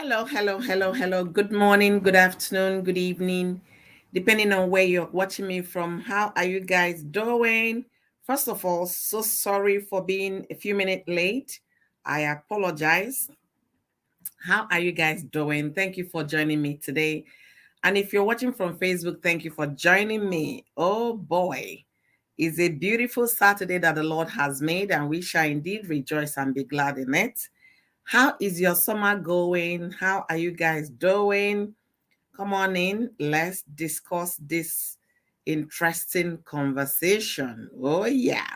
Hello, hello, hello, hello. Good morning, good afternoon, good evening, depending on where you're watching me from. How are you guys doing? First of all, so sorry for being a few minutes late. I apologize. How are you guys doing? Thank you for joining me today. And if you're watching from Facebook, thank you for joining me. Oh boy, it's a beautiful Saturday that the Lord has made, and we shall indeed rejoice and be glad in it. How is your summer going? How are you guys doing? Come on in. Let's discuss this interesting conversation. Oh, yeah.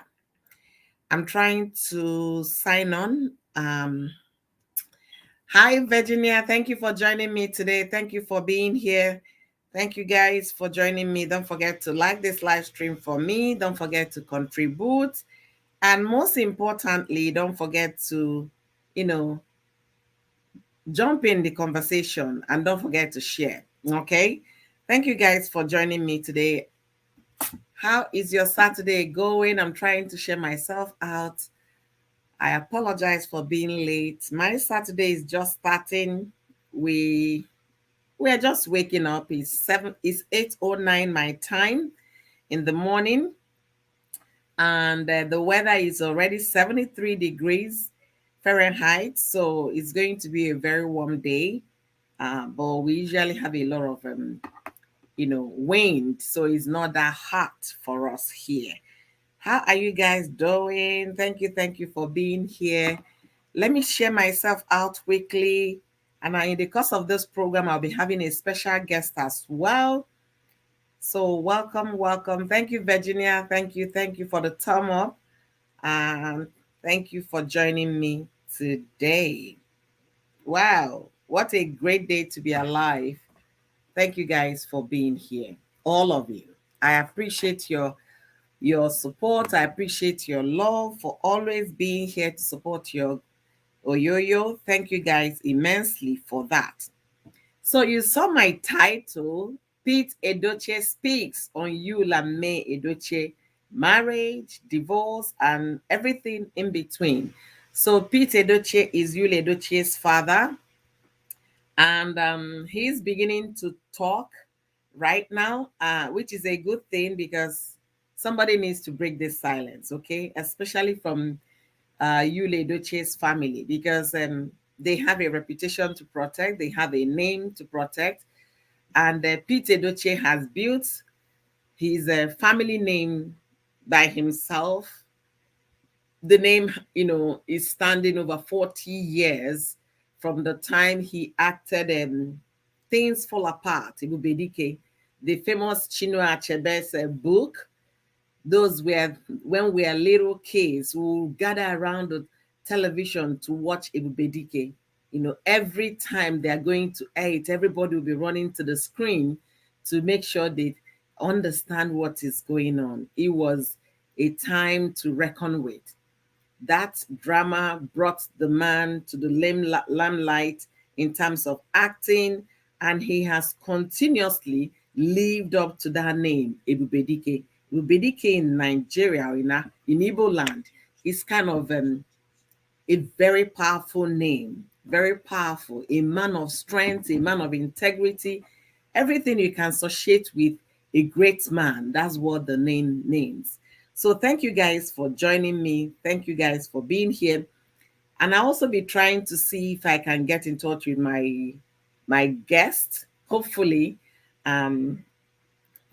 I'm trying to sign on. Hi, Virginia. Thank you for joining me today. Thank you for being here. Thank you guys for joining me. Don't forget to like this live stream for me. Don't forget to contribute. And most importantly, don't forget to, you know, jump in the conversation and don't forget to share. Okay. Thank you guys for joining me today. How is your Saturday going? I'm trying to share myself out. I apologize for being late. My Saturday is just starting. We are just waking up. It's 8:09 my time in the morning, and the weather is already 73 degrees Fahrenheit, so it's going to be a very warm day. But we usually have a lot of wind, so it's not that hot for us here. How are you guys doing? Thank you for being here. Let me share myself out quickly. And in the course of this program, I'll be having a special guest as well. So welcome, welcome. Thank you, Virginia. Thank you for the thumb up. And thank you for joining me today. Wow, what a great day to be alive. Thank you guys for being here, all of you. I appreciate your support. I appreciate your love for always being here to support your Oyoyo. Thank you guys immensely for that. So you saw my title, Pete Edochie speaks on Yul and May Edochie, marriage, divorce, and everything in between. So Pete Edochie is Yul Edochie's father, and he's beginning to talk right now, which is a good thing because somebody needs to break this silence, okay? Especially from Yul Edochie's family, because they have a reputation to protect, they have a name to protect, and Pete Edochie has built his family name by himself. The name, is standing over 40 years from the time he acted Things Fall Apart, Ibubedike, the famous Chinua Achebe's book. Those were when we are little kids, we will gather around the television to watch Ibubedike. Every time they are going to air it, everybody will be running to the screen to make sure they understand what is going on. It was a time to reckon with. That drama brought the man to the limelight in terms of acting, and he has continuously lived up to that name, Ebubedike. Ebubedike in Nigeria, in Igbo land, is kind of a very powerful name, very powerful, a man of strength, a man of integrity, everything you can associate with a great man. That's what the name names. So thank you guys for joining me. Thank you guys for being here. And I'll also be trying to see if I can get in touch with my guest. Um,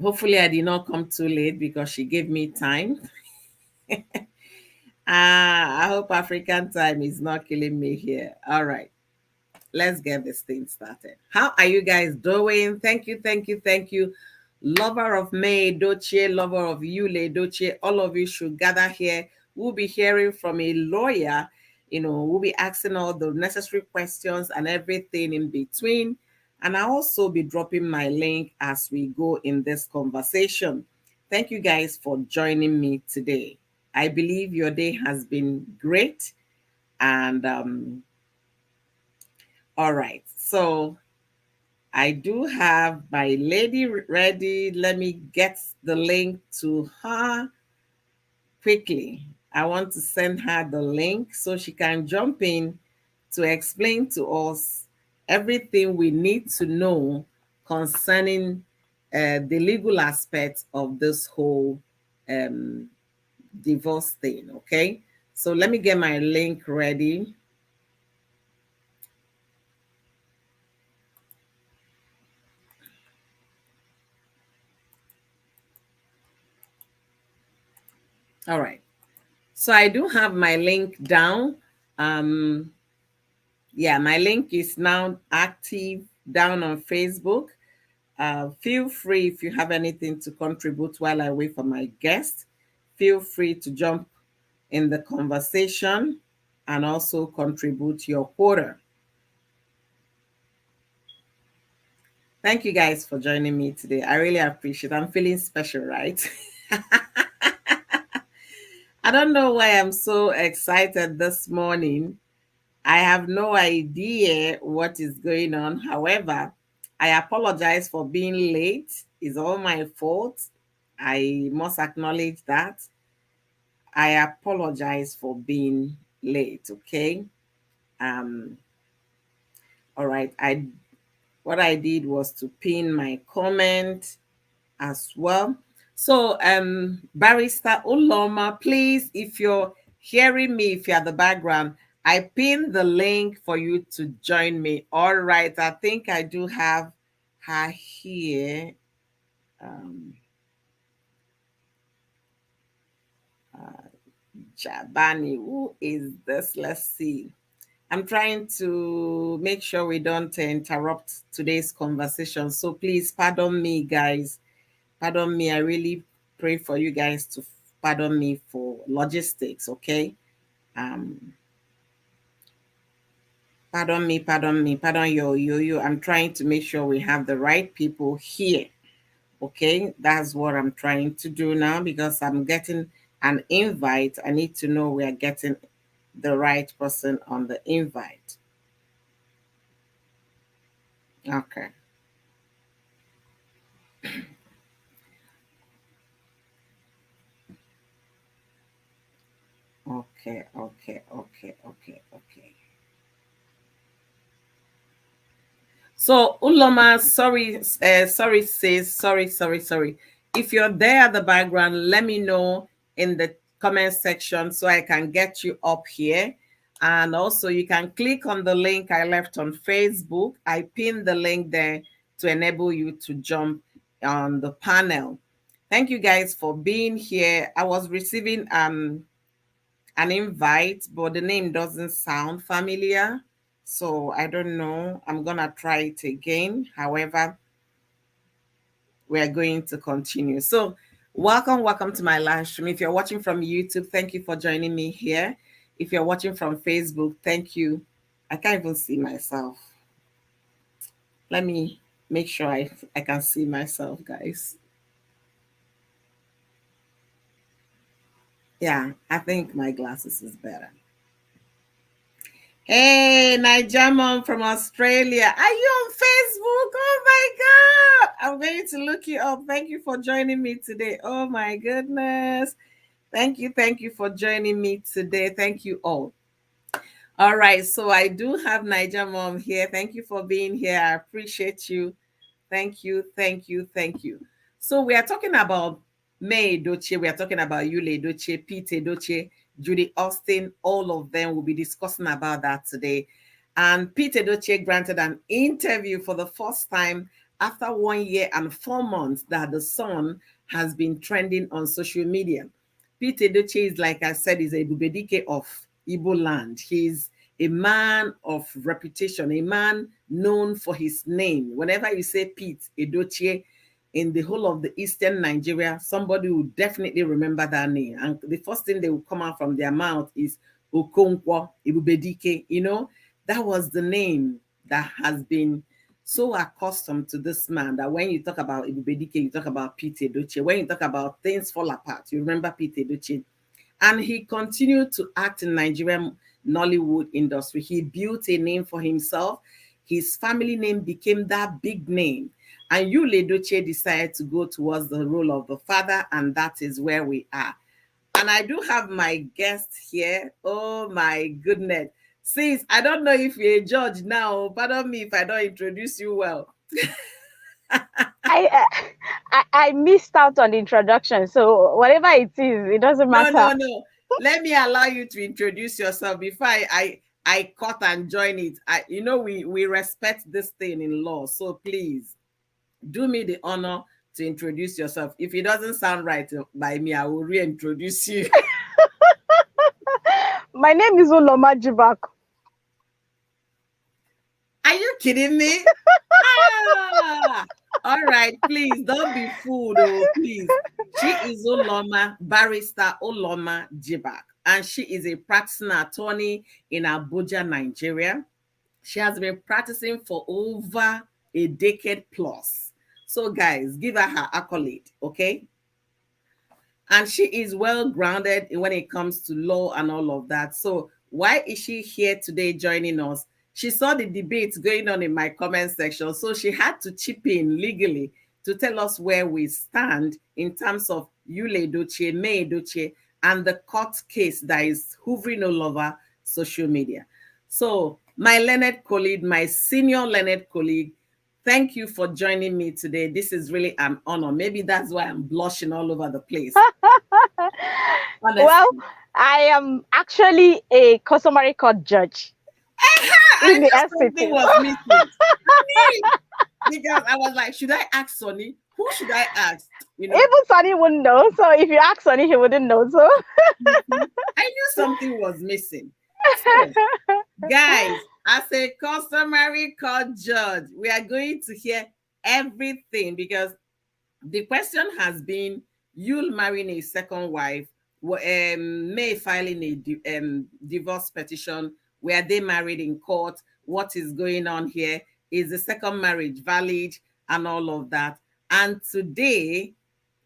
hopefully I did not come too late because she gave me time. I hope African time is not killing me here. All right, let's get this thing started. How are you guys doing? Thank you. Lover of May Edochie, lover of Yul Edochie, all of you should gather here. We'll be hearing from a lawyer. We'll be asking all the necessary questions and everything in between. And I'll also be dropping my link as we go in this conversation. Thank you guys for joining me today. I believe your day has been great. And all right, so I do have my lady ready. Let me get the link to her quickly. I want to send her the link so she can jump in to explain to us everything we need to know concerning the legal aspect of this whole um, divorce thing. Okay, so let me get my link ready. All right, so I do have my link down. um yeah, my link is now active down on Facebook. Feel free, if you have anything to contribute while I wait for my guest, feel free to jump in the conversation and also contribute your quota. Thank you guys for joining me today. I really appreciate it. I'm feeling special, right? I don't know why I'm so excited this morning. I have no idea what is going on. However, I apologize for being late. It's all my fault. I must acknowledge that. I apologize for being late, okay? Um, all right. What I did was to pin my comment as well. So, Barrister Uloma, please, if you're hearing me, if you're at the background, I pinned the link for you to join me. All right, I think I do have her here. Um, Jabani, who is this? Let's see. I'm trying to make sure we don't interrupt today's conversation. So please pardon me, guys. Pardon me. I really pray for you guys to pardon me for logistics, okay? Um, pardon yo. I'm trying to make sure we have the right people here. Okay, that's what I'm trying to do now because I'm getting an invite. I need to know we are getting the right person on the invite. Okay. Okay. So Uloma, sorry, sis, sorry. If you're there at the background, let me know in the comment section so I can get you up here. And also you can click on the link I left on Facebook. I pinned the link there to enable you to jump on the panel. Thank you guys for being here. I was receiving an invite, but the name doesn't sound familiar. So I don't know. I'm going to try it again. However, we're going to continue. So, welcome to my live stream. If you're watching from YouTube, thank you for joining me here. If you're watching from Facebook, thank you. I can't even see myself. Let me make sure I can see myself, guys. Yeah, I think my glasses is better. Hey, Niger Mom from Australia. Are you on Facebook? Oh my God. I'm going to look you up. Thank you for joining me today. Oh my goodness. Thank you for joining me today. Thank you all. All right, so I do have Niger Mom here. Thank you for being here. I appreciate you. Thank you. So we are talking about May Edochie, we are talking about Yul Edochie, Pete Edochie, Judy Austin. All of them will be discussing about that today. And Pete Edochie granted an interview for the first time after 1 year and 4 months that the son has been trending on social media. Pete Edochie is, like I said, is a Bubedike of Igbo land. He's a man of reputation, a man known for his name. Whenever you say Pete Edochie in the whole of the eastern Nigeria, somebody will definitely remember that name. And the first thing they will come out from their mouth is Okonkwo, Ebubedike. You know, that was the name that has been so accustomed to this man that when you talk about Ebubedike, you talk about Pete Edochie. When you talk about things fall apart, you remember Pete Edochie. And he continued to act in Nigerian Nollywood industry. He built a name for himself. His family name became that big name. And Yul Edochie decided to go towards the role of the father, and that is where we are. And I do have my guest here. Oh my goodness. Sis, I don't know if you're a judge now. Pardon me if I don't introduce you well. I, I missed out on the introduction, so whatever it is, it doesn't No, matter. no, no. Let me allow you to introduce yourself before I cut and join it. We respect this thing in law, so please do me the honor to introduce yourself. If it doesn't sound right by me, I will reintroduce you. My name is Uloma Jibak. Are you kidding me? Ah, all right, please don't be fooled, oh, please. She is Uloma, barrister Uloma Jibak, and she is a practicing attorney in Abuja, Nigeria. She has been practicing for over a decade plus. So, guys, give her her accolade, okay? And she is well grounded when it comes to law and all of that. So why is she here today joining us? She saw the debates going on in my comment section, so she had to chip in legally to tell us where we stand in terms of Yul Edochie, May Edochie, and the court case that is hovering all over social media. So my learned colleague, my senior learned colleague, thank you for joining me today. This is really an honor. Maybe that's why I'm blushing all over the place. Well, Honestly. I am actually a customary court judge I in the knew something SCT. was missing. I knew it. Because I was like, should I ask Sonny? Who should I ask? You know, Even Sonny wouldn't know. So if you ask Sonny, he wouldn't know. So I knew something was missing. So, guys, as a customary court judge, we are going to hear everything because the question has been Yul marrying a second wife, May filing a divorce petition. Were they married in court? What is going on here? Is the second marriage valid? And all of that. And today,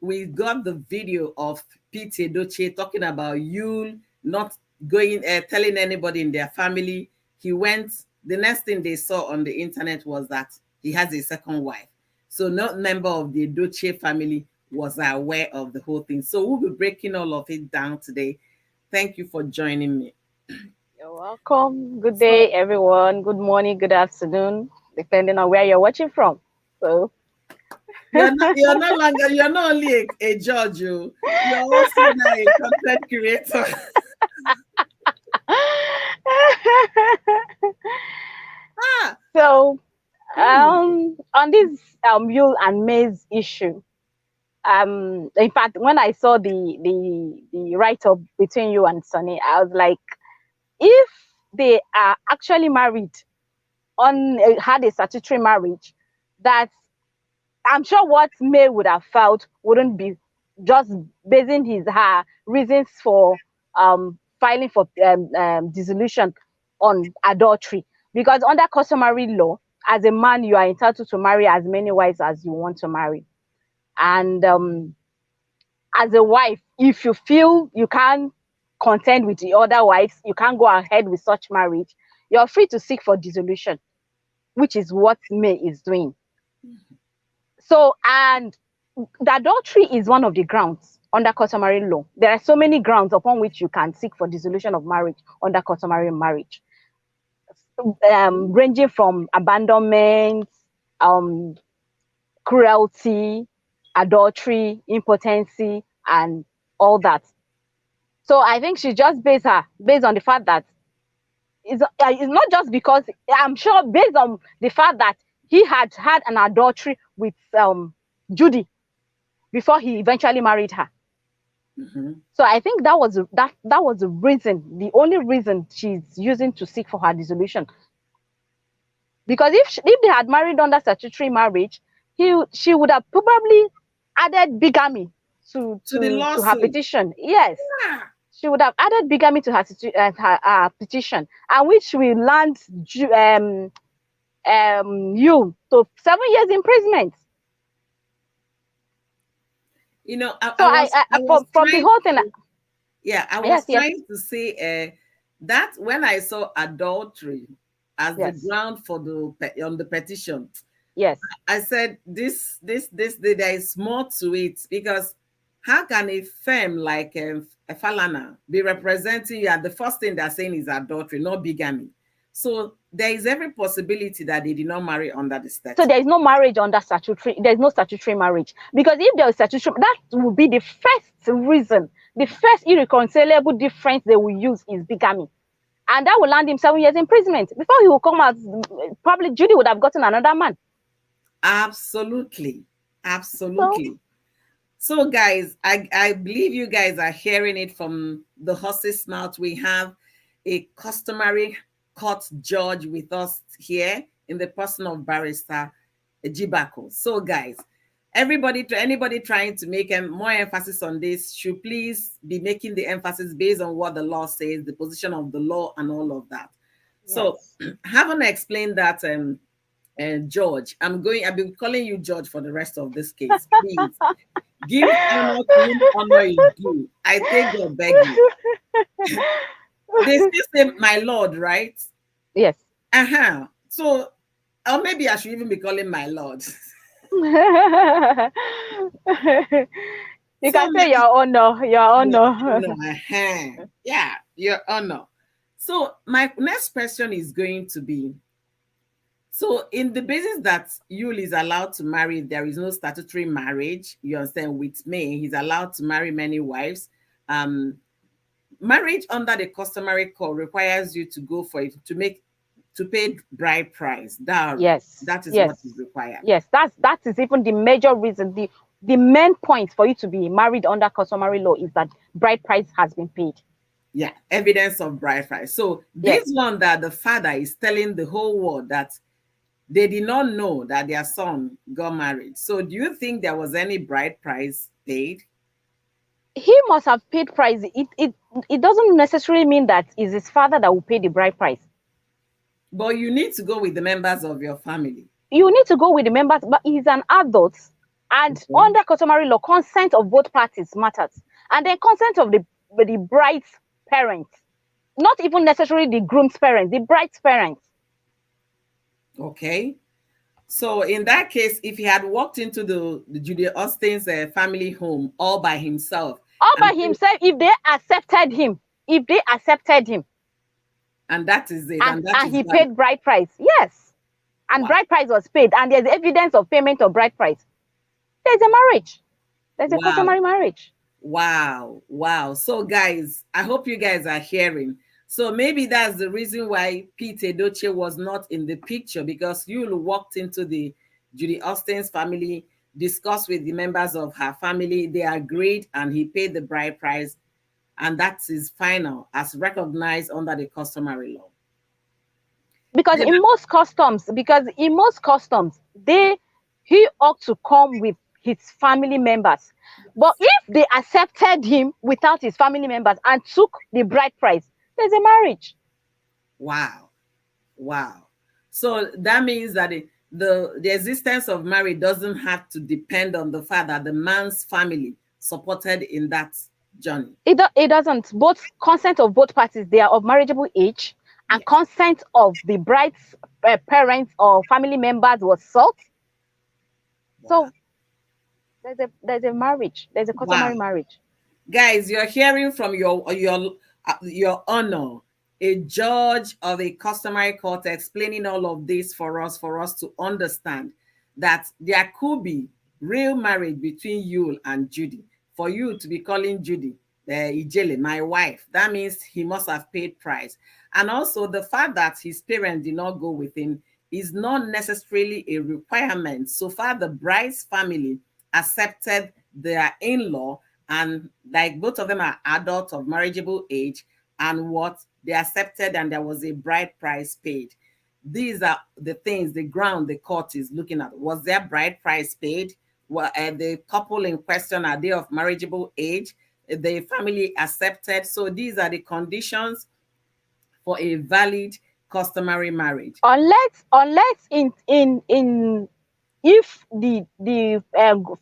we got the video of Pete Edochie talking about Yul not telling anybody in their family. He went, the next thing they saw on the internet was that he has a second wife. So no member of the Edochie family was aware of the whole thing. So we'll be breaking all of it down today. Thank you for joining me. you're welcome. Good day, So everyone. Good morning, good afternoon, depending on where you're watching from. So you're not only a judge, you're also now a content creator. Ah, so hmm, on this Yule and Maize issue, in fact, when I saw the write up between you and Sonny, I was like, if they are actually married on had a statutory marriage, that I'm sure what May would have felt wouldn't be just basing his her reasons for filing for dissolution on adultery, because under customary law, as a man, you are entitled to marry as many wives as you want to marry, and as a wife, if you feel you can't contend with the other wives, you can't go ahead with such marriage, you're free to seek for dissolution, which is what May is doing. So, and the adultery is one of the grounds under customary law. There are so many grounds upon which you can seek for dissolution of marriage under customary marriage, ranging from abandonment, um, cruelty, adultery, impotency, and all that. So I think she just based on the fact that it's not just because, I'm sure based on the fact that he had had an adultery with Judy before he eventually married her. mhm. So I think that was the reason, the only reason she's using to seek for her dissolution. Because if they had married under statutory marriage, she would have probably added bigamy To the to her lawsuit. petition. Yes, Ah, she would have added bigamy to her petition, and which will land you to 7 years imprisonment. So I was from the trying whole thing, to, yeah, I was yes, yes, trying to say that when I saw adultery as the yes, ground for on the petition, yes. I said there is more to it because how can a firm like a Falana be representing you and the first thing they're saying is adultery, not bigamy? So there is every possibility that they did not marry under the So statute. there is no marriage under statutory. There is no statutory marriage, because if there is statutory, that would be the first reason, the first irreconcilable difference they will use is bigamy, and that will land him 7 years imprisonment before he will come out. Probably Judy would have gotten another man. Absolutely. So Absolutely. So, guys, I believe you guys are hearing it from the horse's mouth. We have a customary court judge with us here in the person of Barrister Jibako. So, guys, anybody trying to make more emphasis on this should please be making the emphasis based on what the law says, the position of the law, and all of that. So, yes. having explained that, and George, I've been calling you George for the rest of this case. Please give honor to whom honor is due. I take God beg you. They still say my Lord, right? Yes. Uh-huh. So, or maybe I should even be calling my Lord. You So can say your honor, your your honor. honor, yeah, your honor. So my next question is going to be, so in the basis that Yul is allowed to marry, there is no statutory marriage. You understand? With me, he's allowed to marry many wives. Um, Marriage under the customary code requires you to go for it to pay bride price. Yes, That is what yes, is required. yes. That is even the major reason. The main point for you to be married under customary law is that bride price has been paid. Yeah, evidence of bride price. So this Yes. one that the father is telling the whole world that they did not know that their son got married. So do you think there was any bride price paid? He must have paid price. It doesn't necessarily mean that it's his father that will pay the bride price. But you need to go with the members of your family. You need to go with the members, but he's an adult, and Okay. under customary law, consent of both parties matters, and then consent of the bride's parents, not even necessarily the groom's parents, the bride's parents. Okay. So in that case, if he had walked into the Judy Austin's family home all by himself, All and by himself, if they accepted him, if they accepted him, and that is it, and and that and is he valid. paid bride price, yes, and Wow. bride price was paid, and there's evidence of payment of bride price, there's a marriage, there's a Wow. customary marriage. Wow. Wow. So, guys, I hope you guys are hearing. So, maybe that's the reason why Pete Edochie was not in the picture, because you walked into the Judy Austin's family, discussed with the members of her family. They agreed, and he paid the bride price. And that is final as recognized under the customary law. Because Then, in most customs, he ought to come with his family members, but if they accepted him without his family members and took the bride price, there's a marriage. wow. Wow. So that means that the existence of marriage doesn't have to depend on the fact that the man's family supported in that journey. It doesn't. Both consent of both parties, they are of marriageable age, and Yes. consent of the bride's parents or family members was sought. Wow. So there's a marriage, there's a Wow. customary marriage. Guys, you're hearing from your honor, a judge of a customary court, explaining all of this for us to understand that there could be real marriage between you and Judy. For you to be calling Judy Ijele, my wife, that means he must have paid price. And also the fact that his parents did not go with him is not necessarily a requirement. So far, the bride's family accepted their in-law, and like both of them are adults of marriageable age, and what they accepted, and there was a bride price paid. These are the things, the ground the court is looking at. Was their bride price paid? Well, the couple in question, are they of marriageable age? The family accepted. So these are the conditions for a valid customary marriage. Unless in if the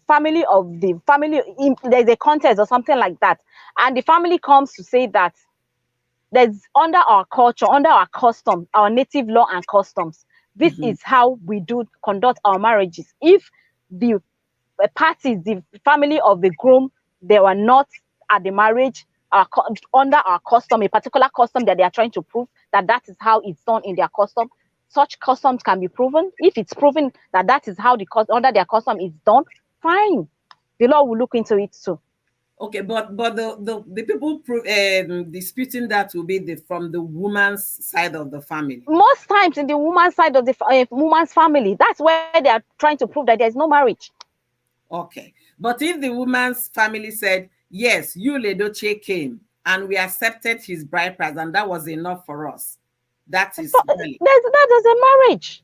family of the family, there's a contest or something like that, and the family comes to say that there's, under our culture, under our custom, our native law and customs, this Mhm. is how we do conduct our marriages. If the parties, the family of the groom, they were not at the marriage, under our custom, a particular custom that they are trying to prove that is how it's done in their custom. Such customs can be proven. If it's proven that is how under their custom is done, fine. The law will look into it too. Okay, but the people disputing that will be from the woman's side of the family. Most times in the woman's side of the woman's family, that's where they are trying to prove that there is no marriage. Okay, but if the woman's family said yes, Yul Edochie came and we accepted his bride price and that was enough for us, that is valid. That is a marriage.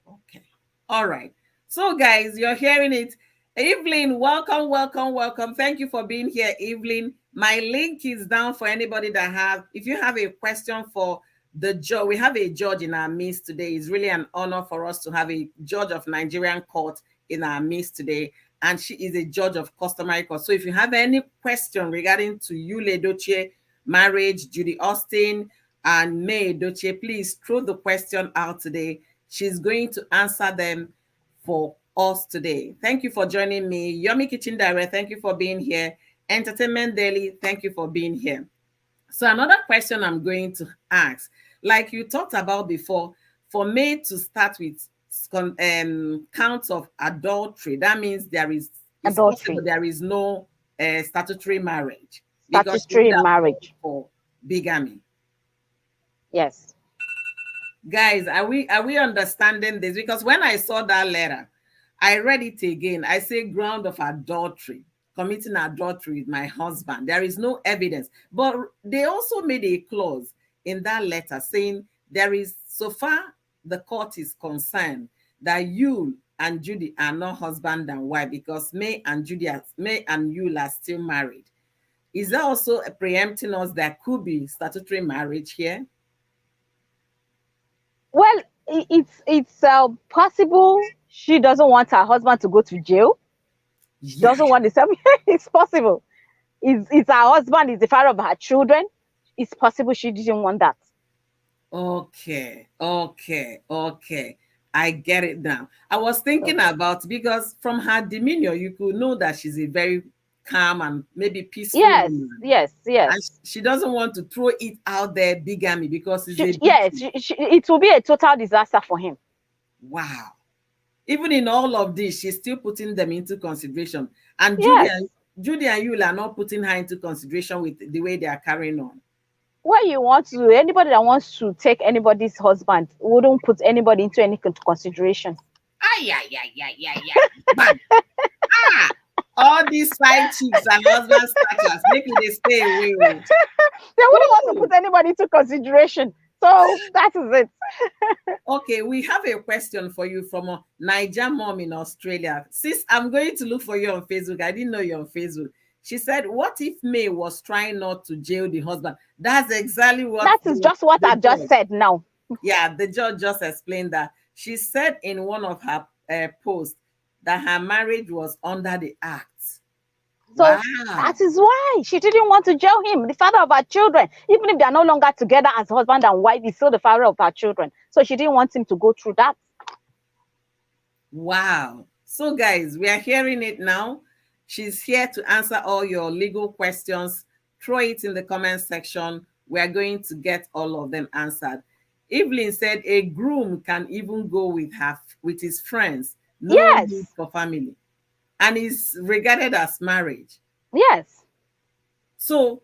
Okay, all right. So guys, you're hearing it. Evelyn, welcome, welcome, welcome. Thank you for being here, Evelyn. My link is down for anybody that if you have a question for the judge. We have a judge in our midst today. It's really an honor for us to have a judge of Nigerian court in our midst today. And she is a judge of customary court. So if you have any question regarding to Yul Edochie marriage, Judy Austin, and May Edochie, please throw the question out today. She's going to answer them for us today. Thank you for joining me. Yomi Kitchen Direct, thank you for being here. Entertainment Daily, thank you for being here. So another question I'm going to ask, like you talked about before, for May to start with counts of adultery, that means it's possible there is no statutory marriage. Statutory marriage. For bigamy. Yes. Guys, are we understanding this? Because when I saw that letter, I read it again. I say ground of adultery, committing adultery with my husband. There is no evidence. But they also made a clause in that letter saying there is, so far the court is concerned, that you and Judy are not husband and wife because May and Yul are still married. Is that also preempting us that could be statutory marriage here? Well, it's possible she doesn't want her husband to go to jail. She doesn't want the same. It's possible. It's her husband, is the father of her children. It's possible she didn't want that. Okay. I get it now. I was thinking about, because from her demeanor, you could know that she's a very calm and maybe peaceful woman. Yes. And she doesn't want to throw it out there, bigamy, because it will be a total disaster for him. Wow. Even in all of this, she's still putting them into consideration. And Judy and Yul are not putting her into consideration with the way they are carrying on. Well, anybody that wants to take anybody's husband wouldn't put anybody into any consideration. All these side chicks and husband snatchers, making they stay away. They wouldn't want to put anybody into consideration. So that is it. Okay, we have a question for you from a Niger mom in Australia. Sis, I'm going to look for you on Facebook. I didn't know you're on Facebook. She said, what if May was trying not to jail the husband? That's exactly what... That is just what I've just said now. Yeah, the judge just explained that. She said in one of her posts that her marriage was under the act. So that is why she didn't want to jail him, the father of her children. Even if they are no longer together as husband and wife, he's still the father of her children. So she didn't want him to go through that. Wow. So guys, we are hearing it now. She's here to answer all your legal questions. Throw it in the comment section. We are going to get all of them answered. Evelyn said a groom can even go with his friends. No need for family. And is regarded as marriage. Yes. So,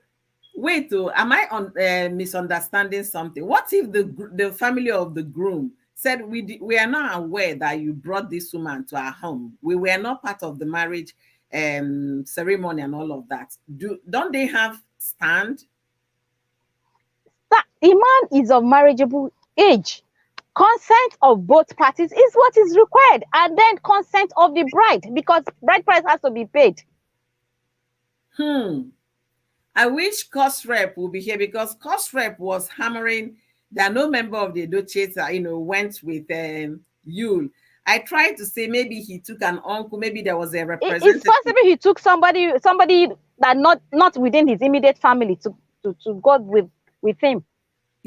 wait, am I misunderstanding something? What if the family of the groom said, we are not aware that you brought this woman to our home. We were not part of the marriage ceremony and all of that. Don't they have stand? A man is of marriageable age. Consent of both parties is what is required, and then consent of the bride, because bride price has to be paid. I wish cost rep will be here, because cost rep was hammering that no member of the Edochies, went with Yul. I tried to say maybe he took an uncle, maybe there was a representative. It's possible he took somebody that not within his immediate family to go with him.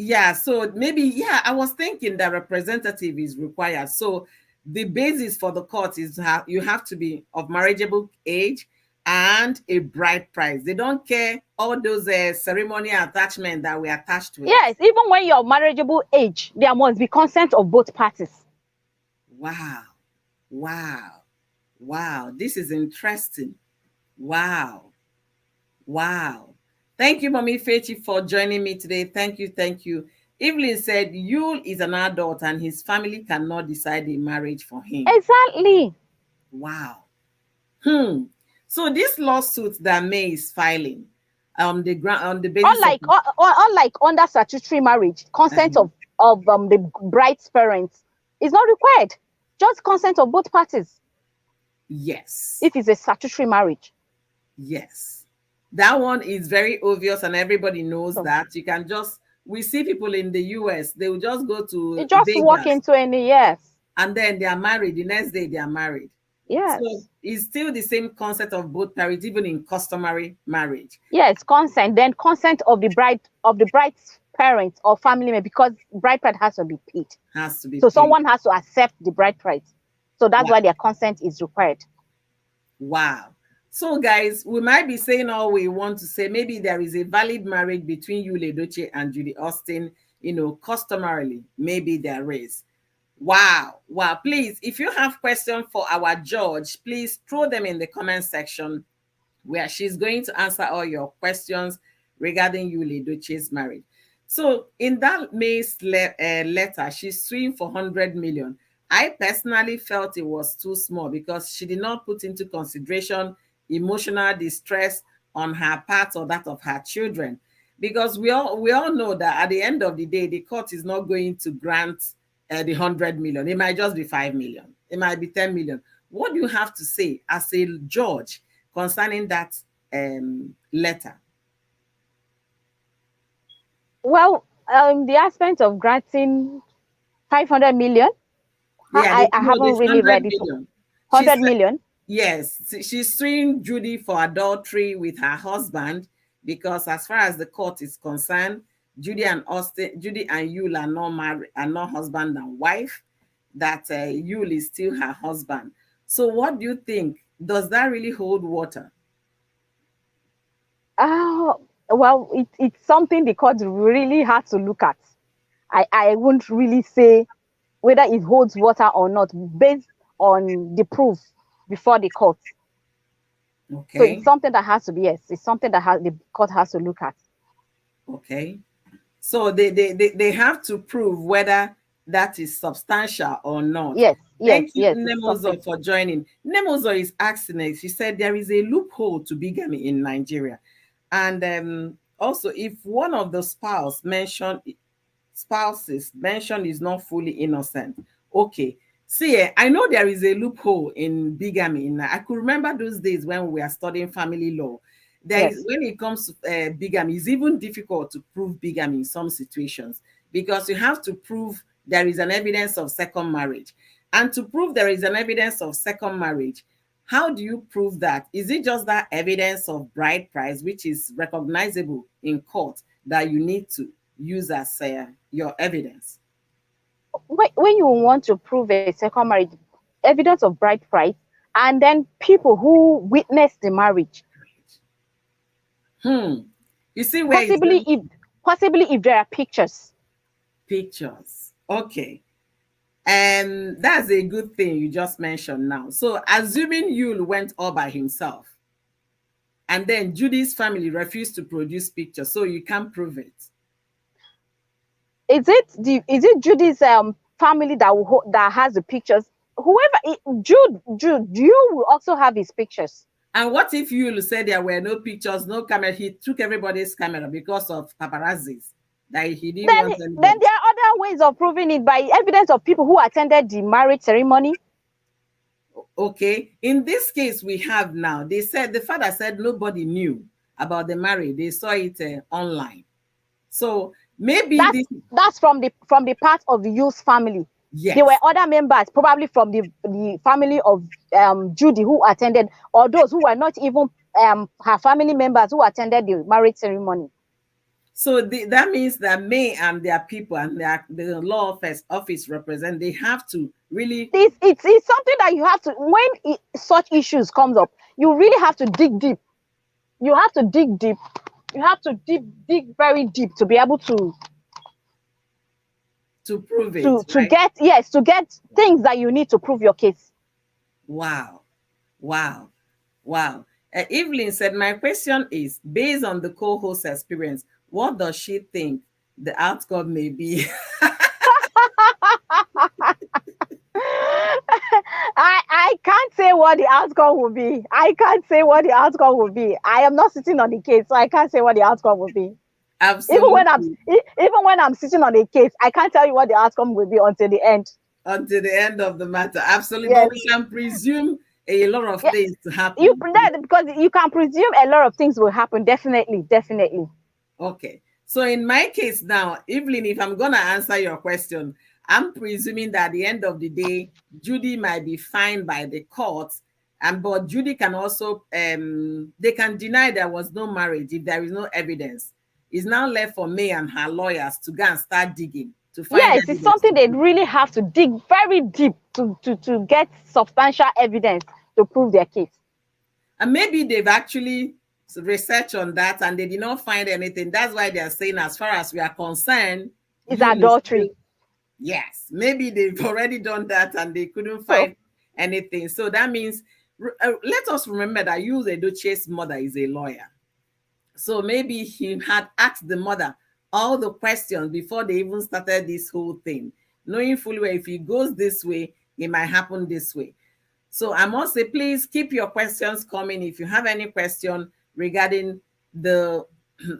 Yeah, so maybe, I was thinking that representative is required. So the basis for the court is you have to be of marriageable age and a bride price. They don't care all those ceremony attachment that we attached to it. Yes, even when you're marriageable age, there must be consent of both parties. Wow. Wow. Wow. This is interesting. Wow. Wow. Thank you, Mommy Fechi, for joining me today. Thank you. Thank you. Evelyn said Yul is an adult and his family cannot decide a marriage for him. Exactly. Wow. So this lawsuit that May is filing, on the basis of Unlike under statutory marriage, consent uh, of the bride's parents is not required. Just consent of both parties yes, if it's a statutory marriage. yes, that one is very obvious and everybody knows So that. You can just we see people in the US, they will just go you to just walk Vegas into any yes, and then they are married. The next day they are married. So yes, it's still the same concept of both parents, even in customary marriage. yes, consent. Then consent of the bride's parents or family member because bride price has to be paid. Has to be So paid. someone has to accept the bride price. So that's Wow. why their consent is required. Wow. So, guys, we might be saying all we want to say. Maybe there is a valid marriage between Yul Edochie and Judy Austin, customarily. Maybe there is. Wow. Wow. Please, if you have questions for our judge, please throw them in the comment section where she's going to answer all your questions regarding Yul Edochie's marriage. So in that May's letter, she's suing for 100 million. I personally felt it was too small because she did not put into consideration emotional distress on her part or that of her children. Because we all know that at the end of the day, the court is not going to grant the 100 million. It might just be 5 million. It might be 10 million. What do you have to say as a judge concerning that letter? Well, the aspect of granting 500 million, Yeah, I no, haven't this really 100 read it. million. She 100 said, million. yes, she's suing Judy for adultery with her husband because, as far as the court is concerned, Judy and Yul are not married, are not husband and wife. That Yul is still her husband. So, what do you think? Does that really hold water? Well, it's something the court really had to look at. I won't really say whether it holds water or not based on the proof before the court. So it's Okay, something that has to be, yes, it's something that the court has to look at. okay. So they have to prove whether that is substantial or not. Yes, yes, Thank you, yes, it's something. Nemozo, for joining. Nemozo is asking us, she said there is a loophole to bigamy in Nigeria. And also, if one of the spouses mentioned is not fully innocent, okay. See, I know there is a loophole in bigamy. I could remember those days when we are studying family law. There is, Yes. when it comes to bigamy, it's even difficult to prove bigamy in some situations because you have to prove there is an evidence of second marriage. And to prove there is an evidence of second marriage, how do you prove that? Is it just that evidence of bride price, which is recognizable in court, that you need to use as your evidence? When you want to prove a second marriage, evidence of bride price, and then people who witnessed the marriage, Hmm. You see where it's possibly going? if possibly if there are pictures. Pictures. Okay. And that's a good thing you just mentioned now. So assuming Yul went all by himself, and then Judy's family refused to produce pictures, so you can't prove it. Is it Judy's family that has the pictures? Jude, you will also have his pictures. And what if Yul said there were no pictures, no camera? He took everybody's camera because of paparazzis, that he didn't Then want then anybody. there are other ways of proving it by evidence of people who attended the marriage ceremony. Okay. In this case we have now, they said the father said nobody knew about the marriage. They saw it online. So maybe That's this, that's from the part of the youth's family. There were yes. other members, probably from the family of Judy, who attended, or those who were not even her family members who attended the marriage ceremony. So that means that May and their people and the law office they have to really, It's something that you have to, when such issues comes up, you really have to dig deep. You have to dig deep. You have to dig very deep to be able To prove it, to right? get, yes, to get things that you need to prove your case. Wow. Wow. Wow. Evelyn said, my question is, based on the co-host experience, what does she think the outcome may be? I can't say what the outcome will be. I can't say what the outcome will be. I am not sitting on the case, so I can't say what the outcome will be. Absolutely. Even when I'm sitting on a case, I can't tell you what the outcome will be until the end. Until the end of the matter. Absolutely. But Yes. we can presume a lot of Yeah. things to You happen. that because you can presume a lot of things will happen. Definitely, definitely. Okay. So in my case now, Evelyn, if I'm going to answer your question, I'm presuming that at the end of the day, Judy might be fined by the court. And but Judy can also they can deny there was no marriage if there is no evidence. It's now left for me and her lawyers to go and start digging to find Yes, it's evidence something to they prove. really have to dig very deep to get substantial evidence to prove their case. And maybe they've actually researched on that and they did not find anything. That's why they are saying, as far as we are concerned, It's you is adultery. still. Yes, maybe they've already done that and they couldn't So find anything. So that means, let us remember that Yul Edochie's mother is a lawyer. So maybe he had asked the mother all the questions before they even started this whole thing, knowing fully well if he goes this way, it might happen this way. So I must say, please keep your questions coming. If you have any question regarding the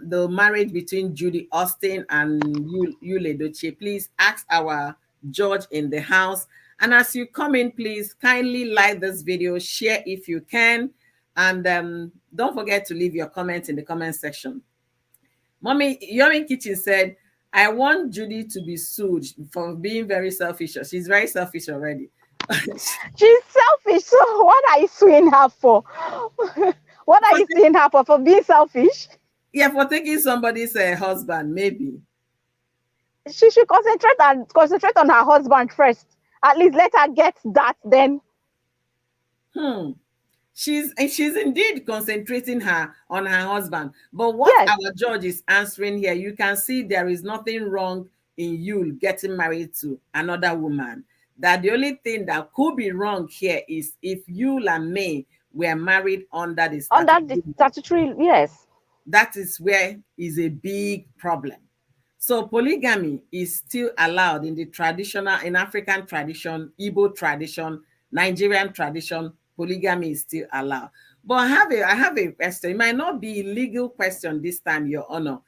the marriage between Judy Austin and Yul Edochie, please ask our judge in the house. And as you come in, please kindly like this video, share if you can, and don't forget to leave your comments in the comment section. Mommy, Yomi Kitchen said, I want Judy to be sued for being very selfish. She's very selfish already. she's selfish. So what are you suing her for? What are For you suing her for being selfish? Yeah, for taking somebody's husband, maybe. She should concentrate on her husband first. At least let her get that. Then Hmm. She's indeed concentrating her on her husband. But what yes, our judge is answering here, you can see there is nothing wrong in you getting married to another woman. That the only thing that could be wrong here is if you and me were married under the under the statutory law. statutory, yes. That is where is a big problem. So polygamy is still allowed in the traditional, in African tradition, Igbo tradition, Nigerian tradition. Polygamy is still allowed. But I have a question. It might not be a legal question this time, Your Honor,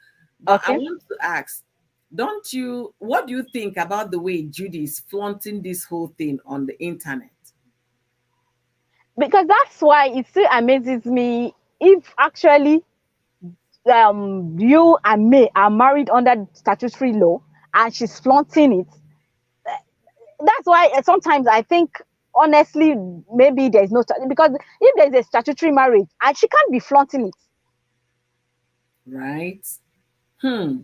but I Okay. want to ask, what do you think about the way Judy is flaunting this whole thing on the internet? Because that's why it still amazes me if actually you and me are married under statutory law and she's flaunting it. That's why sometimes I think honestly maybe there's no because if there's a statutory marriage and she can't be flaunting it. Right? Hmm.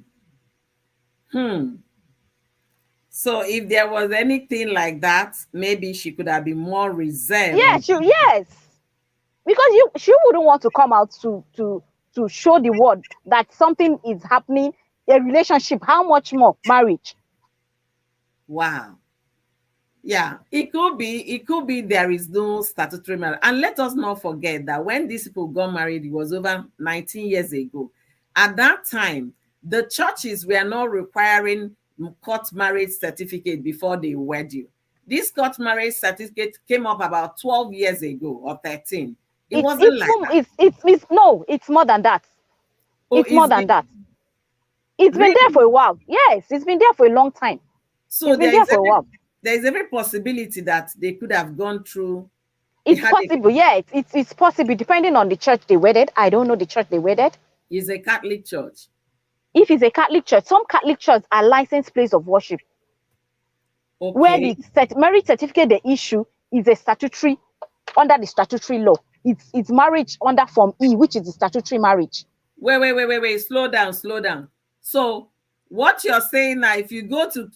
Hmm. So if there was anything like that, maybe she could have been more reserved Yeah, on. yes, because she wouldn't want to come out to show the world that something is happening, a relationship, how much more marriage. Wow. Yeah, it could be there is no statutory marriage. And let us not forget that when these people got married, it was over 19 years ago. At that time, the churches were not requiring court marriage certificate before they wed you. This court marriage certificate came up about 12 years ago or 13. It wasn't like that. It's no, it's more than that. Oh, It's more is than it that. It's been there really? for a while. Yes, it's been there for a long time. So It's been there for a while. there is every possibility that they could have gone through. It It's had a possible. Yeah, it's possible depending on the church they wedded. I don't know the church they wedded. is a Catholic church. If it's a Catholic church, some Catholic churches are licensed place of worship where Okay. the marriage certificate they issue is a statutory under the statutory law. It's marriage under Form E, which is the statutory marriage. Wait. Slow down, slow down. So, what you're saying now, if you go to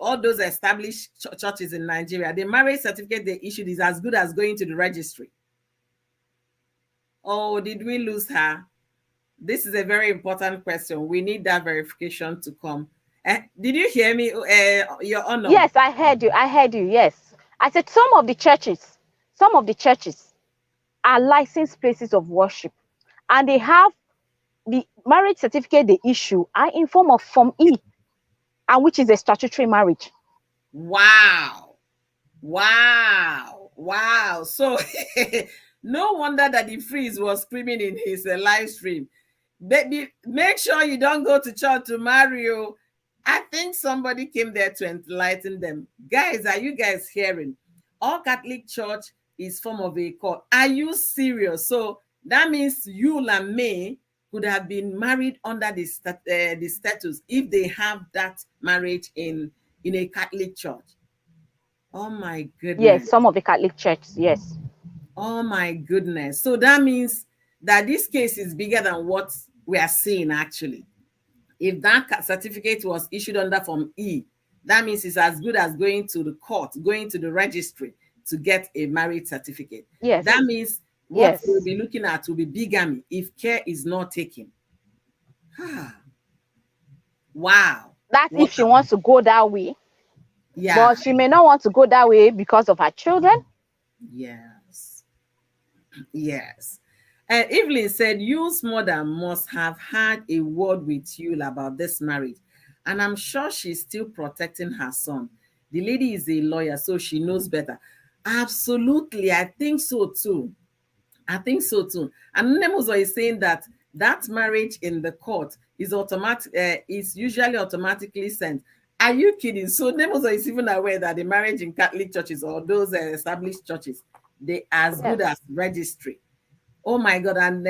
all those established churches in Nigeria, the marriage certificate they issued is as good as going to the registry. Oh, did we lose her? This is a very important question. We need that verification to come. Did you hear me, Your Honor? Yes, I heard you. I heard you. Yes. I said some of the churches are licensed places of worship, and they have the marriage certificate they issue are in form of Form E, and which is a statutory marriage. Wow. Wow. Wow. So no wonder that the freeze was screaming in his live stream. Baby, make sure you don't go to church to marry you. I think somebody came there to enlighten them. Guys, are you guys hearing? All Catholic Church is form of a court. Are you serious? So that means you and me could have been married under the status if they have that marriage in a Catholic church. Oh my Yes, goodness. some of the Catholic churches. Yes. Oh my goodness. So that means that this case is bigger than what we are seeing actually. If that certificate was issued under Form E, that means it's as good as going to the court, going to the registry to get a marriage certificate. Yes. That means what we'll Yes. be looking at will be bigamy if care is not taken. Ah, wow. That's Wow. if she wants to go that way, Yeah. but she may not want to go that way because of her children. Yes. Yes. And Evelyn said, Yule's mother must have had a word with Yule about this marriage. And I'm sure she's still protecting her son. The lady is a lawyer, so she knows better. Absolutely. I think so too. I think so too. And Nemuzo is saying that that marriage in the court is automatic, is usually automatically sent. Are you kidding? So Nemuzo is even aware that the marriage in Catholic churches or those established churches, they are as good Yes. as registry. Oh my God. And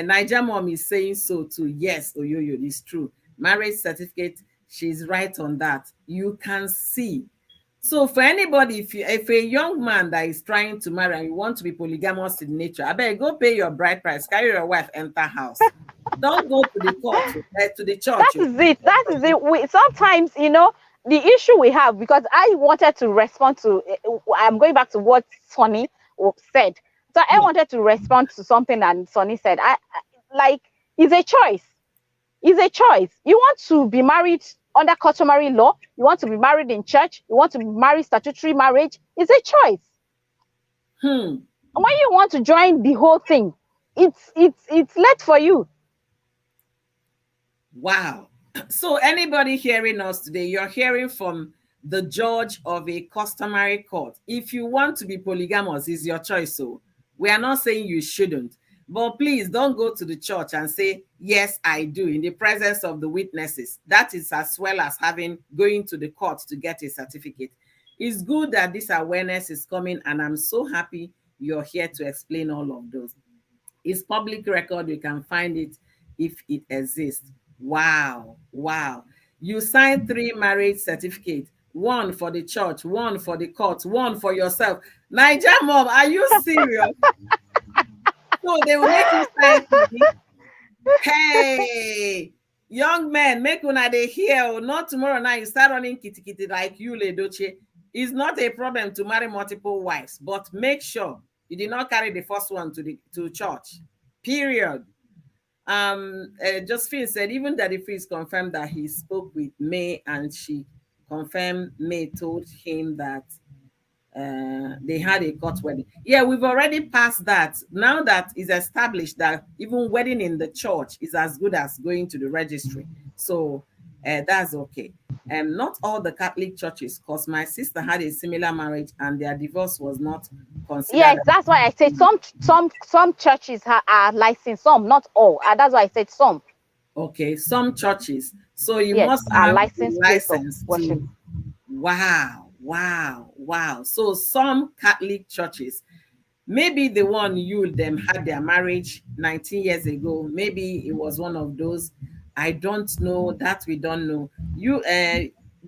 Niger mom is saying so too. Yes, Oyoyo, it's true. Marriage certificate, she's right on that. You can see. So for anybody, if a young man that is trying to marry and you want to be polygamous in nature, I beg go pay your bride price, carry your wife, enter house. Don't go to the court, to the church. That is it. That is it. We sometimes, the issue we have, because I wanted to respond to. I'm going back to what Sonny said. So I Yeah. wanted to respond to something that Sonny said. Like, it's a choice. It's a choice. You want to be married under customary law. You want to be married in church. You want to be married statutory marriage. It's a choice. Hmm. When you want to join the whole thing, it's late for you. Wow. So anybody hearing us today, you're hearing from the judge of a customary court. If you want to be polygamous, is your choice. So we are not saying you shouldn't, but please don't go to the church and say, yes, I do, in the presence of the witnesses. That is as well as going to the court to get a certificate. It's good that this awareness is coming, and I'm so happy you're here to explain all of those. It's public record. You can find it if it exists. Wow. Wow. You signed 3 marriage certificates, one for the church, one for the court, one for yourself. Niger mom, are you serious? So they will make you sign 3. Hey, young men, make una dey hear oh, not tomorrow night you start running kitty kitty like Yul Edochie. It's not a problem to marry multiple wives, but make sure you did not carry the first one to church. Period. Josephine said even Daddy Freeze confirmed that he spoke with May, and she confirmed May told him that they had a court wedding. Yeah, we've already passed that. Now that is established that even wedding in the church is as good as going to the registry. So that's okay. Not all the Catholic churches, because my sister had a similar marriage and their divorce was not considered. Yes, that's why I said some churches are licensed, some, not all. That's why I said some. Okay, some churches. So you must Yes, are have a licensed place of license worship. to. Wow, wow, wow. So some Catholic churches, maybe the one you them had their marriage 19 years ago, maybe it was one of those. I don't know that. We don't know.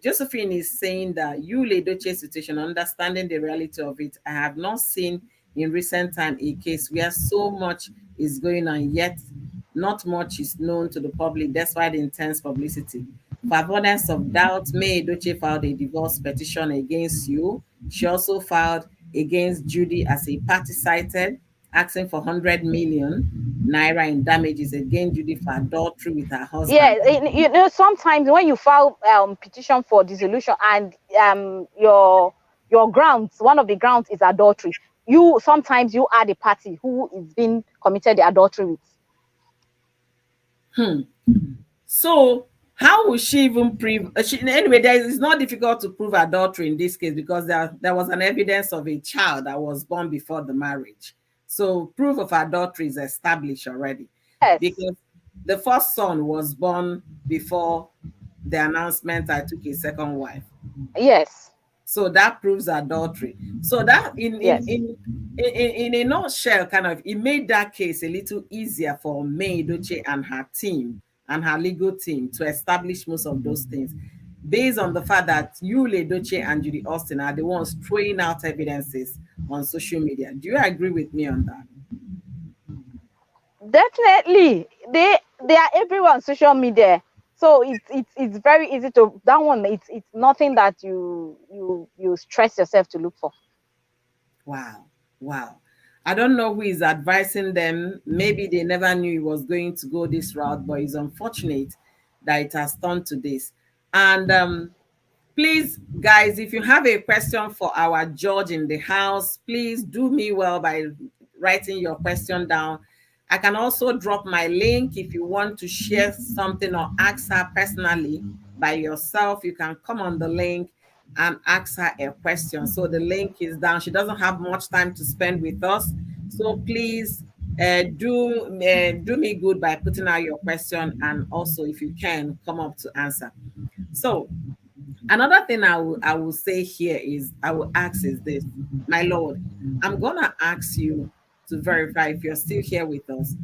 Josephine is saying that Yul Edochie situation, understanding the reality of it, I have not seen in recent time a case where so much is going on, yet not much is known to the public. That's why the intense publicity. For avoidance of doubt, May Edochie filed a divorce petition against you. She also filed against Judy as a party cited asking for 100 million naira in damages against Judy for adultery with her Yeah, husband. you know, sometimes when you file petition for dissolution and your grounds, one of the grounds is adultery, you sometimes you are the party who is being committed the adultery with. Hmm. So how will she even prove? Anyway, it's not difficult to prove adultery in this case because there was an evidence of a child that was born before the marriage. So proof of adultery is established already Yes, because the first son was born before the announcement I took a second wife. yes, So that proves adultery. So that yes. in a nutshell, kind of, it made that case a little easier for May Edochie and her team and her legal team to establish most of those things, based on the fact that Yul Edochie and Judy Austin are the ones throwing out evidences on social media. Do you agree with me on that? Definitely, they are everywhere on social media. So it's very easy to that one. It's nothing that you stress yourself to look for. Wow. Wow. I don't know who is advising them. Maybe they never knew it was going to go this route, but it's unfortunate that it has turned to this. And please, guys, if you have a question for our judge in the house, please do me well by writing your question down. I can also drop my link if you want to share something or ask her personally by yourself. You can come on the link and ask her a question. So the link is down. She doesn't have much time to spend with us. So please do me good by putting out your question, and also if you can come up to answer. So another thing I will say here is I will ask is this, my lord, I'm gonna ask you to verify if you're still here with us.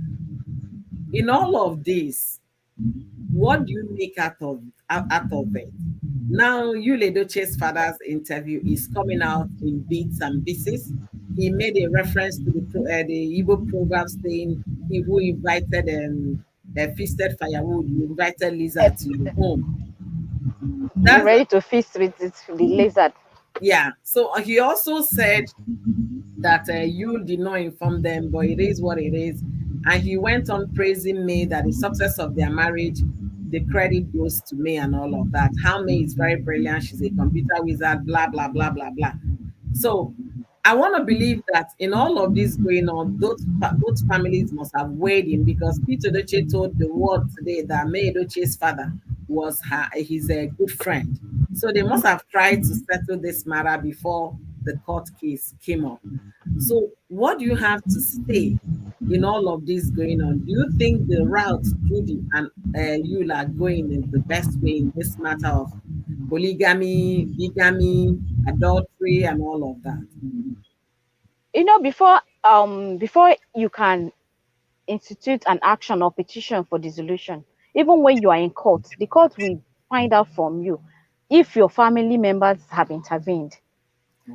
In all of this, what do you make out of it? Now, Yul Edochie's father's interview is coming out in bits and pieces. He made a reference to the Igbo proverb saying, "He who invited feasted firewood, you invited lizard to your home." You're That's ready to feast with the lizard. yeah. So he also said that you did not inform them, but it is what it is. And he went on praising May that the success of their marriage, the credit goes to May and all of that. How May is very brilliant. She's a computer wizard, blah, blah, blah, blah, blah. So I want to believe that in all of this going on, both families must have weighed in because Peter Edochie told the world today that May Edochie's father was his a good friend. So they must have tried to settle this matter before the court case came up. So what do you have to say in all of this going on? Do you think the route Judy and Yul are going is the best way in this matter of polygamy, bigamy, adultery, and all of that? You know, before you can institute an action or petition for dissolution, even when you are in court, the court will find out from you if your family members have intervened.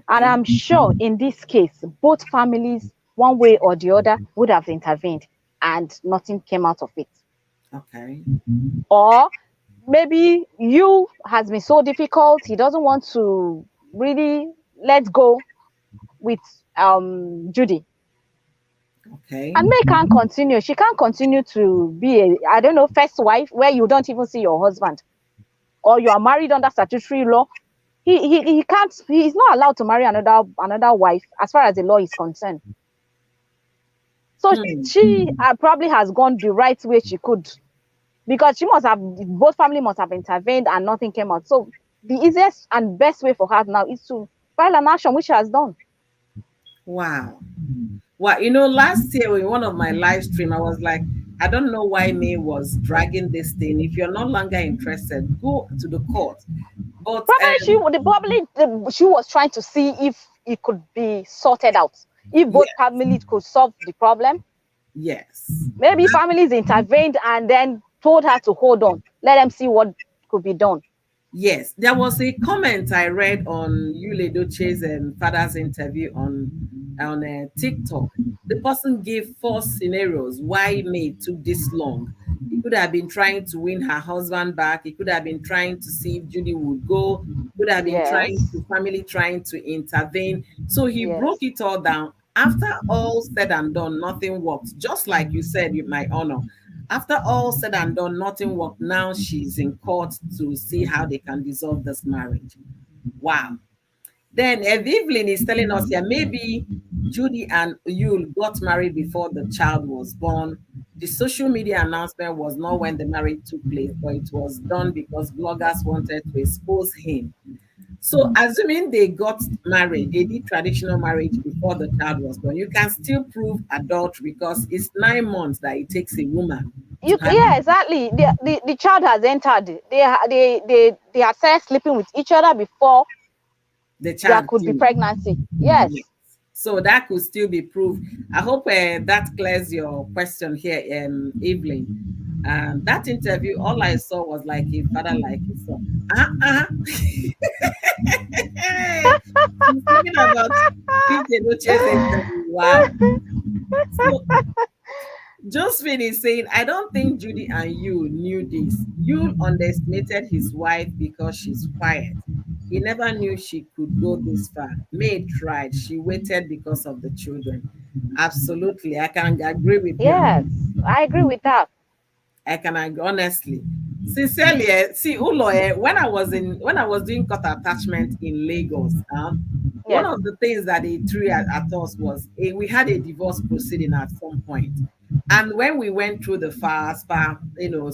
And Okay, I'm sure in this case, both families, one way or the other, would have intervened and nothing came out of it. okay, Or maybe you has been so difficult, he doesn't want to really let go with Judy. okay. And May can't continue. She can't continue to be a, I don't know, first wife where you don't even see your husband or you are married under statutory law. He can't. He's not allowed to marry another wife as far as the law is concerned. So Hmm. she probably has gone the right way she could because she must have both family must have intervened and nothing came out. So the easiest and best way for her now is to file an action, which she has done. Wow. Well, last year in one of my live stream, I was like, I don't know why May was dragging this thing. If you're no longer interested, go to the court. But Probably she was trying to see if it could be sorted out. If both yeah, families could solve the problem, yes. maybe families intervened and then told her to hold on. Let them see what could be done. Yes, there was a comment I read on Yul Edochie's father's interview on TikTok. The person gave four scenarios why May took this long. He could have been trying to win her husband back. He could have been trying to see if Judy would go. He could have been trying Yes. to family trying to intervene. So he broke Yes. it all down. After all said and done, nothing worked. Just like you said, my honor. After all said and done, nothing worked. Now she's in court to see how they can dissolve this marriage. Wow. Then Evelyn is telling us here maybe Judy and Yul got married before the child was born. The social media announcement was not when the marriage took place, but it was done because bloggers wanted to expose him. So, assuming they got married, they did traditional marriage before the child was born, you can still prove adultery because it's 9 months that it takes a woman to have Yeah, exactly. The child has entered. They are started sleeping with each other before the there child could be came. pregnancy. Yes. Yes. So that could still be proved. I hope that clears your question here, Evelyn. That interview, all I saw was like a father, like a son. Uh-uh. She's talking about Pete Edochie's interview. Wow. So Josephine is saying, I don't think Judy and you knew this. You underestimated his wife because she's quiet. He never knew she could go this far. May tried. She waited because of the children. Absolutely. I can agree with you. Yes, I agree with that. I can agree, honestly. Sincerely, see, Ulo, when I was doing court attachment in Lagos, one Yes. of the things that they threw at us was we had a divorce proceeding at some point. And when we went through the FASPA,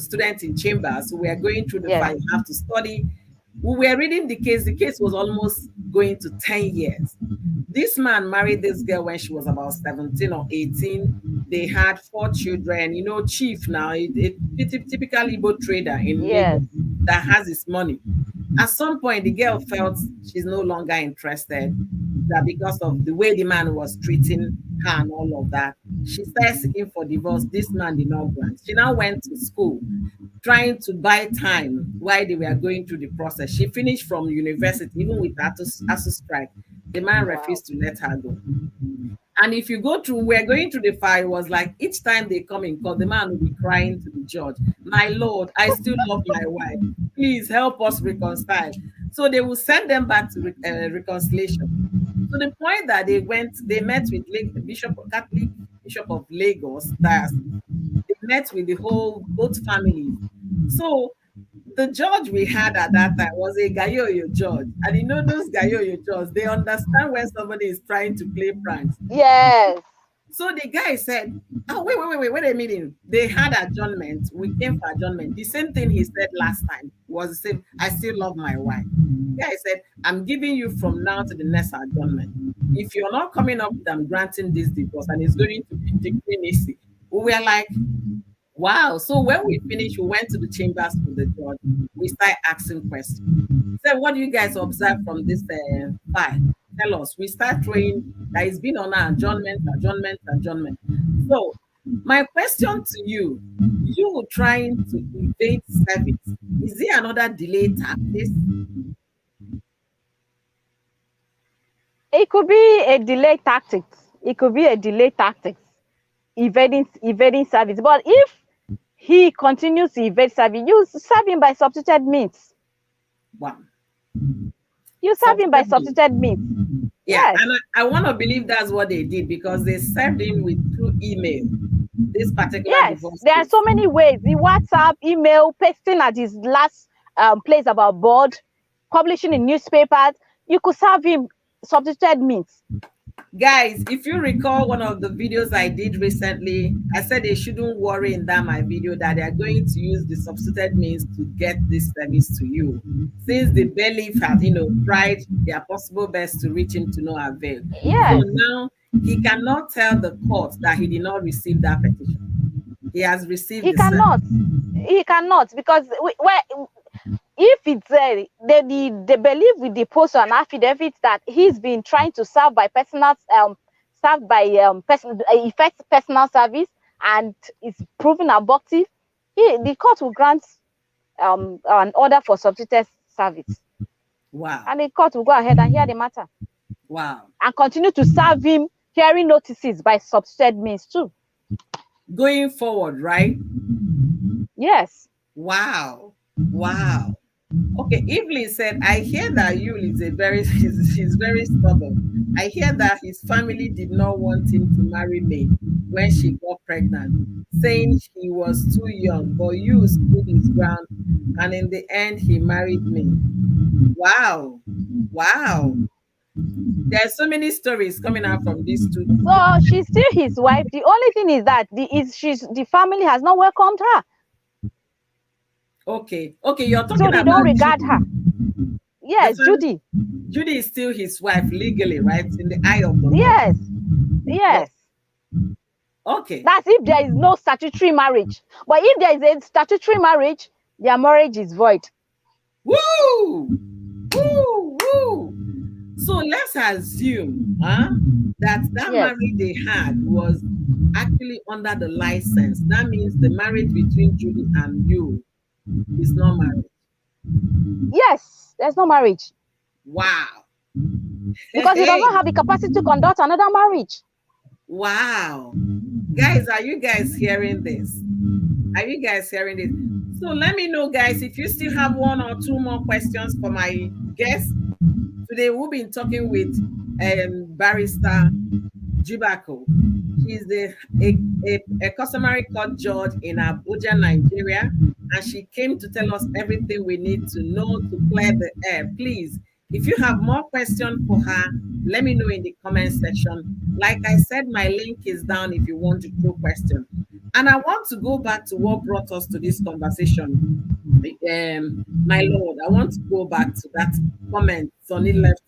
students in chambers, we were going through the Yes. file, you have to study. We were reading the case. The case was almost going to 10 years. This man married this girl when she was about 17 or 18. They had 4 children. Chief now, typical Igbo trader in Yes. Lagos that has his money. At some point, the girl felt she's no longer interested, that because of the way the man was treating her and all of that, she started seeking for divorce. This man did not grant. She now went to school trying to buy time while they were going through the process. She finished from university, even with ASU strike. The man Wow. refused to let her go. And if you go through, we're going through the file, it was like each time they come in court, the man will be crying to the judge, my Lord, I still love my wife. Please help us reconcile. So they will send them back to reconciliation. To the point that they met with Catholic Bishop of Lagos diocese. They met with the whole both families. So the judge we had at that time was a Gayoyo judge. And those Gayoyo judges, they understand when somebody is trying to play pranks. Yes. So the guy said, oh, wait a minute. They had adjournment. We came for adjournment. The same thing he said last time was the same. I still love my wife. The guy said, I'm giving you from now to the next adjournment. If you're not coming up with I'm granting this divorce and it's going to be decreeing easy. We were like, wow. So when we finished, we went to the chambers with the judge. We started asking questions. He said, what do you guys observe from this file? Tell us. We start throwing that it's been on adjournment, adjournment, adjournment. So my question to you, you trying to evade service, is there another delay tactic? It could be a delay tactics. It could be a delay tactics, evading service. But if he continues to evade service, you serve him by substituted means. One. You serve him by Subsequently, substituted means. yeah, Yes. and I want to believe that's what they did because they served him with through email. This particular Yes. divorce There are case. so many ways. The WhatsApp, email, pasting at his last place about board, publishing in newspapers. You could serve him substituted means. Guys, if you recall one of the videos I did recently, I said they shouldn't worry in that my video that they are going to use the substituted means to get this service to you. Since the bailiff had, tried their possible best to reach him to no avail. So Yes. now he cannot tell the court that he did not receive that petition. He has received He the service. cannot. He cannot because if it's they believe with the post and affidavit that he's been trying to serve by personal served by effect personal service and is proven abortive, the court will grant an order for substituted service, Wow. and the court will go ahead and hear the matter Wow. and continue to serve him hearing notices by substituted means too. Going forward, right? Yes. Wow. Wow. Okay, Evelyn said, I hear that Yul is a very she's very stubborn. I hear that his family did not want him to marry May when she got pregnant, saying he was too young, but Yul stood his ground and in the end he married me. Wow. Wow. There are so many stories coming out from these two. So she's still his wife. The only thing is that the family has not welcomed her, Okay. Okay, you're so talking they don't about regard Judy. her. The Yes, family, Judy. Judy is still his wife legally, right? In the eye of the law. Yes, But yes. okay. That's if there is no statutory marriage. But if there is a statutory marriage, their marriage is void. Woo! Woo! Woo! So let's assume that Yes, marriage they had was actually under the license. That means the marriage between Judy and you is not marriage. yes. There's no marriage Wow. because he does Hey, not have the capacity to conduct another marriage. wow. Guys, are you guys hearing this? Are you guys hearing this? So let me know, guys, if you still have one or two more questions for my guest. Today we've been talking with barrister Jibako. She's a customary court judge in Abuja, Nigeria, and she came to tell us everything we need to know to clear the air. Please, if you have more questions for her, let me know in the comment section. Like I said, my link is down if you want to throw questions. And I want to go back to what brought us to this conversation. My lord, I want to go back to that comment Sonny left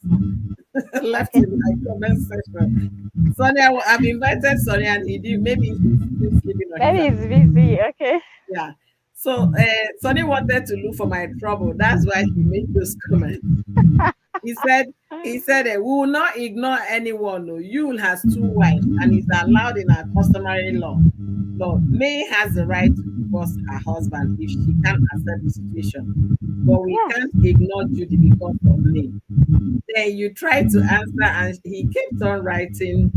left Okay. in my comment section. Sonny, I've invited Sonny and he did. Maybe he's still sleeping on his Maybe ass. he's busy. Okay. Yeah. So Sonny wanted to look for my trouble. That's why he made those comments. He said, we will not ignore anyone. No, Yul has two wives and is allowed in our customary law. Lord, May has the right to divorce her husband if she can't accept the situation. But we Yes. can't ignore Judy because of May. Then you tried to answer and he kept on writing.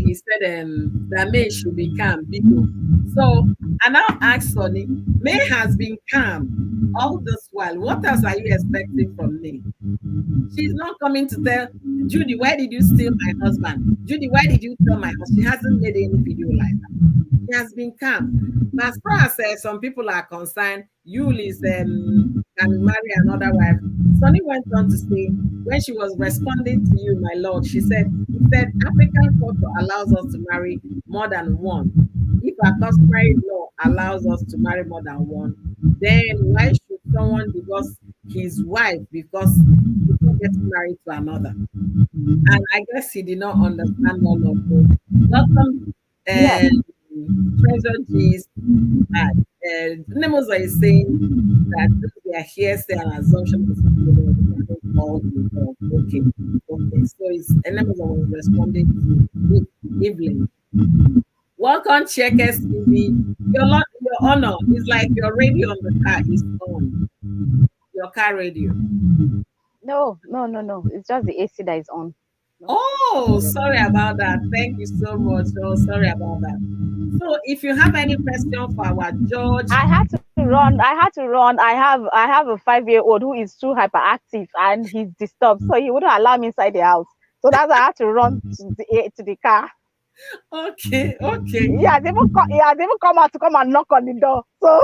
He said that May should be calm, Bigo. So I now asked Sonny, May has been calm all this while. What else are you expecting from me? She's not coming to tell Judy, why did you steal my husband? Judy, why did you tell my husband? She hasn't made any video like that. She has been calm. But as far as some people are concerned, Yul is can marry another wife. Sonny went on to say, when she was responding to you, my lord, he said, African culture allows us to marry more than one. If our customary law allows us to marry more than one, then why should someone divorce his wife because before getting married to another? And I guess he did not understand all of this. Welcome, Yes. Treasure G's. Nemoza is saying that they are hearsay and assumption of all involved. Okay, okay. So it's Nemoza was responding to Evelyn. Welcome, Checkers TV. Your honor is like your radio on the car is on. Your car radio. No, no, no, no. It's just the AC that is on. No, Oh, no sorry radio. about that. Thank you so much. Oh, sorry about that. So, if you have any question for our judge, I had to run. I had to run. I have a 5-year-old who is too hyperactive and he's disturbed, so he wouldn't allow me inside the house. So that's why I had to run to the car. okay, okay. He has even come out to come and knock on the door. So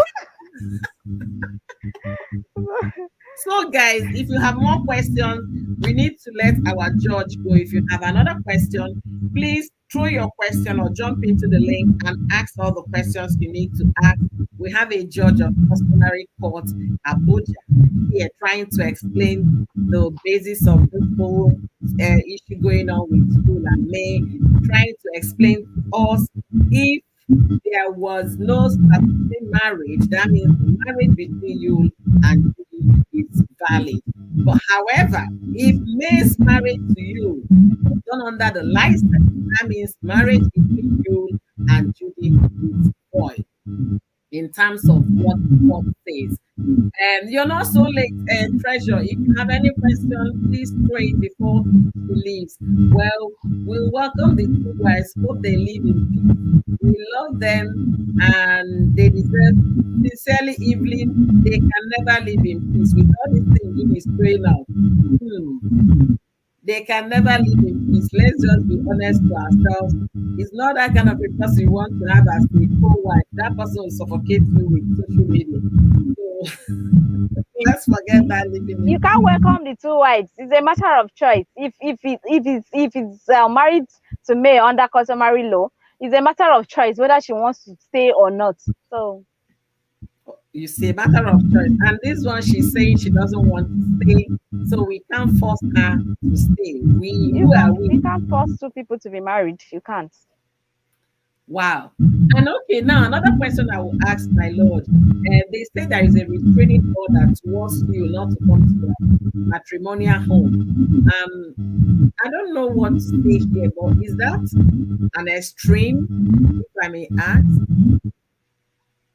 So, guys, if you have more questions, we need to let our judge go. If you have another question, please throw your question or jump into the link and ask all the questions you need to ask. We have a judge of customary court, Abuja, here trying to explain the basis of this whole issue going on with school and May, trying to explain to us if there was no statutory marriage, that means the marriage between you and Judy is valid. But however, if May's marriage to you was done under the license, that means marriage between you and Judy is void in terms of what the court says. And you're not so late, Treasure. If you have any question, please throw it before she leaves. Well, we'll welcome the two wives. Hope they live in peace. We love them and they deserve, sincerely, Evelyn, they can never live in peace. With all this thing you is throwing out. Hmm. They can never live in peace. Let's just be honest to ourselves. It's not that kind of a person you want to have as a co-wife. That person will suffocate you with social media. So let's forget that living You in can't peace. welcome the two wives. It's a matter of choice. If it's married to May under customary law, it's a matter of choice whether she wants to stay or not. So You see, a matter of choice. And this one, she's saying she doesn't want to stay, so we can't force her to stay. We, you who are can't we? you can't force two people to be married. You can't. Wow. And okay, now another question I will ask, my lord. They say there is a restraining order towards you not to come to their matrimonial home. Um, I don't know what to say here, but is that an extreme, if I may ask?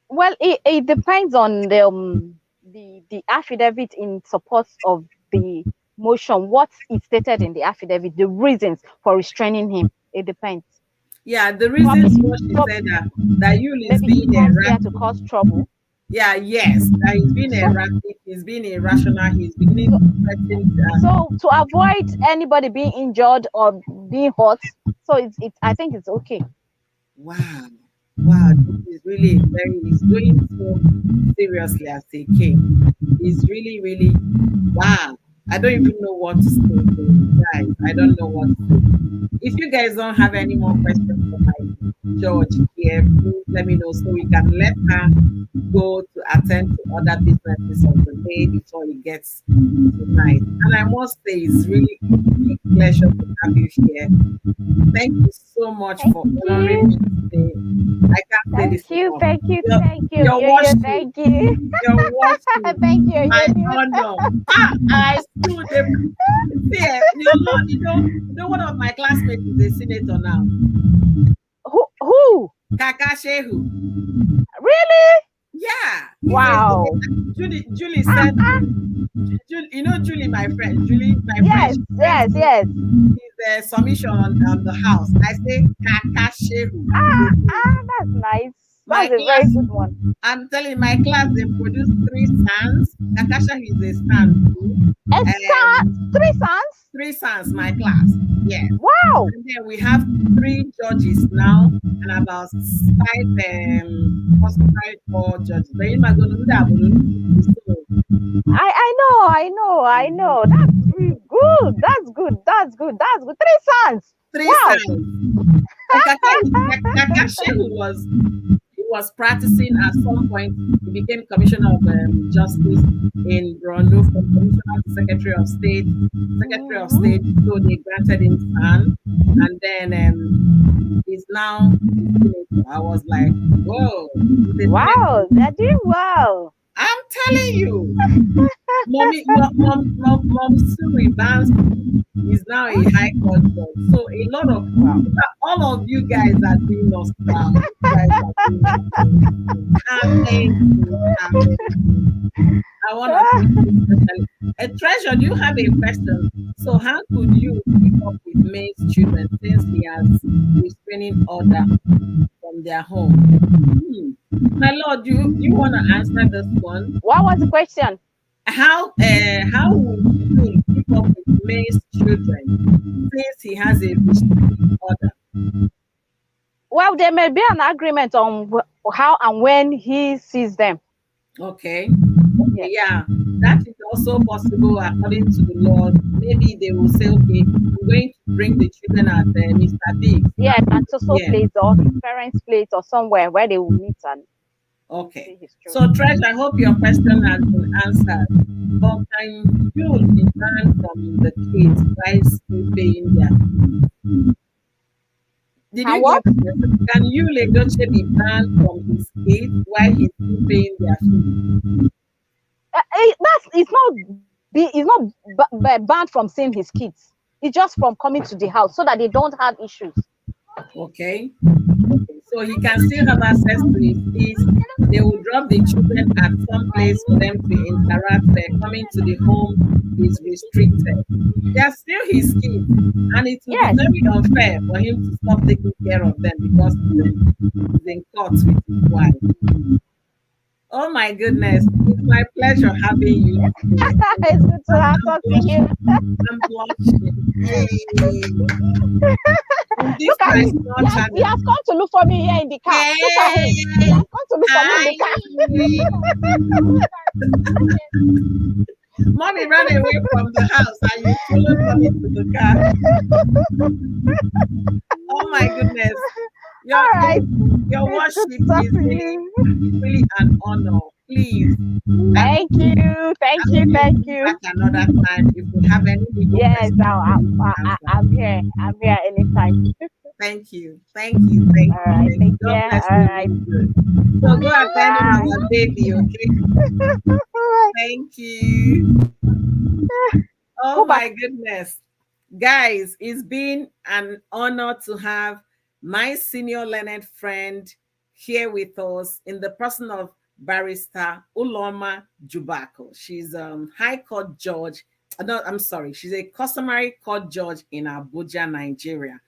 Well, it depends on the affidavit in support of the motion. What is stated in the affidavit, the reasons for restraining him. It depends. Yeah, the reasons Probably, what she said that Yul is maybe he being comes here to erratic. cause trouble. Yeah, yes, that he's being So, erratic, he's being irrational, he's beginning so, to threaten. so to avoid anybody being injured or being hurt, so it's I think it's okay. Wow, wow, this is really very, he's doing so seriously as a king. He's really, really, wow. I don't even know what to say to him, guys. I don't know what to say. If you guys don't have any more questions for my George here, please let me know so we can let her go to attend to other businesses of the day before it gets to night. And I must say, it's really a big pleasure to have you here. Thank you so much Thank for honoring me you, today. I can't say this thank you, enough. thank you, Your, thank you. your worship, Thank you, your worship, thank you. my honor. Ah, I still the see, your Lord, one of my classmates is a senator now. Who? Kaka Shehu. Really? Yeah, he's a Wow. senator. Julie sent me. Julie, my friend. Julie, my friend, Yes, she sent yes, me yes. his submission on the house. I say Kaka Shehu. He's a senator. That's nice. My That's a very class, good one. I'm telling you, my class, they produced three sons. Kakasha is a son too. A Um, son, three sons. three sons, my class. Yes. Wow. And then we have three judges now and about five or judges. But in my going to do that, I know. That's really good. That's good. That's good. That's good. Three sons. three Wow. sons. And Kakasha he was practicing at some point. He became Commissioner of Justice in Brno from Commissioner to Secretary of State. Secretary of Mhm. State, so they granted him son. And then he's now a senator. I was like, whoa, he's a Wow. senator. They're doing well. I'm telling you, Mom Suri Bansi is now a high court judge. So a lot of, Wow. in fact, all of you guys are doing us proud. You guys are doing us amazing, amazing. I want to thank you especially. Treasure, do you have a question? So how could you keep up with May's children since he has restraining order from their home? My lord, you want to answer this one? What was the question? How would you keep up with May's children since he has a restraining order? Well, there may be an agreement on how and when he sees them. Okay. Yes. Yeah, that is also possible according to the law. Maybe they will say, okay, I'm going to bring the children at Mr. Big. Yes, at social Yeah. place or his parents' place or somewhere where they will meet and Okay. see his So, children. Treasure, I hope your question has been answered. But can you be banned from the kids while still paying their fees? Did And you what? get the question? Can Yul Edochie be banned from his kids while he's still paying their fees? It's not banned from seeing his kids. It's just from coming to the house so that they don't have issues. Okay. Okay. So he can still have access to his kids. They will drop the children at some place for them to interact. They're coming to the home is restricted. They are still his kids. And it will be Yes. very unfair for him to stop taking care of them because he's in court with his wife. Oh my goodness. It's my pleasure having you today. It's good to have I'm talk to you. blushing. I'm blushing. Hey. In this Look at my him. small He has channel. come to look for me here in the car. Look at him. He Hey. has come to look for me in the Hi. car. Mommy ran away from the house and you followed mommy to the car. Oh my goodness. Your All your right. your It's good worship to talk to is you. really an honor. Please, I hope Thank you. I Thank hope you. you Thank come back you. another time if we have any legal Yes, questions for you to answer. I'm here. I'm here anytime. Thank you. Thank you. Thank All you. right. Thank you. Take God care. bless All you right. really good. So go attend on Bye. our baby, okay? All right. Thank you. Oh Go back. my goodness. Guys, it's been an honor to have my senior learned friend here with us in the person of barrister Uloma Jubako. She's High Court judge. No, I'm sorry. She's a customary court judge in Abuja, Nigeria.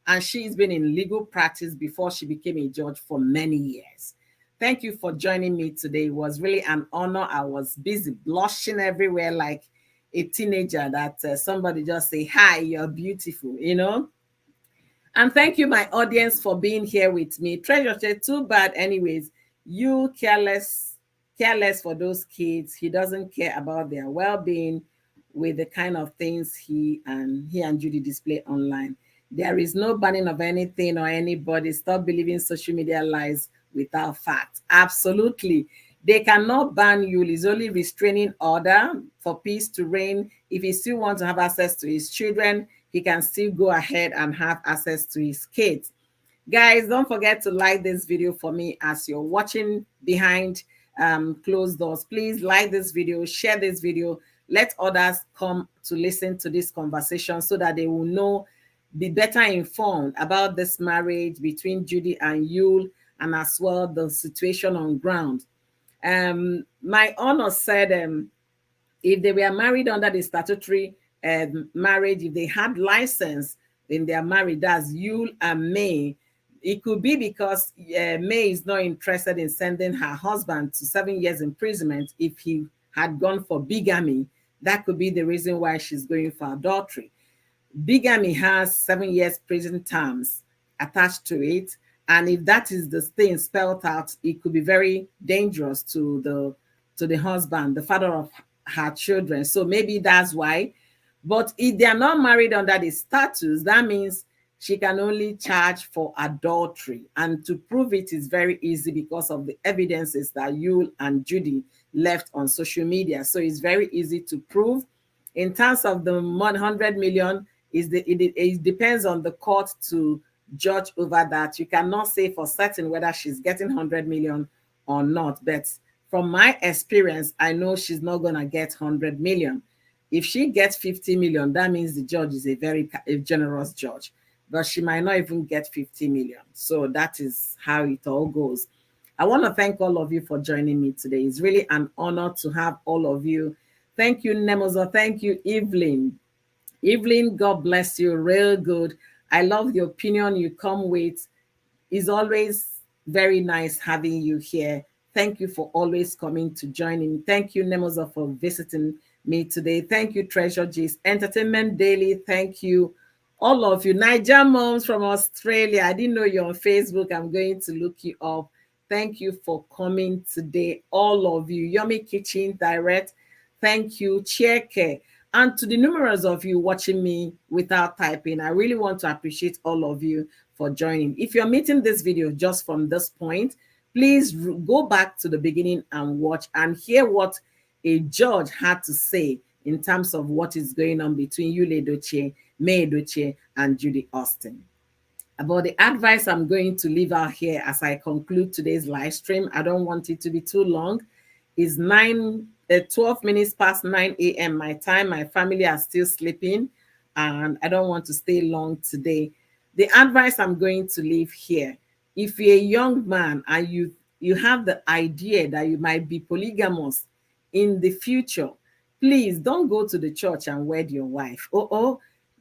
And she's been in legal practice before she became a judge for many years. Thank you for joining me today. It was really an honor. I was busy blushing everywhere like a teenager that somebody just say, hi, you're beautiful, you know? And thank you, my audience, for being here with me. Treasure said, too bad, anyways. You careless for those kids. He doesn't care about their well-being with the kind of things he and Judy display online. There is no banning of anything or anybody. Stop believing social media lies without fact. Absolutely. They cannot ban you. It's only restraining order for peace to reign. If he still wants to have access to his children, he can still go ahead and have access to his kids. Guys, don't forget to like this video for me as you're watching behind closed doors. Please like this video, share this video, let others come to listen to this conversation so that they will know, be better informed about this marriage between Judy and Yul, and as well the situation on ground. My honor said if they were married under the statutory marriage, if they had license, then they are married. That's Yul and May. It could be because May is not interested in sending her husband to 7 years imprisonment if he had gone for bigamy. That could be the reason why she's going for adultery. Bigamy has 7 years prison terms attached to it. And if that is the thing spelled out, it could be very dangerous to the husband, the father of her children. So maybe that's why. But if they are not married under the status, that means she can only charge for adultery. And to prove it is very easy because of the evidences that Yul and Judy left on social media. So it's very easy to prove. In terms of the 100 million, it depends on the court to judge over that. You cannot say for certain whether she's getting 100 million or not. But from my experience, I know she's not going to get 100 million. If she gets 50 million, that means the judge is a generous judge. But she might not even get 50 million. So that is how it all goes. I want to thank all of you for joining me today. It's really an honor to have all of you. Thank you, Nemoza. Thank you, Evelyn. Evelyn, God bless you. Real good. I love the opinion you come with. It's always very nice having you here. Thank you for always coming to join in. Thank you, Nemoza, for visiting me today. Thank you, Treasure G's Entertainment Daily. Thank you, all of you. Niger Moms from Australia. I didn't know you're on Facebook. I'm going to look you up. Thank you for coming today, all of you. Yummy Kitchen Direct. Thank you, Chieke. And to the numerous of you watching me without typing, I really want to appreciate all of you for joining. If you're meeting this video just from this point, please go back to the beginning and watch and hear what a judge had to say in terms of what is going on between Yul Edochie, May Edochie, and Judy Austin. About the advice I'm going to leave out here as I conclude today's live stream, I don't want it to be too long, is 12 minutes past 9 a.m. my time. My family are still sleeping and I don't want to stay long today. The advice I'm going to leave here, If you're a young man and you have the idea that you might be polygamous in the future, please don't go to the church and wed your wife.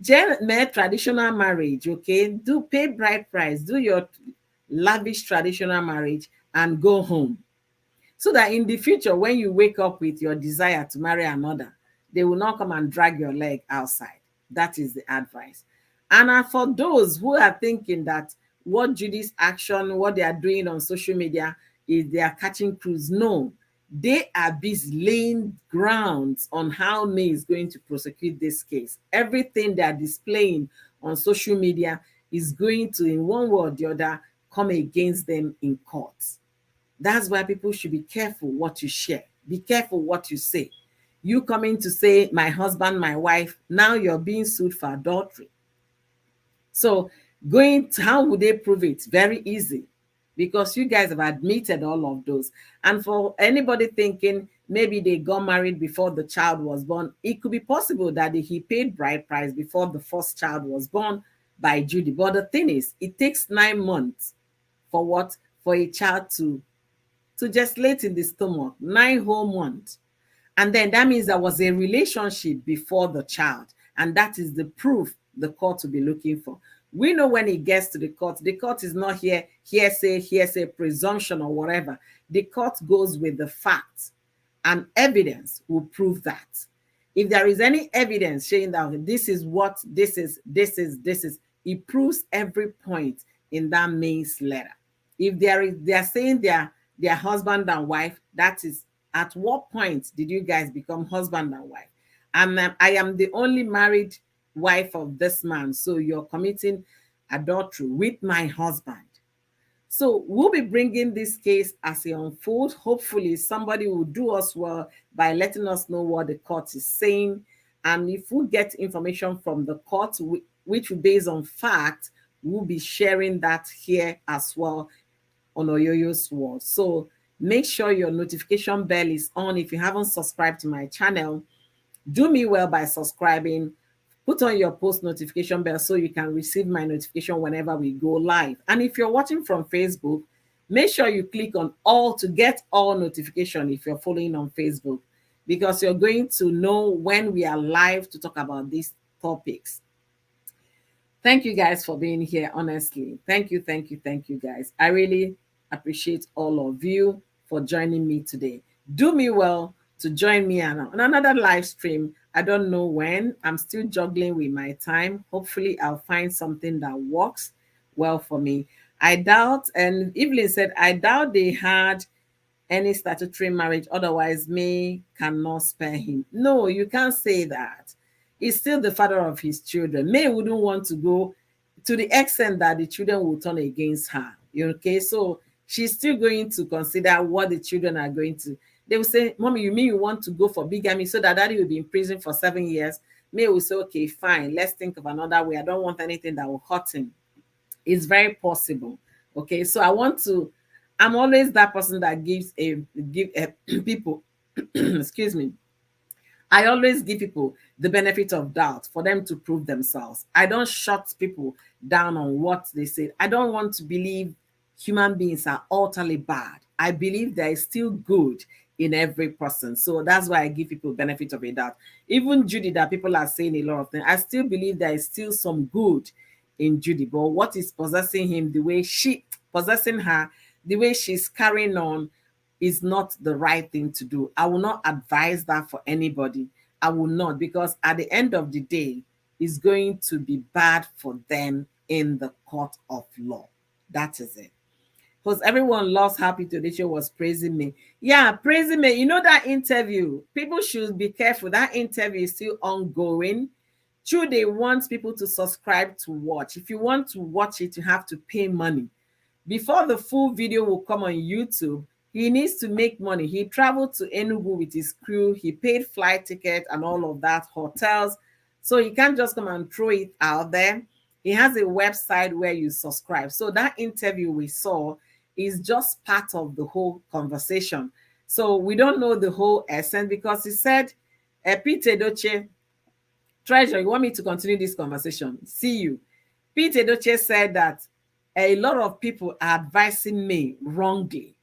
Just traditional marriage, okay? Do pay bride price, do your lavish traditional marriage and go home, so that in the future when you wake up with your desire to marry another, they will not come and drag your leg outside. That is the advice. And for those who are thinking that what Judy's action, what they are doing on social media is they are catching crews, no, they are busy laying grounds on how May is going to prosecute this case. Everything they are displaying on social media is going to, in one way or the other, come against them in court. That's why people should be careful what you share. Be careful what you say. You coming to say, my husband, my wife, now you're being sued for adultery. So, going to, how would they prove it? Very easy, because you guys have admitted all of those. And for anybody thinking maybe they got married before the child was born, it could be possible that he paid bride price before the first child was born by Judy. But the thing is, it takes 9 months for what? For a child to gestate in the stomach, 9 whole months. And then that means there was a relationship before the child. And that is the proof the court will be looking for. We know when it gets to the court is not here, hearsay, presumption, or whatever. The court goes with the facts, and evidence will prove that. If there is any evidence showing that this is what this is, it proves every point in that May's letter. If they are saying their husband and wife, that is, at what point did you guys become husband and wife? And I am the only married wife of this man, so you're committing adultery with my husband. So we'll be bringing this case as it unfolds. Hopefully somebody will do us well by letting us know what the court is saying. And if we get information from the court, which will based on fact, we'll be sharing that here as well on Oyoyo's World. So make sure your notification bell is on. If you haven't subscribed to my channel, do me well by subscribing. Put on your post notification bell so you can receive my notification whenever we go live. And if you're watching from Facebook, make sure you click on all to get all notification if you're following on Facebook, because you're going to know when we are live to talk about these topics. Thank you guys for being here, honestly. Thank you, guys. I really appreciate all of you for joining me today. Do me well to join me on another live stream. I don't know when. I'm still juggling with my time. Hopefully, I'll find something that works well for me. I doubt, and Evelyn said, I doubt they had any statutory marriage, otherwise May cannot spare him. No, you can't say that. He's still the father of his children. May wouldn't want to go to the extent that the children will turn against her. Okay, so she's still going to consider what the children are going to. They will say, Mommy, you mean you want to go for bigamy so that daddy will be in prison for 7 years? May will say, okay, fine, let's think of another way. I don't want anything that will hurt him. It's very possible. Okay, so I'm always that person that give people excuse me, I always give people the benefit of doubt for them to prove themselves. I don't shut people down on what they say. I don't want to believe human beings are utterly bad. I believe there is still good in every person. So that's why I give people benefit of a doubt. Even Judy, that people are saying a lot of things, I still believe there is still some good in Judy. But what is possessing him, the way she possessing her, the way she's carrying on, is not the right thing to do. I will not advise that for anybody. I will not, because at the end of the day, it's going to be bad for them in the court of law. That is it. Because everyone loves Happy Today was praising me. Yeah, praising me. You know that interview, people should be careful. That interview is still ongoing. True, they want people to subscribe to watch. If you want to watch it, you have to pay money. Before the full video will come on YouTube, he needs to make money. He traveled to Enugu with his crew. He paid flight ticket and all of that, hotels. So he can't just come and throw it out there. He has a website where you subscribe. So that interview we saw is just part of the whole conversation. So we don't know the whole essence, because he said, Pete Edochie, Treasure, you want me to continue this conversation? See you. Pete Edochie said that a lot of people are advising me wrongly.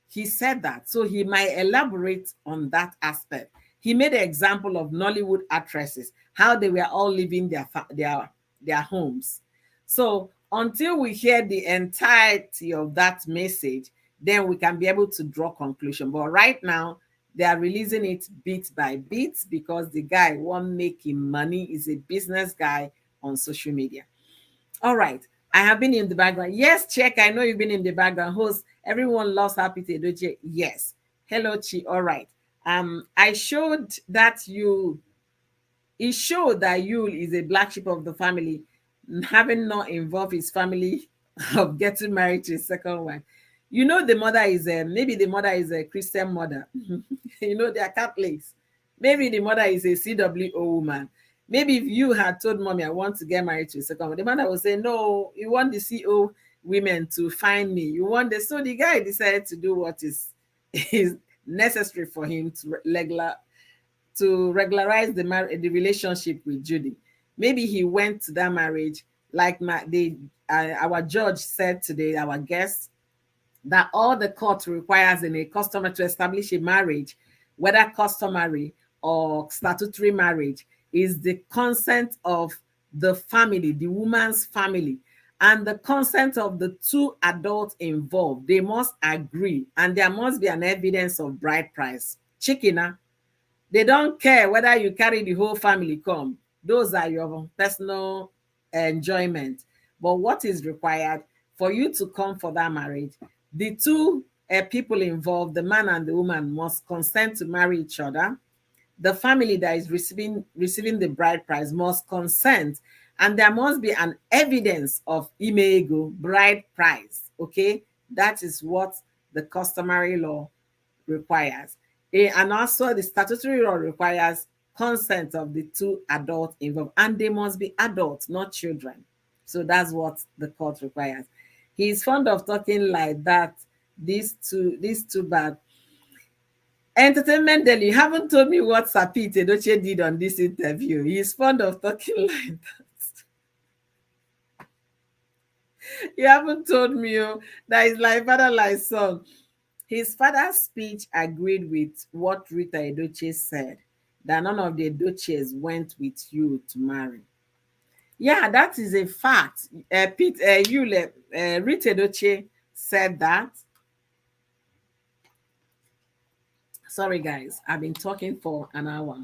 He said that. So he might elaborate on that aspect. He made an example of Nollywood actresses, how they were all leaving their homes. So until we hear the entirety of that message, then we can be able to draw conclusion. But right now, they are releasing it bit by bit because the guy won't make him money. Is a business guy on social media. All right. I have been in the background. Yes, check. I know you've been in the background. Host, everyone loves Happy Tedoche. Yes. Hello, Chi. All right. I showed that you it showed that Yul is a black sheep of the family, having not involved his family of getting married to a second wife. You know, the mother is maybe the mother is a Christian mother. You know, they are Catholics. Maybe the mother is a CWO woman. Maybe if you had told mommy I want to get married to a second wife, the mother would say, no, you want the CO women to find me. You want the so the guy decided to do what is necessary for him to regularize the relationship with Judy. Maybe he went to that marriage like our judge said today, our guest, that all the court requires in a customer to establish a marriage, whether customary or statutory marriage, is the consent of the family, the woman's family, and the consent of the two adults involved. They must agree, and there must be an evidence of bride price. Chicken, they don't care whether you carry the whole family come. Those are your personal enjoyment. But what is required for you to come for that marriage, the two people involved, the man and the woman, must consent to marry each other. The family that is receiving the bride price must consent, and there must be an evidence of imego, bride price. Okay, that is what the customary law requires. And also the statutory law requires consent of the two adults involved, and they must be adults, not children. So that's what the court requires. He's fond of talking like that. These two bad. Entertainment Daily, you haven't told me what Sapit Edochie did on this interview. He's fond of talking like that. You haven't told me that is like father, like son. His father's speech agreed with what Rita Edochie said, that none of the Edochies went with you to marry. Yeah, that is a fact. Rita Edochie said that. Sorry, guys, I've been talking for an hour.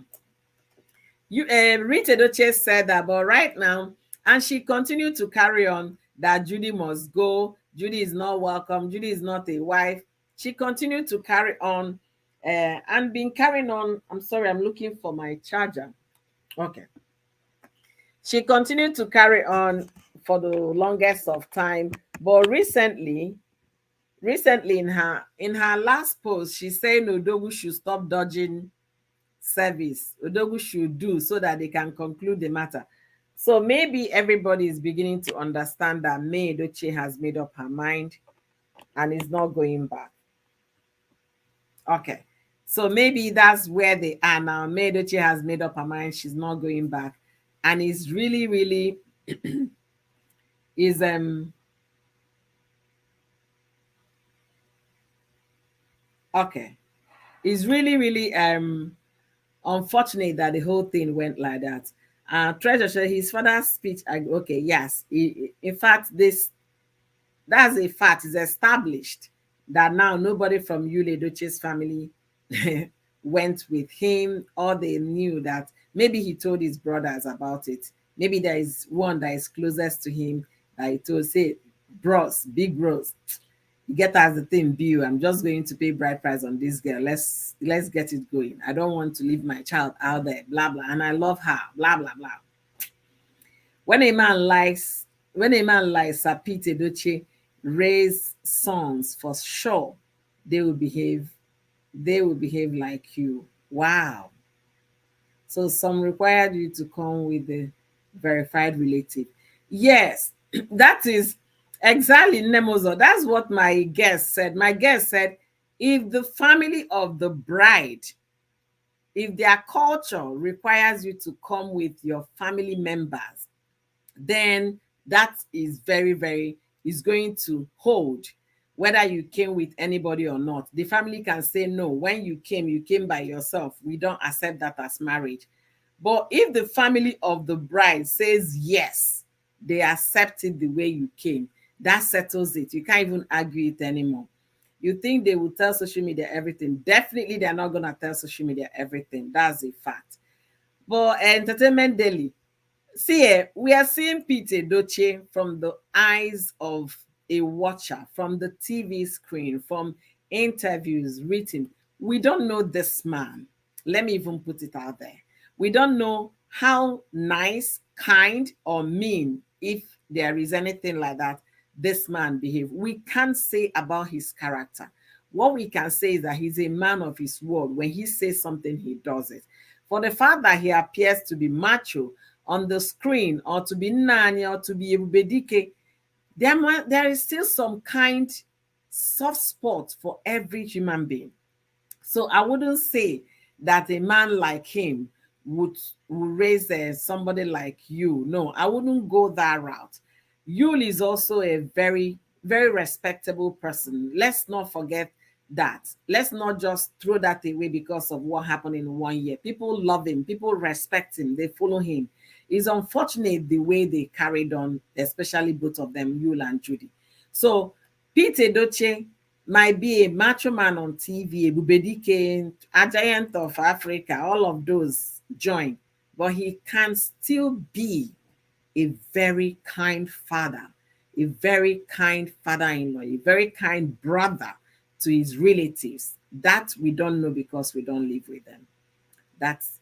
Rita Edochie said that, but right now, and she continued to carry on that Judy must go. Judy is not welcome. Judy is not a wife. She continued to carry on and been carrying on. I'm sorry, I'm looking for my charger. Okay. She continued to carry on for the longest of time, but recently in her last post, she's saying Odogu should stop dodging service. Odogu should do so that they can conclude the matter. So maybe everybody is beginning to understand that May Edochie has made up her mind and is not going back. Okay. So maybe that's where they are now. May Edochie has made up her mind. She's not going back. And it's really, really is okay. It's really, really unfortunate that the whole thing went like that. Treasure said his father's speech. Okay, yes. In fact, that's a fact. It's established that now nobody from Yul Edochie's family went with him, or they knew that maybe he told his brothers about it. Maybe there is one that is closest to him that he told, say, bros, big bros, you get as the thing bill. I'm just going to pay bride price on this girl. Let's get it going. I don't want to leave my child out there, blah blah. And I love her, blah blah blah. When a man likes, when a man like Sapit Edochie raise sons, for sure, they will behave, they will behave like you. Wow. So some required you to come with the verified relative. Yes, that is exactly Nemozo. That's what my guest said. My guest said, if the family of the bride, if their culture requires you to come with your family members, then that is very, very is going to hold, whether you came with anybody or not. The family can say no. When you came by yourself. We don't accept that as marriage. But if the family of the bride says yes, they accept it the way you came, that settles it. You can't even argue it anymore. You think they will tell social media everything? Definitely, they're not gonna tell social media everything. That's a fact. But Entertainment Daily, see, we are seeing Pete Edochie from the eyes of a watcher, from the TV screen, from interviews written. We don't know this man. Let me even put it out there. We don't know how nice, kind, or mean, if there is anything like that, this man behave. We can't say about his character. What we can say is that he's a man of his word. When he says something, he does it. For the fact that he appears to be macho on the screen, or to be Nani, or to be Ebubedike, there is still some kind soft spot for every human being. So I wouldn't say that a man like him would raise somebody like you. No, I wouldn't go that route. Yul is also a very, very respectable person. Let's not forget that. Let's not just throw that away because of what happened in 1 year. People love him, people respect him, they follow him. It's unfortunate the way they carried on, especially both of them, Yul and Judy. So Pete Edochie might be a macho man on TV, a Bubedike, a giant of Africa, all of those join, but he can still be a very kind father, a very kind father-in-law, a very kind brother to his relatives. That we don't know because we don't live with them. That's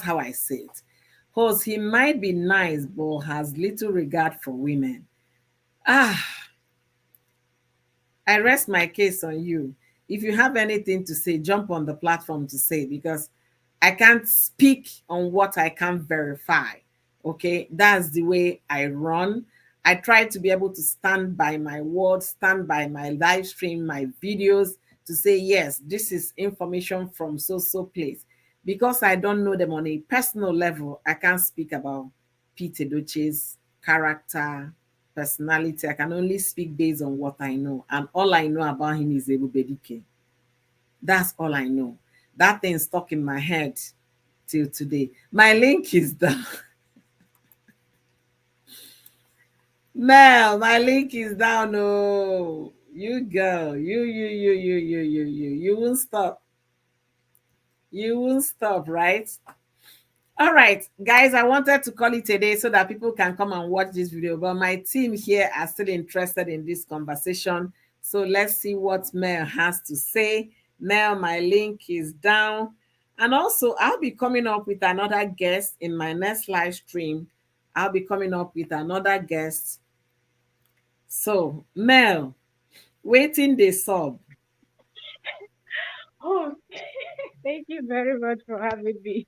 how I say it. Because he might be nice, but has little regard for women. Ah, I rest my case on you. If you have anything to say, jump on the platform to say, because I can't speak on what I can't verify. Okay, that's the way I run. I try to be able to stand by my words, stand by my live stream, my videos, to say, yes, this is information from so place. Because I don't know them on a personal level, I can't speak about Pete Edochie's character, personality. I can only speak based on what I know. And all I know about him is Ebubedike. That's all I know. That thing stuck in my head till today. My link is down. Mel, my link is down. Oh, you go. You won't stop. You won't stop, right? All right, guys, I wanted to call it a day so that people can come and watch this video, but my team here are still interested in this conversation. So let's see what Mel has to say. Mel, my link is down. And also, I'll be coming up with another guest in my next live stream. I'll be coming up with another guest. So, Mel, waiting the sub. Oh, thank you very much for having me.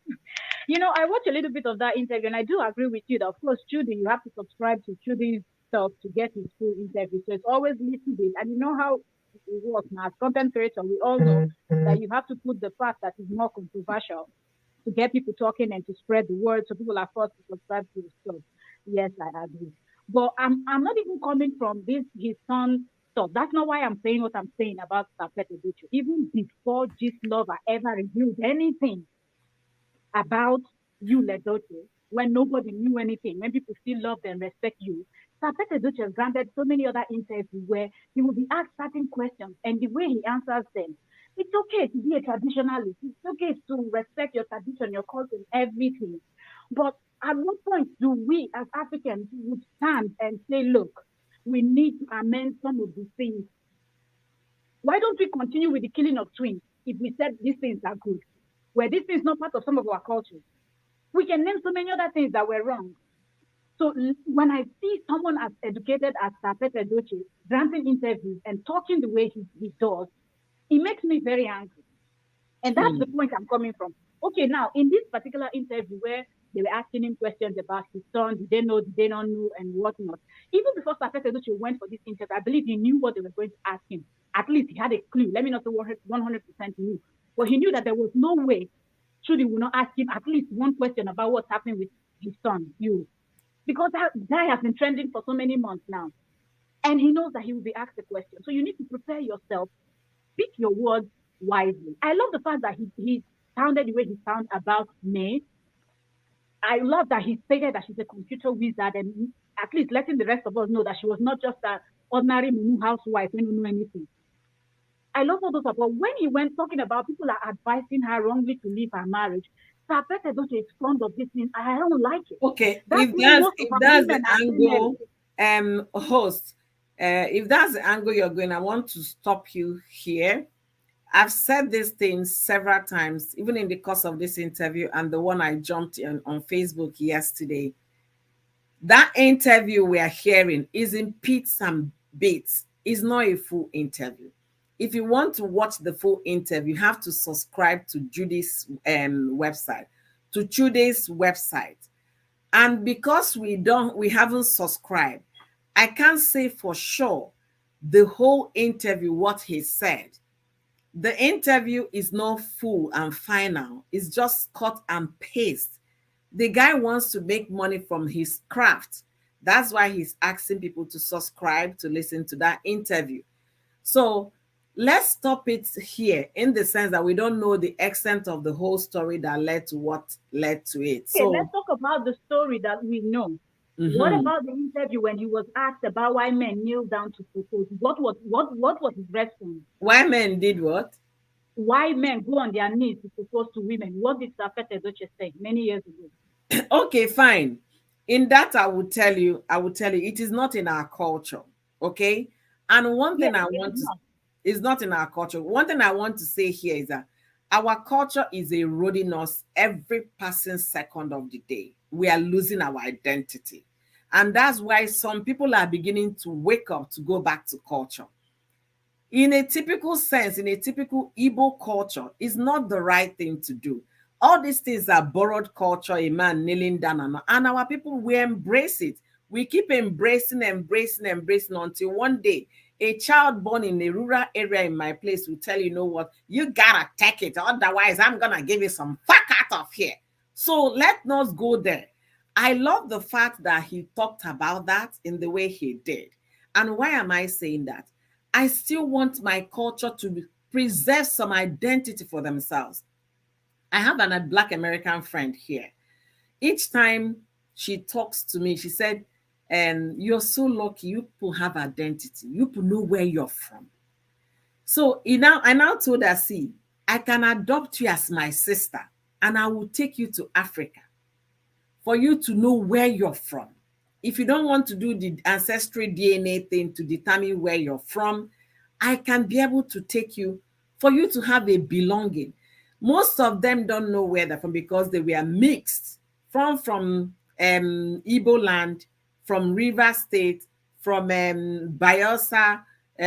I watched a little bit of that interview, and I do agree with you that, of course, Judy, you have to subscribe to Judy's stuff to get his full interview. So it's always little bit, and you know how it works now. As content creator, we all know that you have to put the part that is more controversial to get people talking and to spread the word, so people are forced to subscribe to his stuff. Yes, I agree. But I'm not even coming from this his son stuff. That's not why I'm saying what I'm saying about Sapete Duchu. Even before this lover ever revealed anything about Yul Edochie, when nobody knew anything, when people still loved and respect you. Sapete Edochie has granted so many other interviews where he will be asked certain questions, and the way he answers them, it's okay to be a traditionalist. It's okay to respect your tradition, your culture, and everything. But at what point do we as Africans would stand and say, look, we need to amend some of these things? Why don't we continue with the killing of twins if we said these things are good? Were these things not part of some of our cultures? We can name so many other things that were wrong. So when I see someone as educated as Sapete Edochie granting interviews and talking the way he does, it makes me very angry. And that's the Hmm. point I'm coming from. Okay, now in this particular interview where they were asking him questions about his son, did they not know, and whatnot. Even before Sapete Edochie went for this interview, I believe he knew what they were going to ask him. At least he had a clue. Let me not say 100% knew. But he knew that there was no way Trudy will not ask him at least one question about what's happening with his son, you. Because that guy has been trending for so many months now. and he knows that he will be asked a question. So you need to prepare yourself, pick your words wisely. I love the fact that he sounded the way he sounded about May. I love that he stated that she's a computer wizard and at least letting the rest of us know that she was not just an ordinary Munu housewife who don't know anything. I love all those, but when he went talking about people are advising her wrongly to leave her marriage, Sapete is fond of this thing. I don't like it. Okay, That's why most of if our that's the women are female. angle, host, if that's the angle you're going, I want to stop you here. I've said these things several times, even in the course of this interview and the one I jumped in on Facebook yesterday. That interview we are hearing is in bits and bits. It's not a full interview. If you want to watch the full interview, you have to subscribe to Judy's website, to Judy's website. And because we haven't subscribed, I can't say for sure the whole interview, what he said. The interview is not full and final. It's just cut and paste. The guy wants to make money from his craft. That's why he's asking people to subscribe to listen to that interview. So let's stop it here in the sense that we don't know the extent of the whole story that led to what led to it. Okay, let's So, talk about the story that we know. What mhm. about the interview when he was asked about why men kneel down to propose? What was his response? Why men did what? Why men go on their knees to propose to women? What did Safet Edoche say many years ago? Okay, fine. In that, I will tell you, it is not in our culture. Okay. And one Yes, thing I it is want to not. is not in our culture. One thing I want to say here is that our culture is eroding us every passing second of the day. We are losing our identity. And that's why some people are beginning to wake up to go back to culture. In a typical sense, in a typical Igbo culture, is not the right thing to do. All these things are borrowed culture, a man kneeling down, and our people, we embrace it. We keep embracing, embracing, embracing until one day a child born in a rural area in my place will tell you, know what, you gotta take it, otherwise I'm gonna give you some fuck out of here. So let us go there. I love the fact that he talked about that in the way he did. And why am I saying that? I still want my culture to preserve some identity for themselves. I have a Black American friend here. Each time she talks to me, she said, you're so lucky. You people have identity. You people know where you're from. So I now told her, see, I can adopt you as my sister and I will take you to Africa for you to know where you're from. If you don't want to do the ancestry DNA thing to determine where you're from, I can be able to take you for you to have a belonging. Most of them don't know where they're from because they were mixed from Igbo land, from River State, from Bayelsa,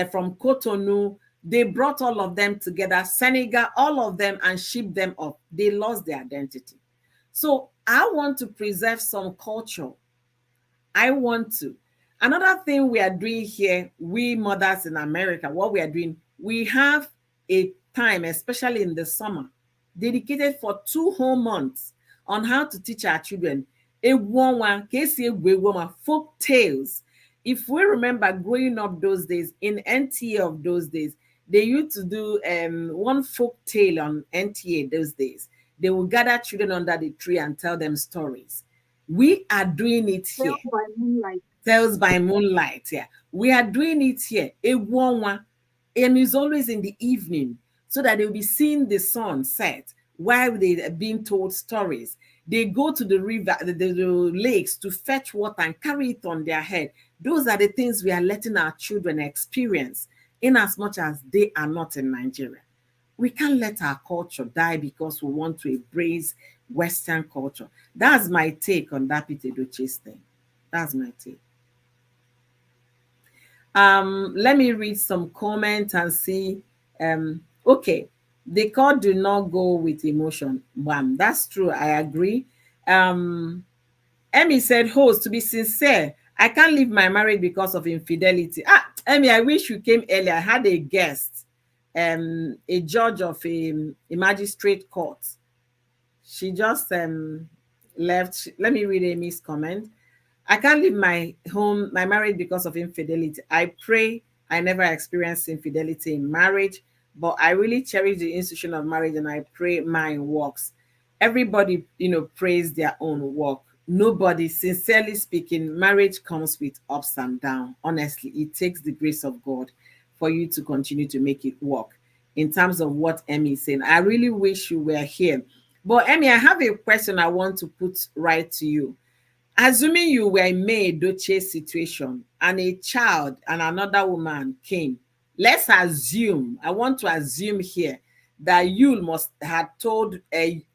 from Cotonou. They brought all of them together, Senegal, all of them, and shipped them up. They lost their identity. So I want to preserve some culture. I want to. Another thing we are doing here, we mothers in America, what we are doing, we have a time, especially in the summer, dedicated for 2 whole months on how to teach our children folk tales. If we remember growing up those days, in NTA of those days, they used to do one folk tale on NTA those days. They will gather children under the tree and tell them stories. We are doing it here. Tell by moonlight. Tales by moonlight. Yeah, we are doing it here. And it's always in the evening so that they'll be seeing the sun set while they are being told stories. They go to the river, the lakes to fetch water and carry it on their head. Those are the things we are letting our children experience in as much as they are not in Nigeria. We can't let our culture die because we want to embrace Western culture. That's my take on that Peter Edochie's thing. That's my take. Let me read some comments and see. Okay, the call do not go with emotion. Bam, that's true. I agree. Emmy said, host, to be sincere, I can't leave my marriage because of infidelity. Emmy, I wish you came earlier. I had a guest, a judge of a magistrate court. She just left. Let me read Amy's comment. I can't leave my home, my marriage because of infidelity. I pray I never experienced infidelity in marriage, but I really cherish the institution of marriage and I pray mine works. Everybody, praise their own work. Nobody, sincerely speaking, marriage comes with ups and downs. Honestly, it takes the grace of God for you to continue to make it work. In terms of what Emmy is saying, I really wish you were here. But Emmy, I have a question I want to put right to you. Assuming you were in May Edochie situation and a child and another woman came, let's assume, I want to assume here that Yul must have told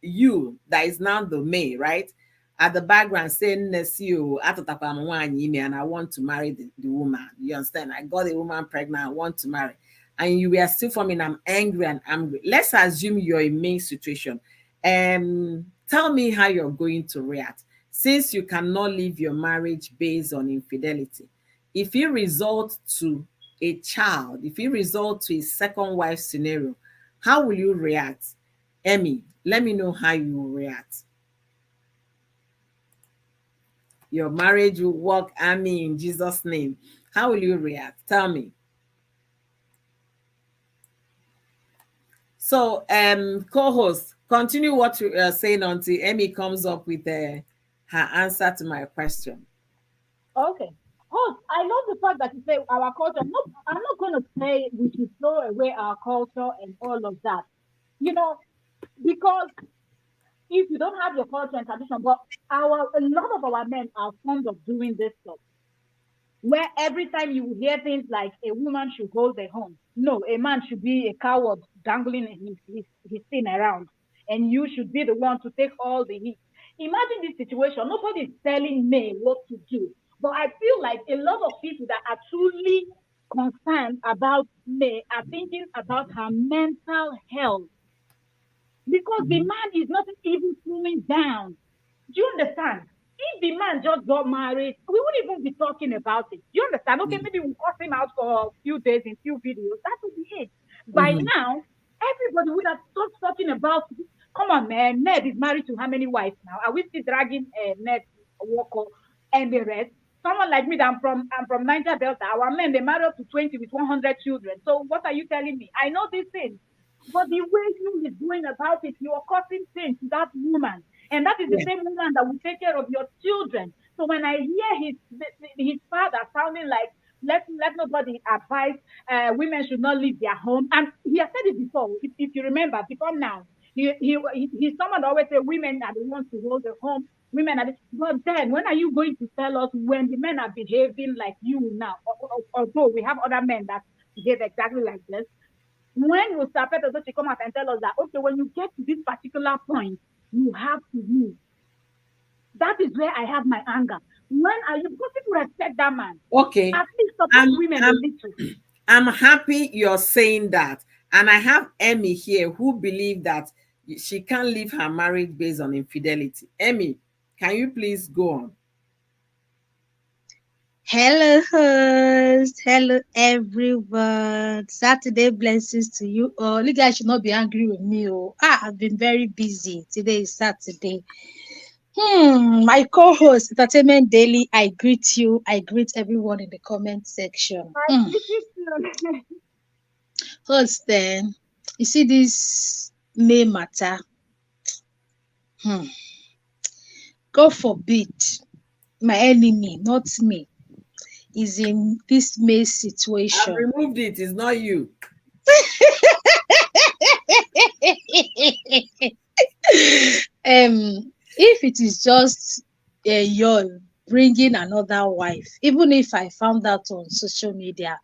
you that is now the May, right? At the background saying, Nesio, and I want to marry the woman. You understand? I got a woman pregnant, I want to marry. And you were still forming, I'm angry and angry. Let's assume you're in May situation. Tell me how you're going to react since you cannot leave your marriage based on infidelity. If it results to a child, if it results to a second wife scenario, how will you react? Emmy, let me know how you will react. Your marriage will work, Emmy, in Jesus' name. How will you react? Tell me. So, co-host, continue what you are saying until Emmy comes up with her answer to my question. Okay. Oh, I love the fact that you say our culture. No, I'm not going to say we should throw away our culture and all of that. You know, because if you don't have your culture and tradition, but a lot of our men are fond of doing this stuff where every time you hear things like a woman should hold a home, no, a man should be a coward dangling his thing around, and you should be the one to take all the heat. Imagine this situation. Nobody is telling me what to do, but I feel like a lot of people that are truly concerned about me are thinking about her mental health because the man is not even slowing down. Do you understand? If the man just got married, we wouldn't even be talking about it. Do you understand? Okay, maybe we'll cut him out for a few days in few videos. That would be it. By Mhm. now, everybody would have stopped talking about. Come on, man. Ned is married to how many wives now? Are we still dragging Ned Walker and the rest? Someone like me, that I'm from Niger Delta. Our men they marry up to 20 with 100 children. So what are you telling me? I know these things. But the way you is going about it, you are causing pain to that woman. And that is the Yeah. same woman that will take care of your children. So when I hear his father sounding like let nobody advise women should not leave their home, and he has said it before. If you remember, before now, he's someone that always say women are the ones to hold the home. Women are the, but then when are you going to tell us when the men are behaving like you now? Although we have other men that behave exactly like this, when will Sapet also come out and tell us that, okay, when you get to this particular point, you have to move? That is where I have my anger. When are you, because people respect that man, Okay. at least support I'm women a I'm little. I'm happy you're saying that. And I have Emmy here who believe that she can't leave her marriage based on infidelity. Emmy, can you please go on? Hello, host. Hello, everyone. Saturday blessings to you all. You guys should not be angry with me. Oh, I've been very busy. Today is Saturday. My co-host, Entertainment Daily. I greet you. I greet everyone in the comment section. I think it's Host, then you see this May matter. Hmm. God forbid my enemy, not me, is in this May I've situation. removed it. It's not you. If it is just your bringing another wife, even if I found out on social media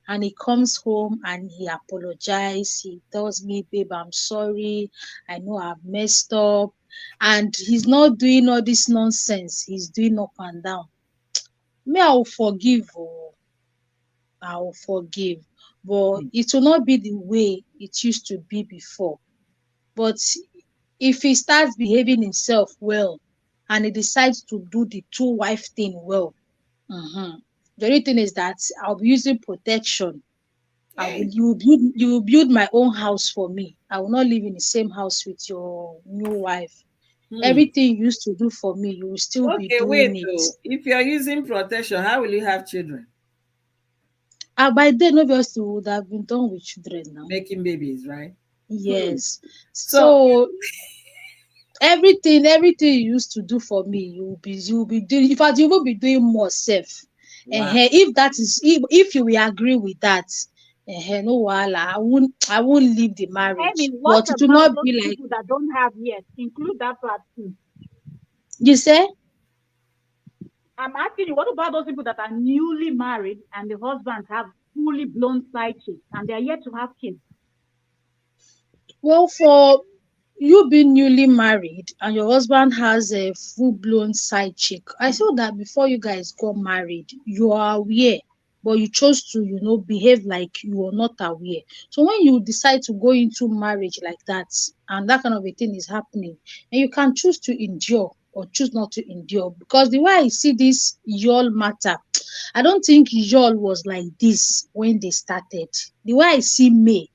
and he comes home and he apologizes, he tells me, babe, I'm sorry, I know I've messed up, and he's not doing all this nonsense, he's doing up and down. Me, I'll forgive, oh, I'll forgive, but it will not be the way it used to be before. But if he starts behaving himself well and he decides to do the two wife thing well, the only thing is that I'll be using protection. Hey. You will build my own house for me. I will not live in the same house with your new wife. Hmm. Everything you used to do for me, you will still be Okay, wait doing it. though. If you're using protection, how will you have children? And by then, obviously, we would have been done with children now. Making babies, right? Hmm. Yes. So, So everything you used to do for me, you will be doing. In fact, you will be doing more self. wow. If that is, if you will agree with that, no wahala, I won't leave the I marriage, mean, what but it will about not those be like people that don't have yet? Include that part too. you say. I'm asking you, what about those people that are newly married and the husbands have fully blown side chicks and they are yet to have kids? Well, for you being newly married and your husband has a full-blown side chick, I feel that before you guys got married, you are aware, but you chose to, behave like you were not aware. So when you decide to go into marriage like that, and that kind of a thing is happening, and you can choose to endure or choose not to endure. Because the way I see this y'all matter, I don't think y'all was like this when they started. The way I see May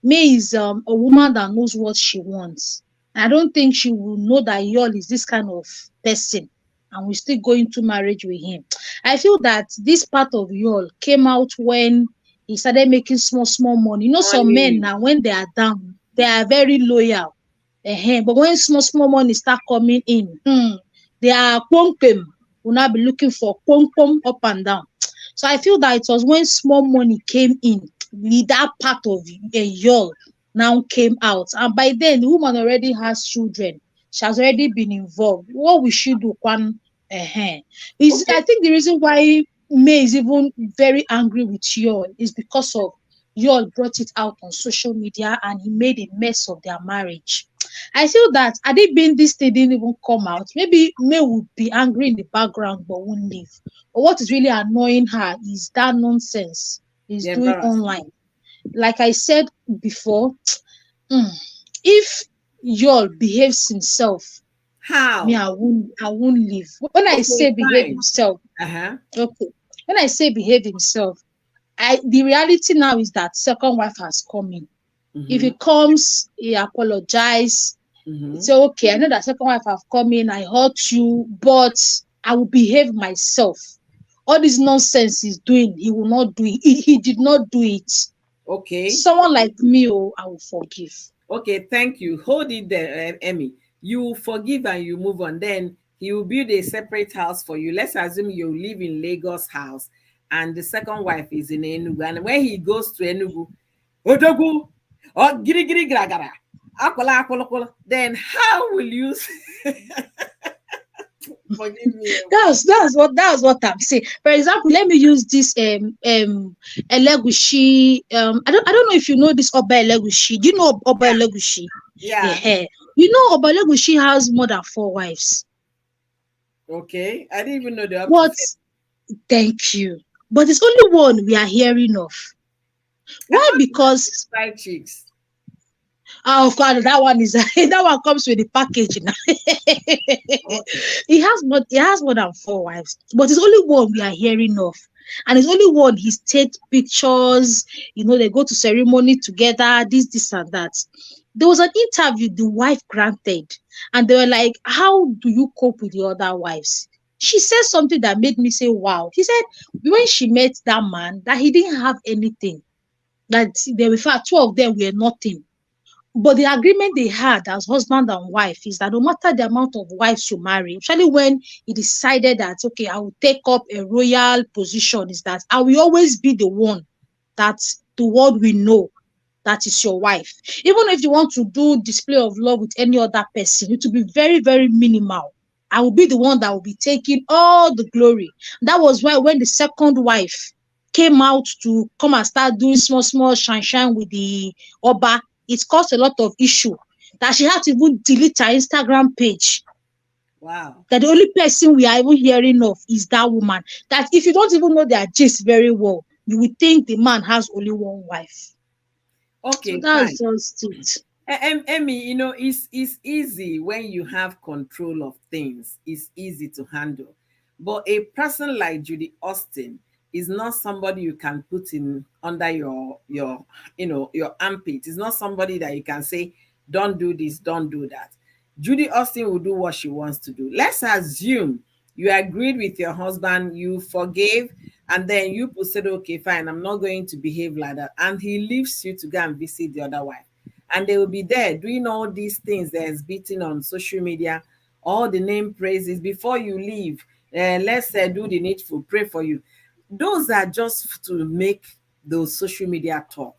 is a woman that knows what she wants. I don't think she will know that Yul is this kind of person and we still go into marriage with him. I feel that this part of Yul came out when he started making small, small money. Some men Money. now, when they are down, they are very loyal. But when small, small money start coming in, they are pumping. Will now be looking for pom pom up and down. So I feel that it was when small money came in, that part of a Yul now came out. And by then, the woman already has children. She has already been involved. What we should do, Kwan, is Okay. I think the reason why May is even very angry with Yul is because of Yul brought it out on social media and he made a mess of their marriage. I feel that had it been this thing didn't even come out, maybe May would be angry in the background but won't leave. But what is really annoying her is that nonsense he's The doing embarrassment. online. Like I said before, mm, if Yul behaves himself, me, How? I won't leave. When I Okay, say behave fine. himself, Uh-huh. okay. When I say behave himself, the reality now is that second wife has come in. If Mm-hmm. he comes, he apologize, Mm-hmm. say, okay, I know that second wife have come in, I hurt you, but I will behave myself. All this nonsense he's doing, he will not do it. He did not do it. Okay. Someone like me, I will forgive. Okay, thank you. Hold it there, Emmy. You forgive and you move on. Then he will build a separate house for you. Let's assume you live in Lagos house and the second wife is in Enugu. And when he goes to Enugu, Odogu, or giri giri gra gra, akola akola akola, then how will you forgive me? That's what I'm saying. For example, let me use this Elegushi. I don't know if you know this Oba Elegushi. Do you know Oba Yeah, Elegushi? yeah. Yeah. You know Oba Elegushi has more than 4 wives. Okay. I didn't even know they're up to What? Thank you. But it's only one we are hearing of. I Why? thought he had Because side chicks. of course that one is that one comes with the package now. Okay. He has more than 4 wives, but it's only one we are hearing of. And it's only one he take pictures, they go to ceremony together, this and that. There was an interview the wife granted, and they were like, how do you cope with the other wives? She said something that made me say, wow. She said when she met that man, that he didn't have anything, that there were, in fact, two of them were nothing. But the agreement they had as husband and wife is that no matter the amount of wives you marry, especially when he decided that, okay, I will take up a royal position, is that I will always be the one that the world will know that is your wife. Even if you want to do display of love with any other person, it will be very, very minimal. I will be the one that will be taking all the glory. That was why when the second wife came out to come and start doing small, small shine with the Oba, it caused a lot of issue. That she had to even delete her Instagram page. Wow. That the only person we are even hearing of is that woman. That if you don't even know their gist very well, you would think the man has only one wife. So Okay, that's fine. just it. Emmy, it's easy when you have control of things. It's easy to handle. But a person like Judy Austin is not somebody you can put in under your armpit. It's not somebody that you can say, don't do this, don't do that. Judy Austin will do what she wants to do. Let's assume you agreed with your husband, you forgave, and then you said, okay, fine, I'm not going to behave like that. And he leaves you to go and visit the other wife. And they will be there doing all these things that is beating on social media, all the name praises before you leave. Let's do the needful, pray for you. Those are just to make those social media talk.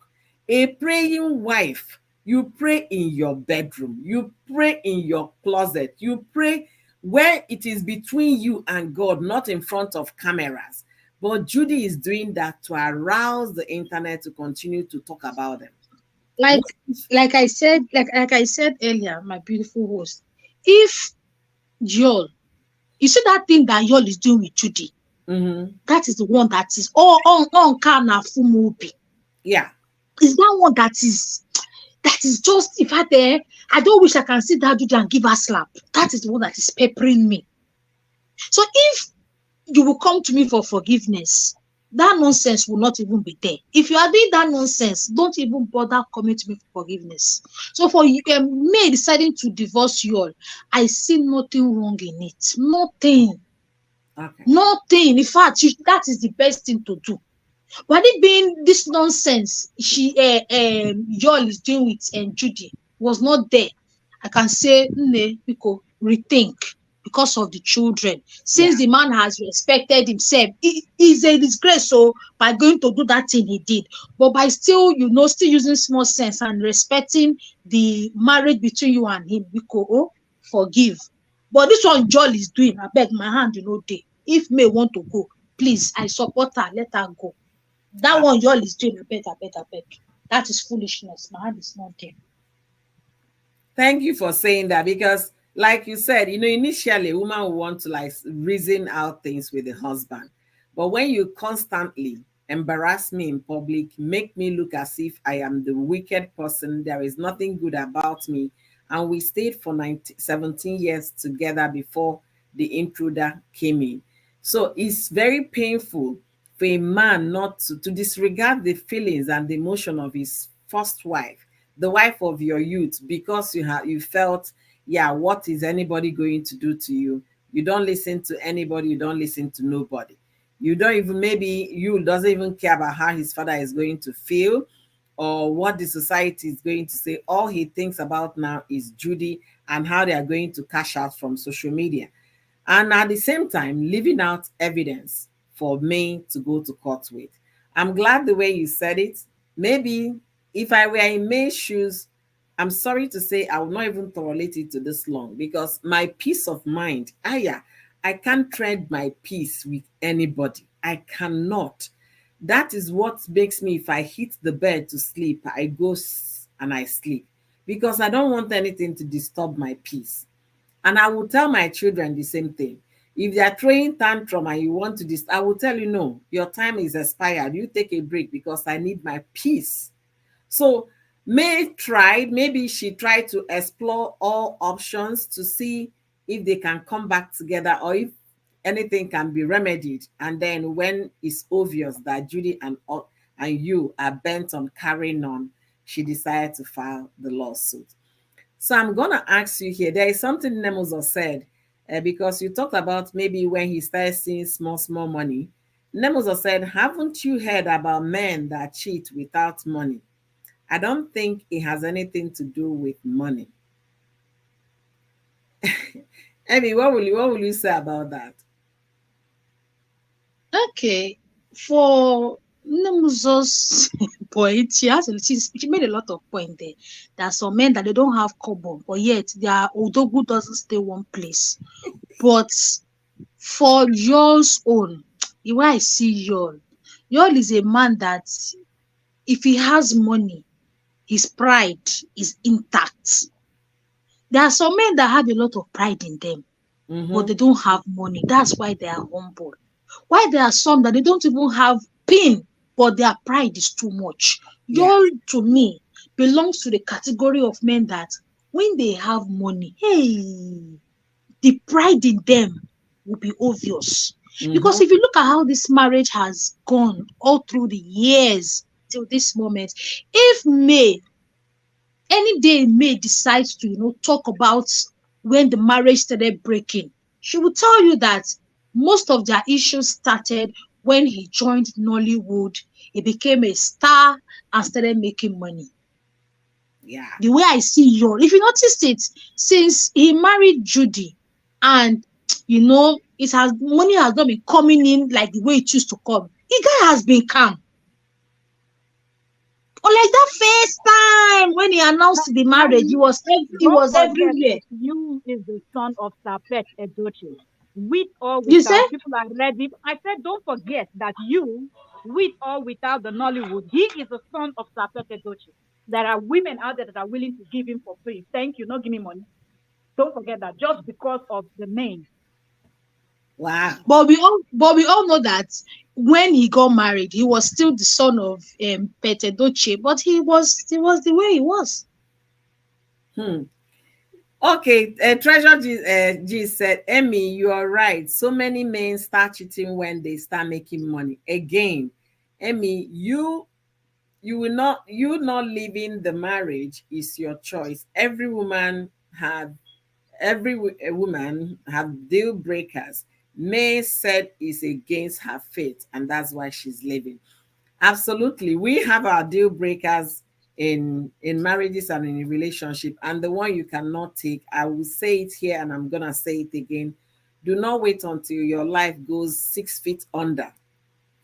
A praying wife, you pray in your bedroom, you pray in your closet, you pray where it is between you and God, not in front of cameras. But Judy is doing that to arouse the internet to continue to talk about them. Like What if- like I said earlier, my beautiful host, if Yul, you see that thing that Yul is doing with Judy, Mhm. that is the one that is on Kana Fumubi. Yeah. Is that one that is just, in fact, I don't wish I can sit down Judy and give her slap. That is the one that is peppering me. So if you will come to me for forgiveness, that nonsense will not even be there. If you are doing that nonsense, don't even bother coming to me for forgiveness. So for me deciding to divorce you all, I see nothing wrong in it. Nothing. Okay. Nothing. In fact, that is the best thing to do. But it being this nonsense Yul is doing with Judy was not there, I can say, Nne, Biko, rethink because of the children. Yeah. Since the man has respected himself, it is a disgrace. So by going to do that thing he did, but by still, still using small sense and respecting the marriage between you and him, Biko, forgive. But this one Yul is doing, I beg my hand, day. If May want to go, please, I support her. Let her go. That Uh, one Yul is doing, I beg. That is foolishness. My hand is not there. Thank you for saying that because, like you said, initially a woman will want to like reason out things with the husband. But when you constantly embarrass me in public, make me look as if I am the wicked person, there is nothing good about me, and we stayed for 17 years together before the intruder came in. So it's very painful for a man not to disregard the feelings and the emotion of his first wife, the wife of your youth, because you felt, yeah, what is anybody going to do to you? You don't listen to anybody, you don't listen to nobody. You don't even, maybe you doesn't even care about how his father is going to feel or what the society is going to say. All he thinks about now is Judy and how they are going to cash out from social media, and at the same time leaving out evidence for me to go to court with. I'm glad the way you said it. Maybe if I were in May's shoes, I'm sorry to say I would not even tolerate it to this long because my peace of mind, yeah, I can't trade my peace with anybody. I cannot. That is what makes me, if I hit the bed to sleep, I go and I sleep because I don't want anything to disturb my peace. And I will tell my children the same thing. If they are throwing tantrum and you want to I will tell you, no, your time is expired. You take a break because I need my peace. So maybe she tried to explore all options to see if they can come back together or if anything can be remedied. And then when it's obvious that Judy and you are bent on carrying on, she decided to file the lawsuit. So I'm gonna ask you here. There is something Nemuzo said, because you talked about maybe when he started seeing small money. Nemuzo said, "Haven't you heard about men that cheat without money?" I don't think it has anything to do with money. Amy, what will you say about that? Okay, for Nemuzo's point, she made a lot of point there. There are some men that they don't have common, but yet their Odogu doesn't stay one place. But for yours own, the way I see Yul is a man that if he has money, his pride is intact. There are some men that have a lot of pride in them, but Mm-hmm. they don't have money. That's why they are humble. Why there are some that they don't even have pin, but their pride is too much. Yeah. Y'all, to me, belongs to the category of men that when they have money, hey, the pride in them will be obvious. Because Mm-hmm. if you look at how this marriage has gone all through the years till this moment, if May any day May decides to talk about when the marriage started breaking. She will tell you that most of their issues started when he joined Nollywood. He became a star and started making money. Yeah. The way I see you, if you noticed it, since he married Judy, and it has money has not been coming in like the way it used to come. The guy has been calm. Unlike that first time when he announced the marriage, And he don't was forget everywhere. that you is the son of Sapet Edochie. With or You say? without, people are ready. I said, don't forget that you, with or without the Nollywood, he is the son of Sapet Edochie. There are women out there that are willing to give him for free. Thank you, not give me money. Don't forget that just because of the name. Wow. But we all know that when he got married, he was still the son of Pete Doche, but he was the way he was. Hmm. Okay, Treasure G said, Emmy, you are right. So many men start cheating when they start making money. Again, Emmy, you not leaving the marriage is your choice. Every woman have deal breakers. May said is against her faith, and that's why she's leaving. Absolutely. We have our deal breakers in marriages and in a relationship. And the one you cannot take, I will say it here and I'm gonna say it again. Do not wait until your life goes 6 feet under,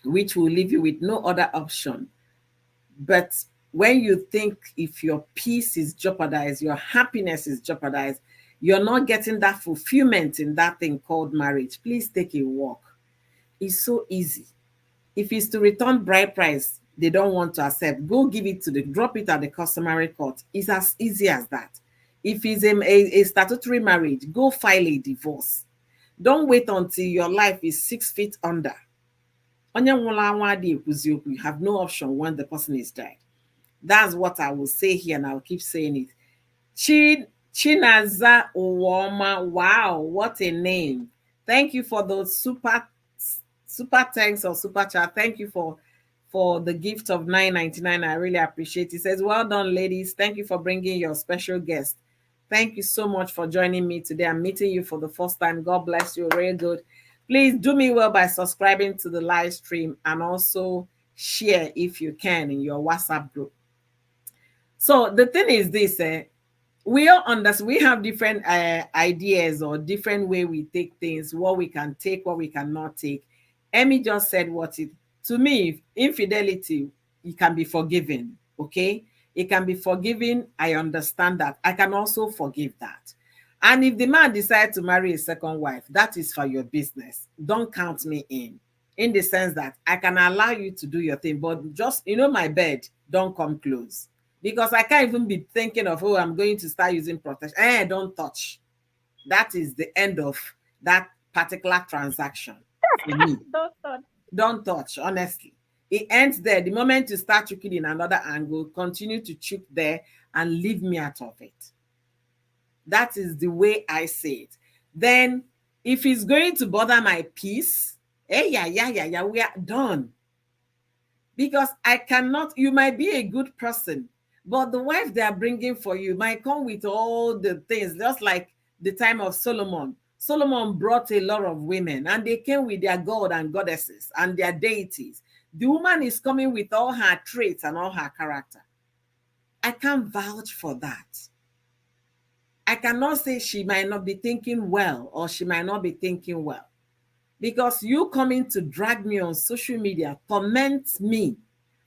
which will leave you with no other option. But when you think if your peace is jeopardized, your happiness is jeopardized, you're not getting that fulfillment in that thing called marriage, please take a walk. It's so easy. If it's to return bride price, they don't want to accept. Go give it to the drop it at the customary court. It's as easy as that. If it's a statutory marriage, go file a divorce. Don't wait until your life is 6 feet under. You have no option when the person is dead. That's what I will say here, and I'll keep saying it. Chinaza Uwoma. Wow, what a name. Thank you for those super thanks or super chat. Thank you for the gift of 9.99. I really appreciate it. It says, well done, ladies. Thank you for bringing your special guest. Thank you so much for joining me today. I'm meeting you for the first time. God bless you. Very good. Please do me well by subscribing to the live stream and also share if you can in your WhatsApp group. So the thing is this, we all understand, we have different ideas or different way we take things, what we can take, what we cannot take. Emmy just said what it, to me, infidelity, it can be forgiven, okay? It can be forgiven. I understand that. I can also forgive that. And if the man decides to marry a second wife, that is for your business. Don't count me in the sense that I can allow you to do your thing, but just, my bed, don't come close. Because I can't even be thinking of, oh, I'm going to start using protection. Don't touch. That is the end of that particular transaction for me. Don't start. Don't touch, honestly. It ends there. The moment you start choking in another angle, continue to choke there and leave me out of it. That is the way I say it. Then, if it's going to bother my peace, yeah, we are done. Because I cannot, you might be a good person, but the wife they are bringing for you might come with all the things, just like the time of Solomon. Solomon brought a lot of women and they came with their god and goddesses and their deities. The woman is coming with all her traits and all her character. I can't vouch for that. I cannot say she might not be thinking well or she might not be thinking well. Because you coming to drag me on social media, torment me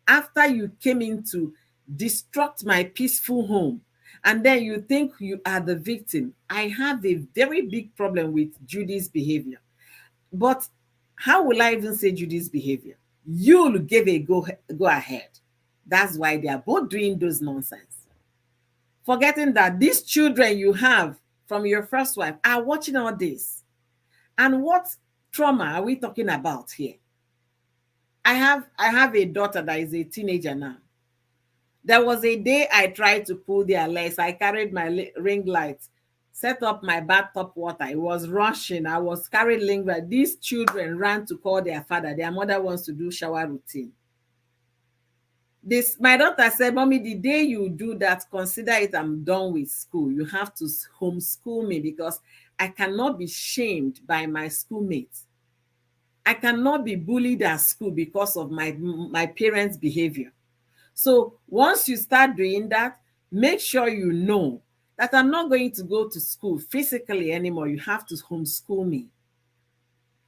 after you came in to destruct my peaceful home, and then you think you are the victim. I have a very big problem with Judy's behavior. But how will I even say Judy's behavior? You gave a go ahead. That's why they are both doing those nonsense. Forgetting that these children you have from your first wife are watching all this. And what trauma are we talking about here? I have a daughter that is a teenager now. There was a day I tried to pull their legs. I carried my ring light, set up my bathtub water. It was rushing. I was carrying ring light. These children ran to call their father. Their mother wants to do shower routine. This my daughter said, "Mommy, the day you do that, consider it I'm done with school. You have to homeschool me because I cannot be shamed by my schoolmates. I cannot be bullied at school because of my parents' behavior. So once you start doing that, make sure you know that I'm not going to go to school physically anymore. You have to homeschool me."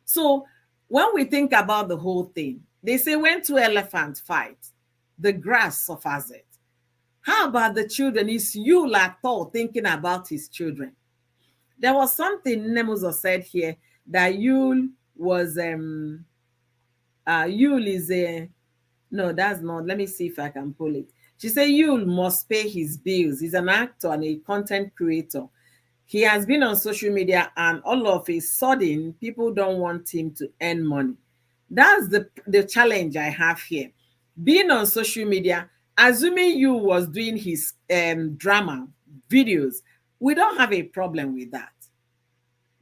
So when we think about the whole thing, they say when two elephants fight, the grass suffers it. How about the children? Is Yul at all thinking about his children? There was something Nemuzo said here that Yul was Yul is a no, that's not. Let me see if I can pull it. She said Yul must pay his bills. He's an actor and a content creator. He has been on social media and all of a sudden people don't want him to earn money. That's the challenge I have here. Being on social media, assuming you was doing his drama videos, we don't have a problem with that.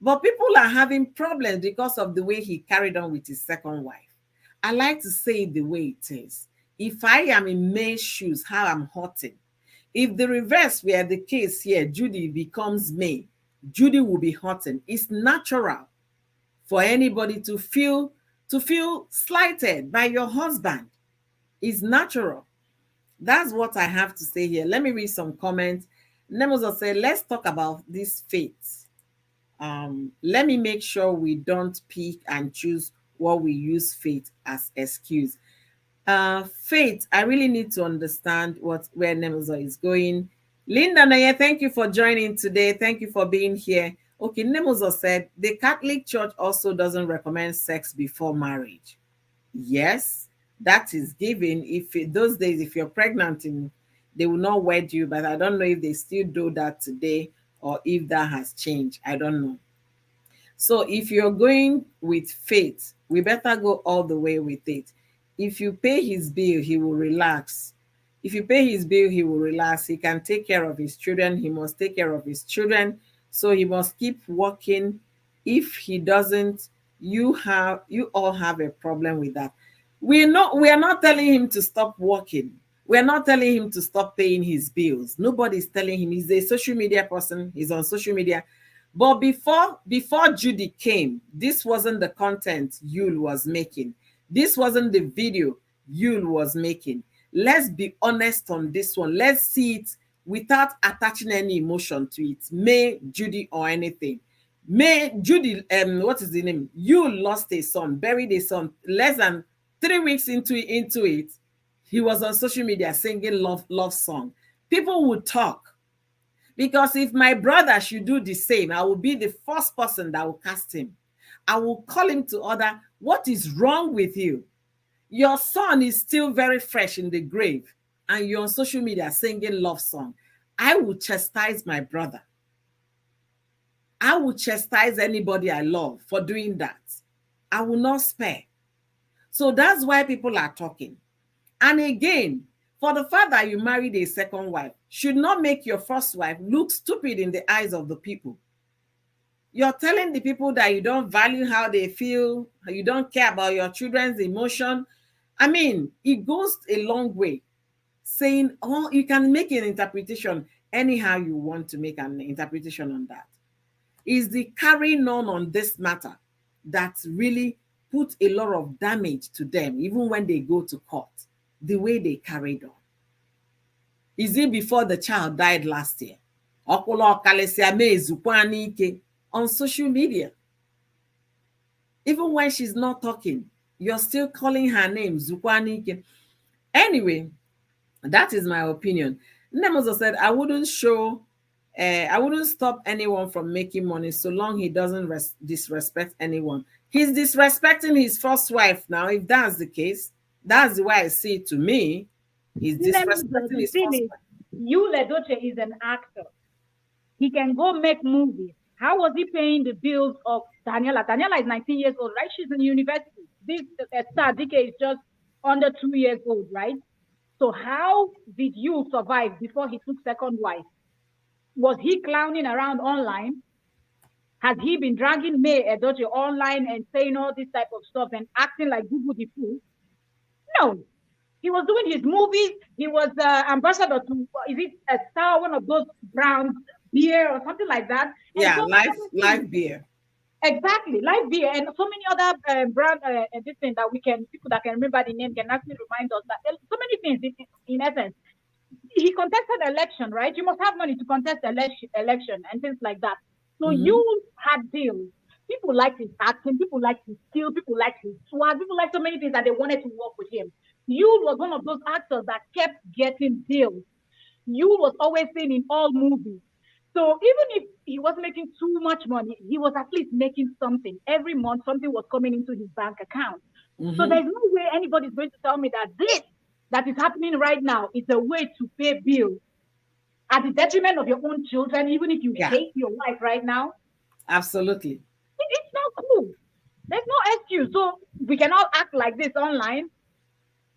But people are having problems because of the way he carried on with his second wife. I like to say it the way it is. If I am in May's shoes, how I'm hurting. If the reverse were the case here, Judy becomes May, Judy will be hurting. It's natural for anybody to feel slighted by your husband. It's natural. That's what I have to say here. Let me read some comments. Nemozo said, let's talk about this fate. Let me make sure we don't pick and choose what we use faith as excuse. Faith, I really need to understand where Nemozo is going. Linda Naya, thank you for joining today. Thank you for being here. Okay, Nemozo said the Catholic Church also doesn't recommend sex before marriage. Yes, that is given. Those days, if you're pregnant, they will not wed you. But I don't know if they still do that today or if that has changed. I don't know. So if you're going with faith, we better go all the way with it. If you pay his bill, he will relax. If you pay his bill, he will relax. He can take care of his children. He must take care of his children. So he must keep working. If he doesn't, you all have a problem with that. We are not telling him to stop working. We are not telling him to stop paying his bills. Nobody's telling him. He's a social media person. He's on social media. But before Judy came, this wasn't the content Yul was making. This wasn't the video Yul was making. Let's be honest on this one. Let's see it without attaching any emotion to it. May, Judy, or anything. May, Judy, what is the name? Yul lost a son, buried a son. Less than 3 weeks into it, he was on social media singing love song. People would talk. Because if my brother should do the same, I will be the first person that will cast him. I will call him to order. What is wrong with you? Your son is still very fresh in the grave and you're on social media singing love song. I will chastise my brother. I will chastise anybody I love for doing that. I will not spare. So that's why people are talking. And again, for the fact that you married a second wife should not make your first wife look stupid in the eyes of the people. You're telling the people that you don't value how they feel, you don't care about your children's emotion. I mean, it goes a long way. Saying, oh, you can make an interpretation anyhow you want to make an interpretation on that. Is the carrying on this matter that really put a lot of damage to them, even when they go to court, the way they carried on. Is it before the child died last year? On social media. Even when she's not talking, you're still calling her name, Zukwanike. Anyway, that is my opinion. Nemozo said, I wouldn't stop anyone from making money so long he doesn't disrespect anyone. He's disrespecting his first wife now. If that's the case, that's the way I see it to me. He's disrespecting his first wife. Yul Edochie is an actor. He can go make movies. How was he paying the bills of Daniela? Daniela is 19 years old, right? She's in university. This star DK is just under 2 years old, right? So how did you survive before he took second wife? Was he clowning around online? Has he been dragging May Edochie online and saying all this type of stuff and acting like Google the fool? No. He was doing his movies. He was ambassador to, is it a star, one of those brands, beer or something like that, and Yeah, so many other things. live beer. Exactly, live beer and so many other brand this thing that we can, people that can remember the name can actually remind us that so many things in essence. He contested election, right? You must have money to contest election and things like that. So Mm-hmm. you had deals. People liked his acting, people liked his skill, people liked his swag, people liked so many things that they wanted to work with him. Yul was one of those actors that kept getting deals. Yul was always seen in all movies. So even if he was making too much money, he was at least making something. Every month, something was coming into his bank account. So Mm-hmm. there's no way anybody's going to tell me that this that is happening right now is a way to pay bills at the detriment of your own children, even if you Yeah, hate your wife right now. absolutely. It's not cool. There's no excuse. So we cannot act like this online,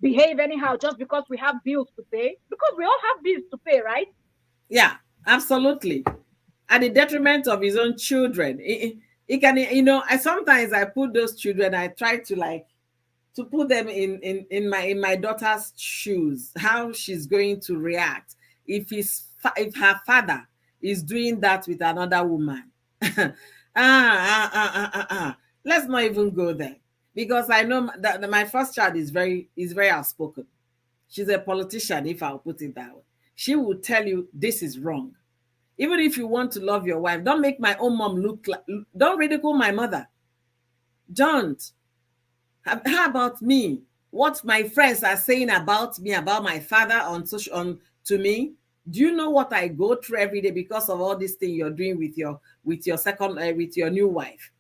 behave anyhow just because we have bills to pay. Because we all have bills to pay, right? Yeah, absolutely. At the detriment of his own children. He can, I sometimes I put those children, I try to like to put them in my daughter's shoes, how she's going to react if her father is doing that with another woman. Let's not even go there, because I know that my first child is very outspoken. She's a politician, if I'll put it that way. She will tell you this is wrong. Even if you want to love your wife, don't make my own mom look like, don't ridicule my mother. Don't. How about me? What my friends are saying about me, about my father on social, on to me. Do you know what I go through every day because of all this thing you're doing with your second with your new wife?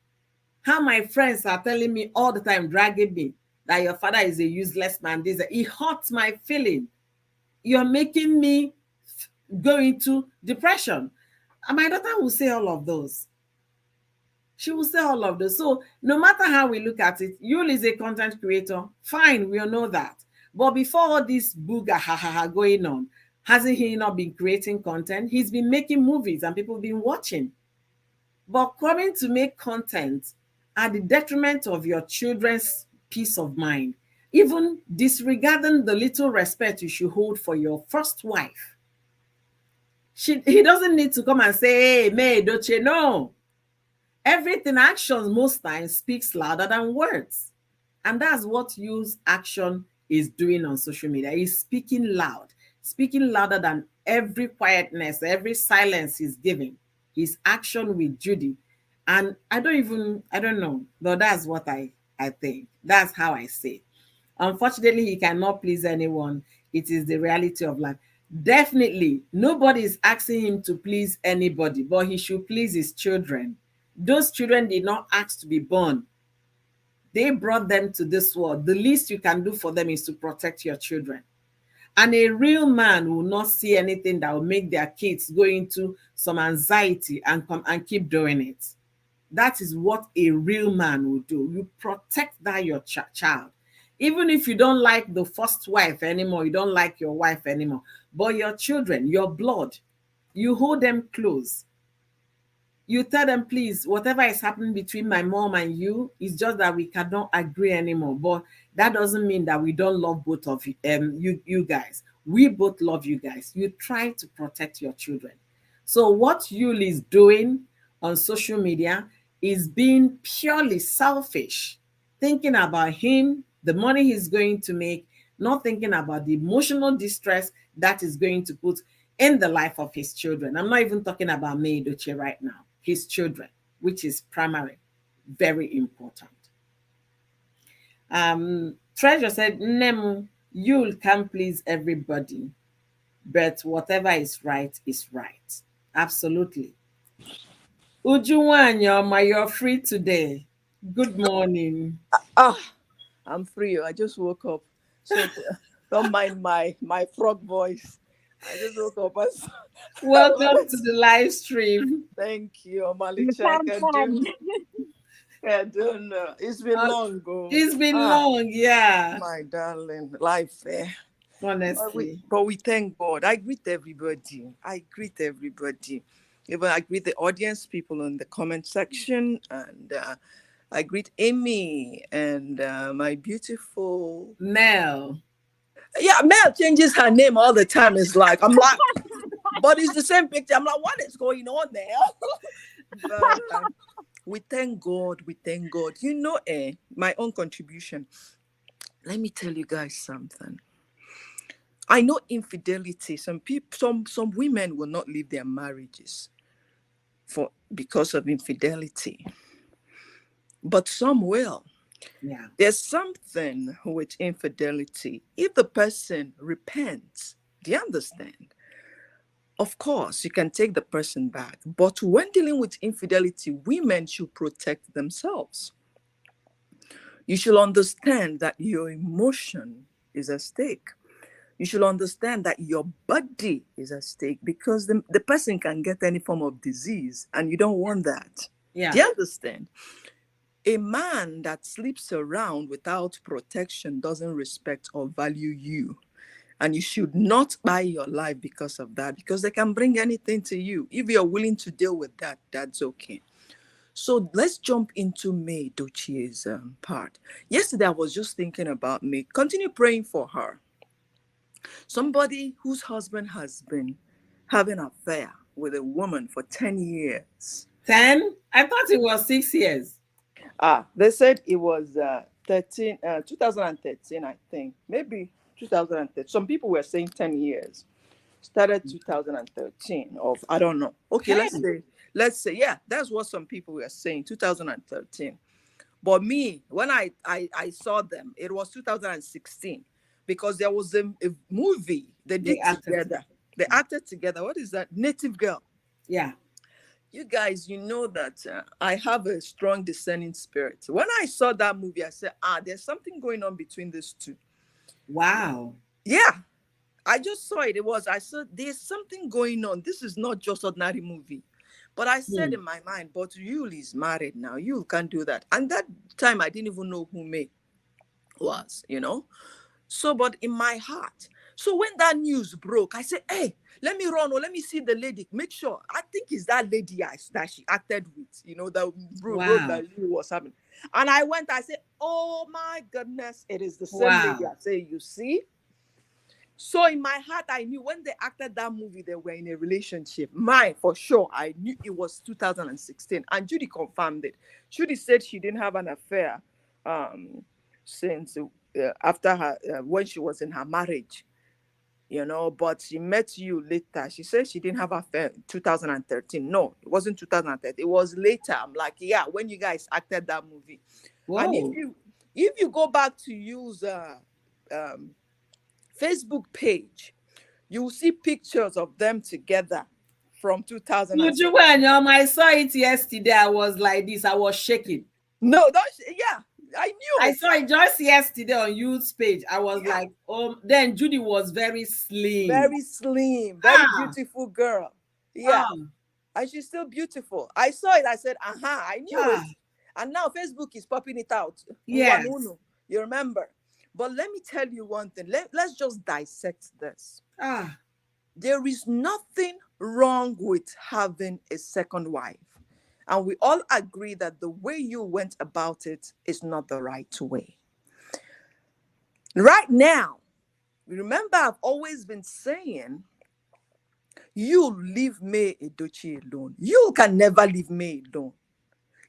How my friends are telling me all the time, dragging me, that your father is a useless man. This it hurts my feeling. You're making me go into depression. And my daughter will say all of those. She will say all of those. So no matter how we look at it, Yul is a content creator. Fine, we all know that. But before all this booga ha ha ha going on, hasn't he not been creating content? He's been making movies and people have been watching. But coming to make content at the detriment of your children's peace of mind, even disregarding the little respect you should hold for your first wife. He doesn't need to come and say, hey, May, don't you know? Everything, actions most times speaks louder than words. And that's what use action is doing on social media. He's speaking louder than every quietness, every silence he's giving. His action with Judy. And I don't know, but that's what I think. That's how I say. Unfortunately, he cannot please anyone. It is the reality of life. Definitely, nobody is asking him to please anybody, but he should please his children. Those children did not ask to be born. They brought them to this world. The least you can do for them is to protect your children. And a real man will not see anything that will make their kids go into some anxiety and come and keep doing it. That is what a real man will do. You protect that your child. Even if you don't like the first wife anymore, you don't like your wife anymore, but your children, your blood, you hold them close. You tell them, please, whatever is happening between my mom and you is just that we cannot agree anymore. But that doesn't mean that we don't love both of you, you guys. We both love you guys. You try to protect your children. So what Yul is doing on social media is being purely selfish, thinking about him, the money he's going to make, not thinking about the emotional distress that is going to put in the life of his children. I'm not even talking about May Edochie right now, his children, which is primary, very important. Treasure said, Nemu, Yul can please everybody, but whatever is right is right. Absolutely. Ujuwanyoma, you're free today. Good morning. Ah, I'm free. I just woke up. So don't mind my frog voice. I just woke up. Welcome to the live stream. Thank you, You Malicha. can, can. I don't know. It's been long ago. It's been long, yeah. My darling, life. But we, Honestly. but we thank God. I greet everybody. I greet everybody. Even I greet the audience, people in the comment section, and I greet Amy and my beautiful Nell. Yeah, Mel changes her name all the time. It's like, I'm like, but it's the same picture. I'm like, what is going on there? But we thank God. We thank God. My own contribution. Let me tell you guys something. I know infidelity. Some people, some women will not leave their marriages for because of infidelity, but some will. Yeah. There's something with infidelity. If the person repents, do you understand? Of course, you can take the person back. But when dealing with infidelity, women should protect themselves. You should understand that your emotion is at stake. You should understand that your body is at stake because the person can get any form of disease and you don't want that. Do Yeah. you understand? A man that sleeps around without protection doesn't respect or value you. And you should not buy your life because of that, because they can bring anything to you. If you're willing to deal with that, that's okay. So let's jump into May Dochie's part. Yesterday, I was just thinking about May. Continue praying for her. Somebody whose husband has been having an affair with a woman for 10 years. 10? I thought it was 6 years. They said it was 2013, I think. Maybe 2013. Some people were saying 10 years. Started 2013 of, I don't know. Okay, Hey. let's say, yeah, that's what some people were saying, 2013. But me, when I saw them, it was 2016 because there was a movie they They did acted together. They acted together. What is that? Native Girl. Yeah. You guys, you know that I have a strong discerning spirit. When I saw that movie, I said, there's something going on between these two. Wow. Yeah, I just saw it. I said, there's something going on. This is not just ordinary movie. But I said Hmm. in my mind, but Yul is married now. Yul can't do that. And that time, I didn't even know who May was. So, but in my heart. So when that news broke, I said, hey, let me run or let me see the lady. Make sure. I think it's that lady that she acted with, that role Wow. that you was having. And I went, I said, oh my goodness, it is the same lady. Wow. I say, you see? So in my heart, I knew when they acted that movie, they were in a relationship. Mine, for sure, I knew it was 2016. And Judy confirmed it. Judy said she didn't have an affair since after her, when she was in her marriage, but she met you later. She said she didn't have an affair in 2013. No, it wasn't 2013. It was later. I'm like, yeah, when you guys acted that movie. And if Whoa. you go back to use um, Facebook page, you will see pictures of them together from 2006. I saw it yesterday. I was like this. I was shaking. No, yeah, I knew I it. saw it just yesterday on Youth's page. I was Yeah, like, oh, then Judy was very slim. very slim, very Ah, beautiful girl. Yeah, ah, and she's still beautiful. I saw it. I said, I knew it. ah. And now Facebook is popping it out. Yes. You remember? But let me tell you one thing. Let's just dissect this. Ah, There is nothing wrong with having a second wife. And we all agree that the way you went about it is not the right way. Right now, remember, I've always been saying, you leave May Edochie alone. You can never leave May alone.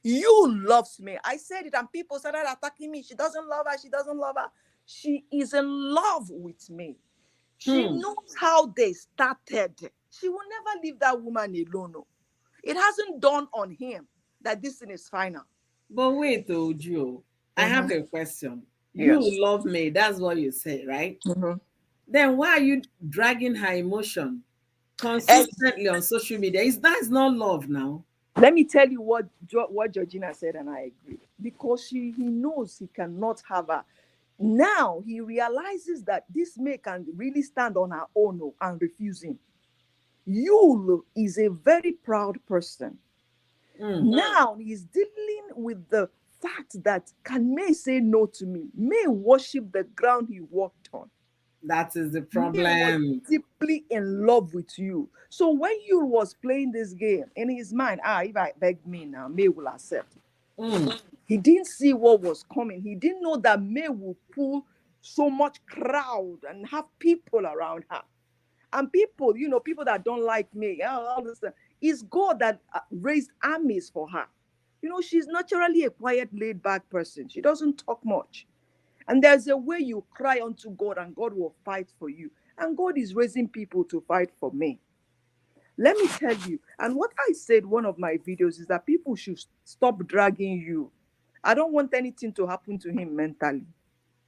You loves me. I said it, and people started attacking me. She doesn't love her. She doesn't love her. She is in love with me. She hmm. knows how they started. She will never leave that woman alone. No. It hasn't dawned on him that this thing is final. But wait, oh, Joe, I have Mhm. a question. You Yes. love me. That's what you say, right? Mhm. Then why are you dragging her emotion And consistently on social media? That's not love now. let me tell you what Georgina said, and I agree. Because he knows he cannot have her. Now he realizes that this May can really stand on her own and refuse him. Yul is a very proud person. Mm, Now he's dealing with the fact that can May say no to me? May worship the ground he walked on. that is the May was problem. deeply in love with you. So when you was playing this game in his mind, if I beg me now, May will accept. Mm, He didn't see what was coming. He didn't know that May will pull so much crowd and have people around her. And people, people that don't like me, all this stuff. It's God that raised armies for her. She's naturally a quiet, laid back person. She doesn't talk much. And there's a way you cry unto God and God will fight for you. And God is raising people to fight for me. Let me tell you, and what I said one of my videos is that people should stop dragging you. I don't want anything to happen to him mentally.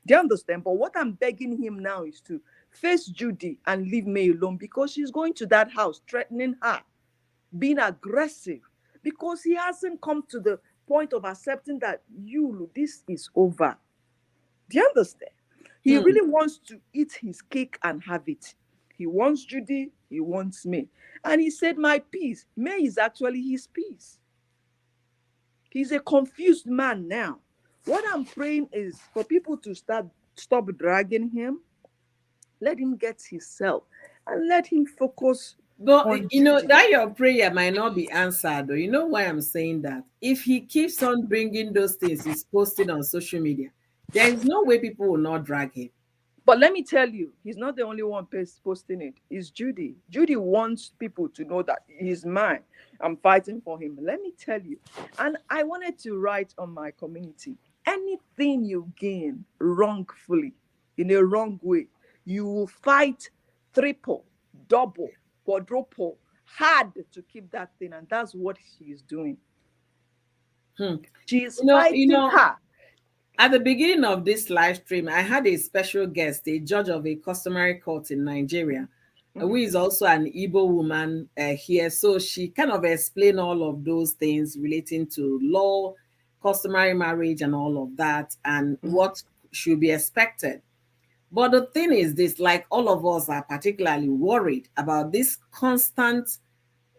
Do you understand? But what I'm begging him now is to face Judy and leave me alone, because she's going to that house threatening her, being aggressive, because he hasn't come to the point of accepting that this is over. Do you understand? He Hmm. really wants to eat his cake and have it. He wants Judy, he wants me. And he said, my peace. May is actually his peace. He's a confused man now. What I'm praying is for people to stop dragging him, let him get himself, and let him focus But on Judy. that your prayer might not be answered, though. You know why I'm saying that? If he keeps on bringing those things he's posting on social media, there is no way people will not drag him. But let me tell you, he's not the only one posting it. It's Judy. Judy wants people to know that he's mine. I'm fighting for him. Let me tell you. And I wanted to write on my community, anything you gain wrongfully, in a wrong way, you will fight triple, double, quadruple, hard to keep that thing. And that's what she is doing. Hmm. She is You fighting know, hard. at the beginning of this live stream, I had a special guest, a judge of a customary court in Nigeria, who Mhm. is also an Igbo woman here. So she kind of explained all of those things relating to law, customary marriage, and all of that, and Mhm. what should be expected. But the thing is this, like all of us are particularly worried about this constant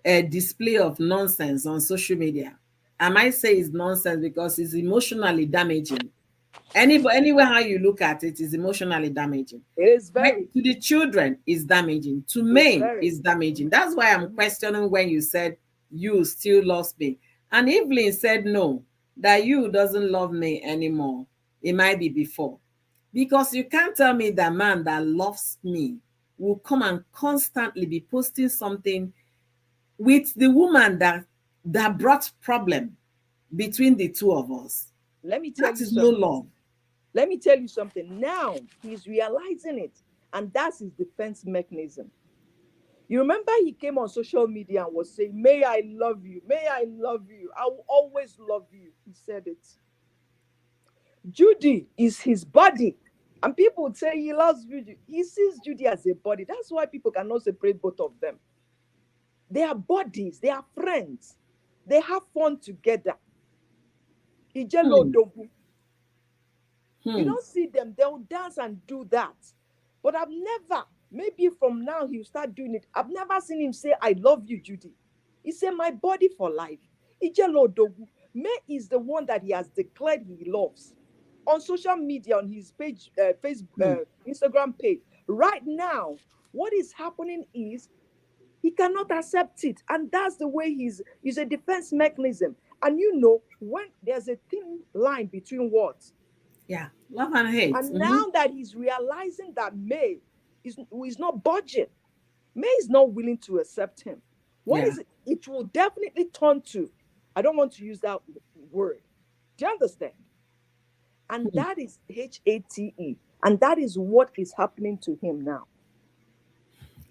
display of nonsense on social media. I might say it's nonsense because it's emotionally damaging. Anywhere how you look at it is emotionally damaging. It is Right? very, To the children is damaging. To it's me very. is damaging. That's why I'm Mhm. questioning when you said you still lost me. And Evelyn said no, that you doesn't love me anymore. It might be before. Because you can't tell me that man that loves me will come and constantly be posting something with the woman that brought problem between the two of us. Let me tell That you is no something. love. Let me tell you something. Now he's realizing it, and that's his defense mechanism. You remember he came on social media and was saying, may I love you, may I love you, I will always love you. He said it. Judy is his body. And people would say he loves Judy. He sees Judy as a body. That's why people cannot separate both of them. They are bodies, they are friends, they have fun together. Ijelo Hmm. Dogu. You Hmm. don't see them, they'll dance and do that. But I've never, maybe from now he'll start doing it. I've never seen him say, I love you, Judy. He said, my body for life. Ijelo Dogu. May is the one that he has declared he loves. On social media, on his page, Facebook, Hmm. Instagram page. Right now, what is happening is he cannot accept it. And that's the way he's a defense mechanism. And when there's a thin line between words, Yeah. Love and hate. and Mhm. now that he's realizing that May is not budging, May is not willing to accept him. What Yeah. is it? It will definitely turn to, I don't want to use that word. Do you understand? And Hmm. that is HATE. And that is what is happening to him now.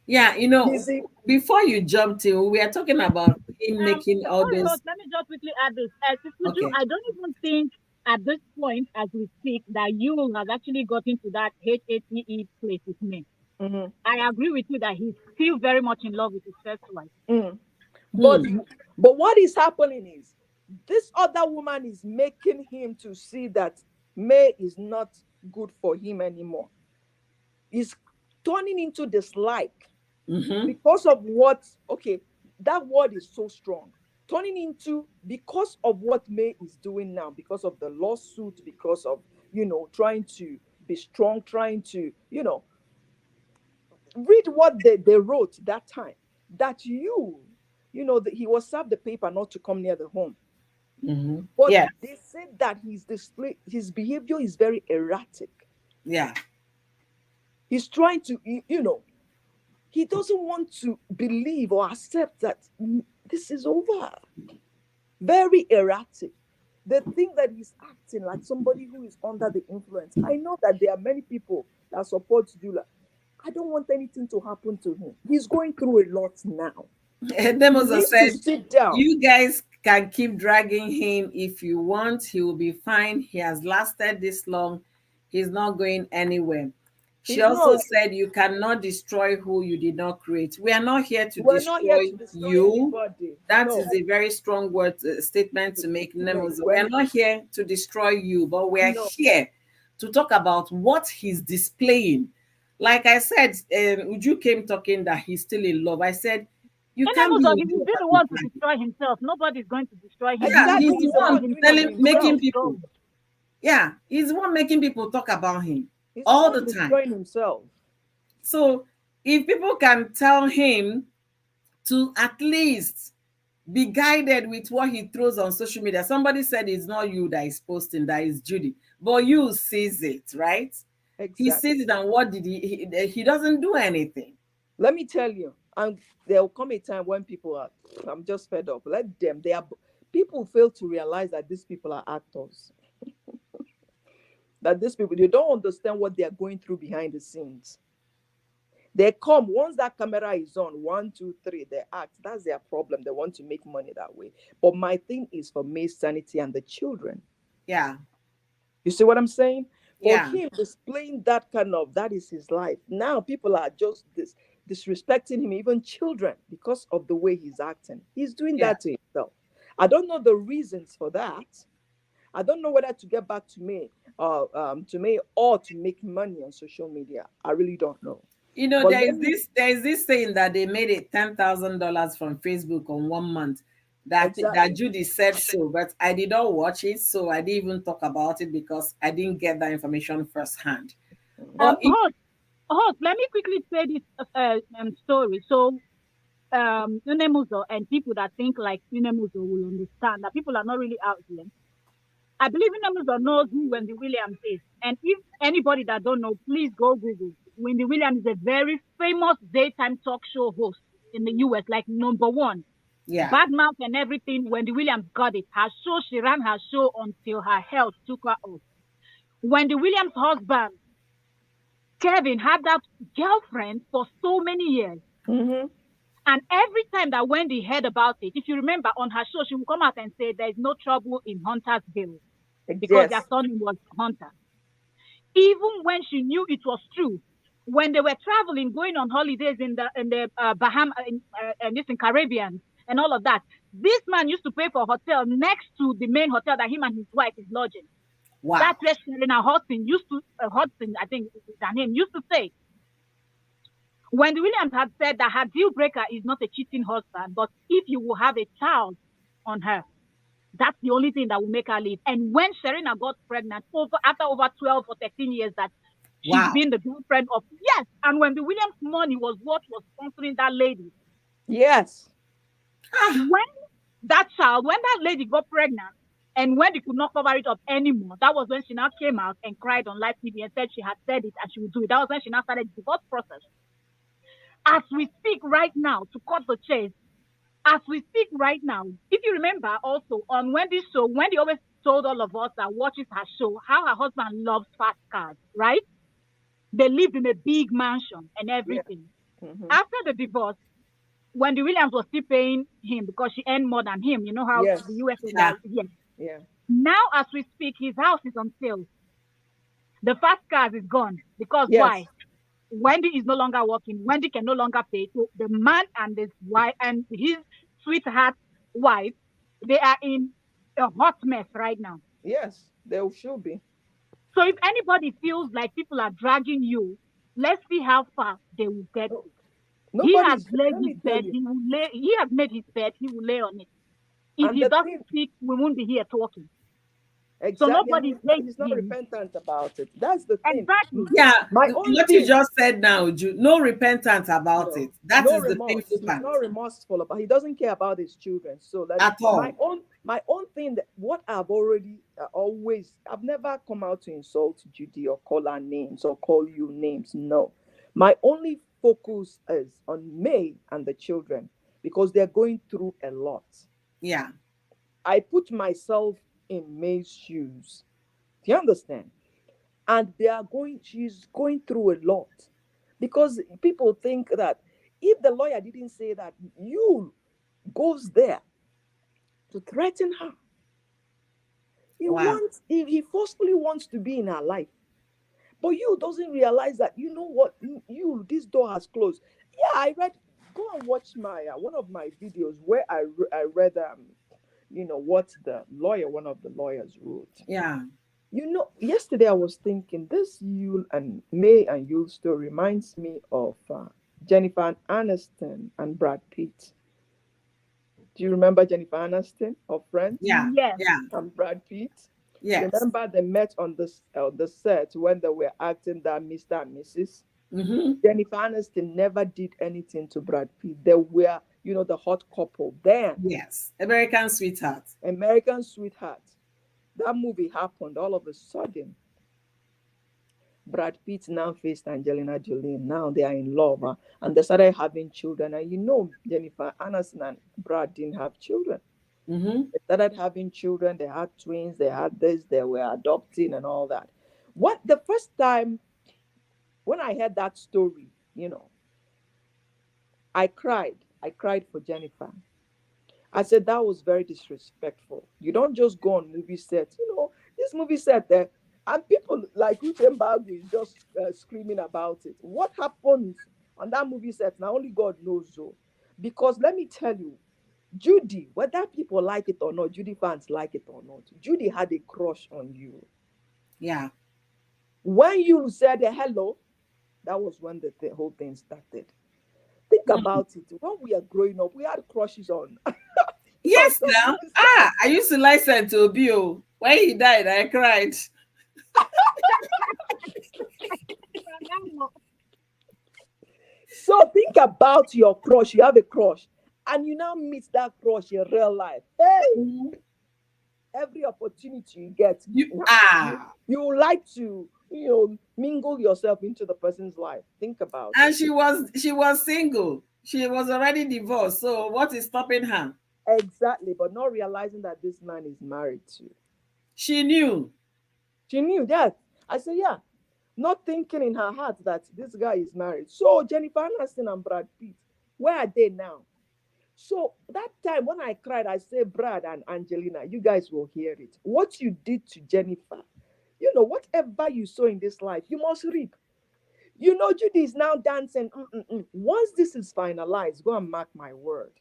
Yeah. Is it? Before you jumped in, we are talking about him making all Sorry, those. Rose, let me just quickly add this. If you, Okay. I don't even think at this point, as we speak, that you has actually gotten to that HATE place with me. Mhm, I agree with you that he's still very much in love with his first wife. mhm. But Hmm. what is happening is this other woman is making him to see that May is not good for him anymore. Is turning into dislike Mm-hmm. because of what, okay, that word is so strong. Turning into because of what May is doing now, because of the lawsuit, because of, trying to be strong, trying to, read what they wrote that time. That he was served the paper not to come near the home. Mm-hmm. But Yeah. they said that his behavior is very erratic. Yeah. He's trying to, he doesn't want to believe or accept that this is over. Very erratic. They think that he's acting like somebody who is under the influence. I know that there are many people that support Jula. I don't want anything to happen to him. He's going through a lot now. He Demozo needs to said, sit down. you guys can keep dragging him if you want. He will be fine. He has lasted this long. He's not going anywhere. She He's also not. said, you cannot destroy who you did not create. We are not here to We're not here destroy to destroy you. anybody. That No. is a very strong word statement to make, Nemozo. We We're are not here to destroy you, but we are no. here to talk about what he's displaying. Like I said, Uju came talking that he's still in love. I said, you can't be Enemies, in he love will be the all one the to time. destroy himself. Nobody's going to destroy him. Yeah, Exactly. he's He the He's the knows one one doing it telling, his role making himself. is people. wrong. Yeah, he's the one making people talk about him He's the all one the time. destroying himself. So if people can tell him to at least be guided with what he throws on social media. Somebody said it's not you that is posting, that is Judy, but you sees it, right? He Exactly. sees it, and what did he doesn't do anything. Let me tell you, and there will come a time when people are, I'm just fed up. Let them. They are. People fail to realize that these people are actors. That these people, they don't understand what they are going through behind the scenes. They come once that camera is on, one, two, three, they act. That's their problem. They want to make money that way. But my thing is for May's sanity and the children. Yeah, You see what I'm saying? For yeah, him displaying that kind of, that is his life. Now people are just disrespecting him, even children, because of the way he's acting. He's doing yeah. that to himself. I don't know the reasons for that. I don't know whether to get back to me, or to make money on social media. I really don't know. You know, But there let is me this saying that they made it $10,000 from Facebook on 1 month. That exactly. Judy said so, but I did not watch it, so I didn't even talk about it because I didn't get that information firsthand. But it, Host, host, let me quickly say this story. So, Unemuzo and people that think like Unemuzo will understand that people are not really out here. I believe Unemuzo knows who Wendy Williams is. And if anybody that don't know, please go Google. Wendy Williams is a very famous daytime talk show host in the US, like number one. yeah, Bad mouth and everything, Wendy Williams got it. Her show, she ran her show until her health took her off. Wendy Williams' husband, Kevin, had that girlfriend for so many years. Mm-hmm. And every time that Wendy heard about it, if you remember on her show, she would come out and say there's no trouble in Huntersville because their Yes. son was Hunter. Even when she knew it was true, when they were traveling, going on holidays in the Bahamas, and this in Caribbean and all of that, this man used to pay for a hotel next to the main hotel that him and his wife is lodging. wow, That's where Serena Hudson, I think is her name, used to stay. Wendy Williams had said that her deal breaker is not a cheating husband, but if you will have a child on her, that's the only thing that will make her leave. And when Serena got pregnant, after over 12 or 13 years that she's wow. been the girlfriend of, yes, and when the Williams money was what was sponsoring that lady, Yes. Ah, when when that lady got pregnant, and when they could not cover it up anymore, that was when she now came out and cried on live TV and said she had said it and she would do it. That was when she now started the divorce process. As we speak right now, to cut the chase, as we speak right now, if you remember also on Wendy's show, Wendy always told all of us that watches her show how her husband loves fast cars, right? They lived in a big mansion and Yeah. everything. Mm-hmm. After the divorce, Wendy Williams was still paying him because she earned more than him. You know how Yes. the US is yeah, that, yes. Yeah. Now, as we speak, his house is on sale. The fast cars is gone because Yes. why? Wendy is no longer working. Wendy can no longer pay. So the man and his wife and his sweetheart wife, they are in a hot mess right now. Yes. There should be. So if anybody feels like people are dragging you, let's see how far they will get No, to. He has nobody's. laid Let his me tell bed. you. He will lay. He has made his bed. He will lay on it. If And he the doesn't thing, speak, we won't be here talking. So Exactly. And nobody hates he's not him. repentant about it. That's the thing. Exactly. Yeah, My own what you thing, just said now, no repentance about no, it. That no is the remorse. painful He's part not remorseful about. He doesn't care about his children. So that at all. my own thing, that what I've already always, I've never come out to insult Judy or call her names or call you names. No, my only focus is on May and the children because they're going through a lot. Yeah, I put myself in May's shoes. Do you understand? And she's going through a lot because people think that if the lawyer didn't say that, you goes there to threaten her. wow. He forcefully wants to be in her life, but you doesn't realize that, you know what, you this door has closed. Yeah, I read. Go and watch my one of my videos where I read what the lawyer, one of the lawyers, wrote. Yeah. Yesterday I was thinking this Yule and May and Yule story reminds me of Jennifer Aniston and Brad Pitt. Do you remember Jennifer Aniston of Friends Yeah. Yes. Yeah. and Brad Pitt? Yes. Remember they met on the set when they were acting that Mr. and Mrs. Mm-hmm. Jennifer Aniston never did anything to Brad Pitt. They were, the hot couple then. Yes. American Sweetheart. American Sweetheart. That movie happened all of a sudden. Brad Pitt now faced Angelina Jolie. Now they are in love, and they started having children. And Jennifer Aniston and Brad didn't have children. Mm-hmm. They started having children. They had twins. They had this. They were adopting and all that. What the first time when I heard that story, I cried. I cried for Jennifer. I said that was very disrespectful. You don't just go on movie set. This movie set there, and people like Uche Mbagu is just screaming about it. What happens on that movie set? Now only God knows. So, because let me tell you, Judy, whether people like it or not, Judy fans like it or not, Judy had a crush on you. Yeah. When you said hello, that was when the whole thing started. Think Mm. about it. When we are growing up, we had crushes on on Yes, some now. movie stars. I used to listen to Obio. When he died, I cried. So think about your crush. You have a crush, and you now meet that crush in real life. Hey, Mhm. every opportunity you get, You you ah. you would like to mingle yourself into the person's life. Think about And it. she was single. She was already divorced. So what is stopping her? Exactly, but not realizing that this man is married to. She knew. She knew that. I said, yeah, not thinking in her heart that this guy is married. So Jennifer Aniston and Brad Pitt, where are they now? So that time when I cried, I said, Brad and Angelina, you guys will hear it. What you did to Jennifer, whatever you sow in this life, you must reap. Judy is now dancing. Once this is finalized, go and mark my word.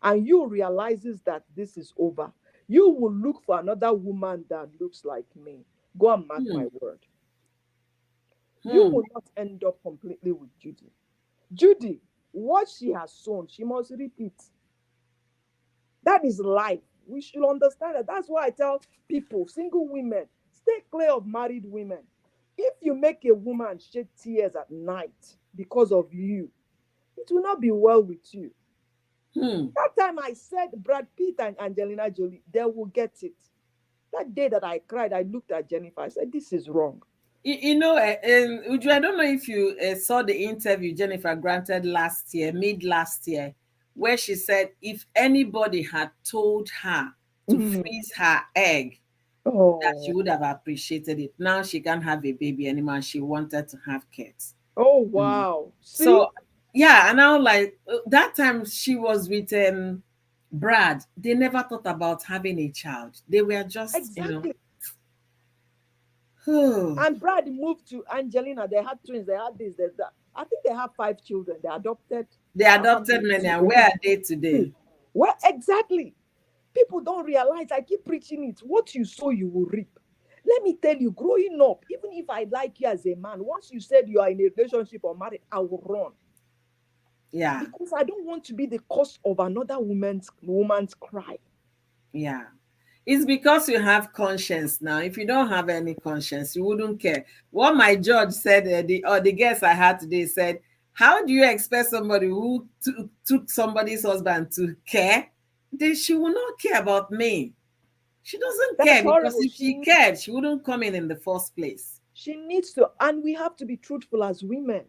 And you realizes that this is over. You will look for another woman that looks like me. Go and mark Hmm. my word. You Hmm. will not end up completely with Judy. Judy, what she has sown, she must repeat. That is life. We should understand that. That's why I tell people, single women, stay clear of married women. If you make a woman shed tears at night because of you, it will not be well with you. Hmm. That time I said Brad Pitt and Angelina Jolie, they will get it. That day that I cried, I looked at Jennifer. I said, this is wrong. Uju, I don't know if you saw the interview Jennifer granted last year, mid last year, where she said if anybody had told her to Mhm. freeze her egg, that she Oh, would have appreciated it. Now she can't have a baby anymore. She wanted to have kids. oh, Mm. wow. See? So yeah, and now like that time she was with Brad. They never thought about having a child. They were just, Exactly. oh, And Brad moved to Angelina. They had twins. They had this, they that. I think they have 5 children. They adopted. they How adopted many? many. Two. And where are they today? Well, exactly. People don't realize. I keep preaching it. What you sow, you will reap. Let me tell you, growing up, even if I like you as a man, once you said you are in a relationship or married, I will run Yeah, because I don't want to be the cause of another woman's cry. yeah. It's because you have conscience now. If you don't have any conscience, you wouldn't care. What my judge said, the guest I had today said, how do you expect somebody who took somebody's husband to care? She will not care about me. She doesn't That's care, because horrible. if she cared, she wouldn't come in the first place. She needs to, and we have to be truthful as women.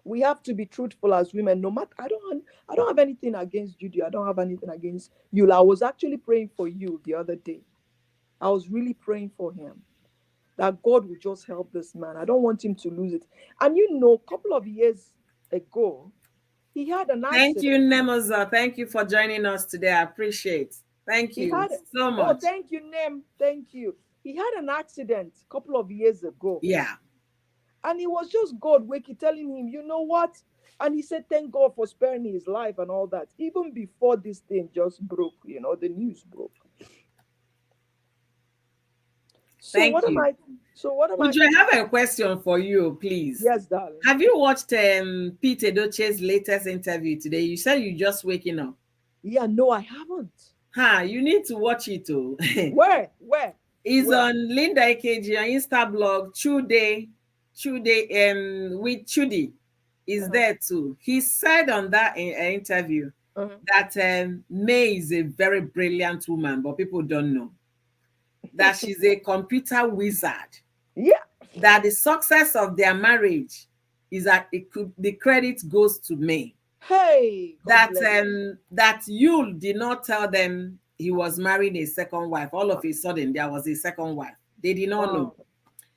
We have to be truthful as women. No matter, I don't have anything against Judy. I don't have anything against you. I was actually praying for you the other day. I was really praying for him, that God would just help this man. I don't want him to lose it. And a couple of years ago, he had an Thank you, accident. Nemoza. Thank you for joining us today. I appreciate. Thank He you had, so oh, much. thank you, Nem. Thank you. He had an accident a couple of years ago. Yeah. And it was just God waking, telling him, you know what? And he said, thank God for sparing his life and all that. Even before this thing just broke, the news broke. So Thank what am you. I? So what am I? Would you have a question for you, please? Yes, darling. Have you watched Pete Edochie's latest interview today? You said you just waking up. Yeah, no, I haven't. You need to watch it too. Where? Where? It's Where? on Linda AKG on Insta blog. With Chudi is Uh-huh. there too. He said on that interview Uh-huh. that May is a very brilliant woman, but people don't know that she's a computer wizard. Yeah. That the success of their marriage is that the credit goes to May. Hey, God That bless you. that Yul did not tell them he was marrying a second wife. All of a sudden, there was a second wife. They did not know Wow.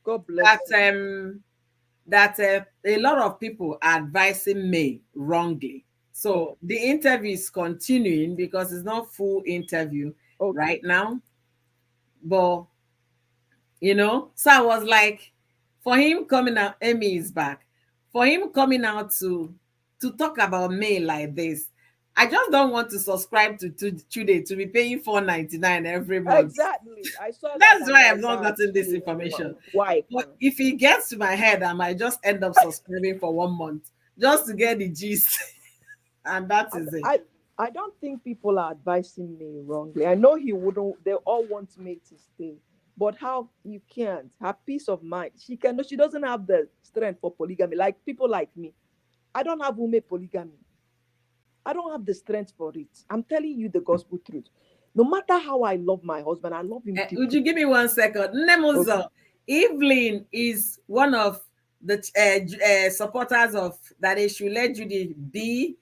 God that bless you. a lot of people are advising May wrongly. Oh, So the interview is continuing because it's not full interview okay. right now. But so I was like, for him coming out, Amy is back. For him coming out to talk about May like this, I just don't want to subscribe to today to be paying $4.99 every month. Exactly. I saw that That's and I why I've was not like, gotten this information. why? But if it gets to my head, I might just end up subscribing for 1 month just to get the gist. And that I, is it. I I don't think people are advising me wrongly. I know he wouldn't. They all want me to stay, but how you can't have peace of mind? She can. She doesn't have the strength for polygamy. Like people like me, I don't have women polygamy. I don't have the strength for it. I'm telling you the gospel truth. No matter how I love my husband, I love him Would you deeply. give me 1 second? Okay. Nemuzo, Evelyn is one of the supporters of that they should let Judy be.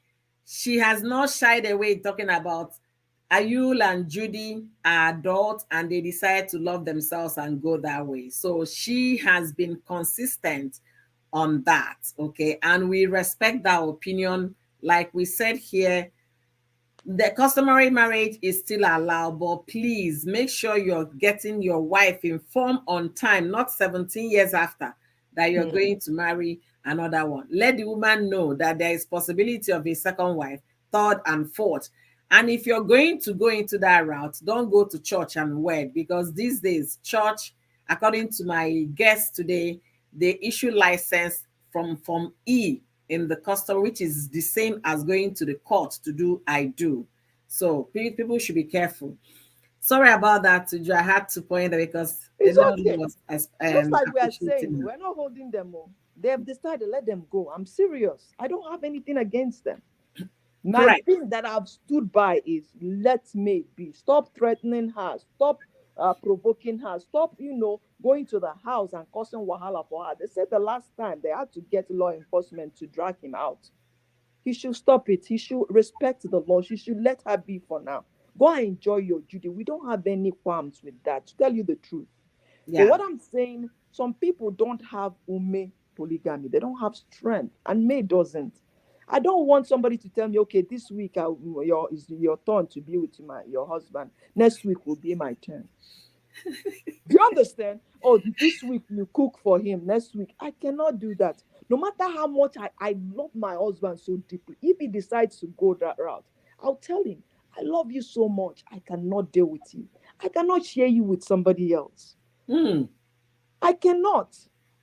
She has not shied away talking about Ayul and Judy are adults and they decide to love themselves and go that way. So she has been consistent on that. Okay. And we respect that opinion. Like we said here, the customary marriage is still allowed, but please make sure you're getting your wife informed on time, not 17 years after that you're Hmm. going to marry another one. Let the woman know that there is possibility of a second wife, third and fourth. And if you're going to go into that route, don't go to church and wed, because these days church, according to my guest today, they issue license from E in the custom, which is the same as going to the court to do I do. So people should be careful. Sorry about that, Tuju. I had to point that because It's nobody okay. was Just like we are saying, appreciating her. we're not holding them all. They have decided, let them go. I'm serious. I don't have anything against them. My Correct. thing that I've stood by is let me be. Stop threatening her. Stop provoking her. Stop, going to the house and causing wahala for her. They said the last time they had to get law enforcement to drag him out. He should stop it. He should respect the law. She should let her be for now. Go and enjoy your Judy. We don't have any qualms with that, to tell you the truth. But Yeah. what I'm saying, some people don't have ume polygamy. They don't have strength, and May doesn't. I don't want somebody to tell me, okay, this week is your turn to be with your husband. Next week will be my turn. Do you understand? Oh, this week you cook for him. Next week, I cannot do that. No matter how much I love my husband so deeply, if he decides to go that route, I'll tell him, I love you so much. I cannot deal with you. I cannot share you with somebody else. Hmm. I cannot.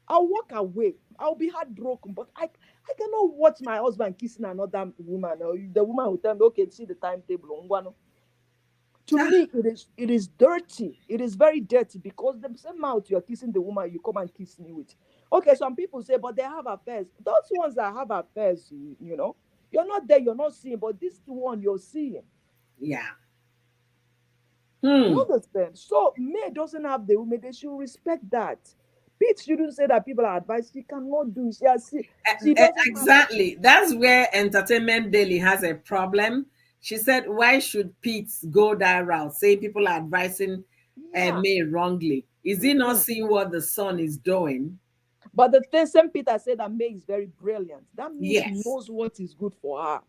I'll walk away. I'll be heartbroken, but I cannot watch my husband kissing another woman. Or the woman will tell me, okay, see the timetable. To Ah, me, it is dirty. It is very dirty because the same mouth you're kissing the woman, you come and kiss me with. Okay, some people say, but they have affairs. Those ones that have affairs, you're not there, you're not seeing, but this one you're seeing. yeah. You Hmm. understand? So May doesn't have the women, they should respect that. Pete shouldn't say that people are advised. She cannot do it. She doesn't have. Exactly. That's where Entertainment Daily has a problem. She said, why should Pete go that route, saying people are advising Yeah. May wrongly? Is he not Mm-mm. seeing what the son is doing? But the thing, St. Peter said that May is very brilliant. That means she Yes. knows what is good for her.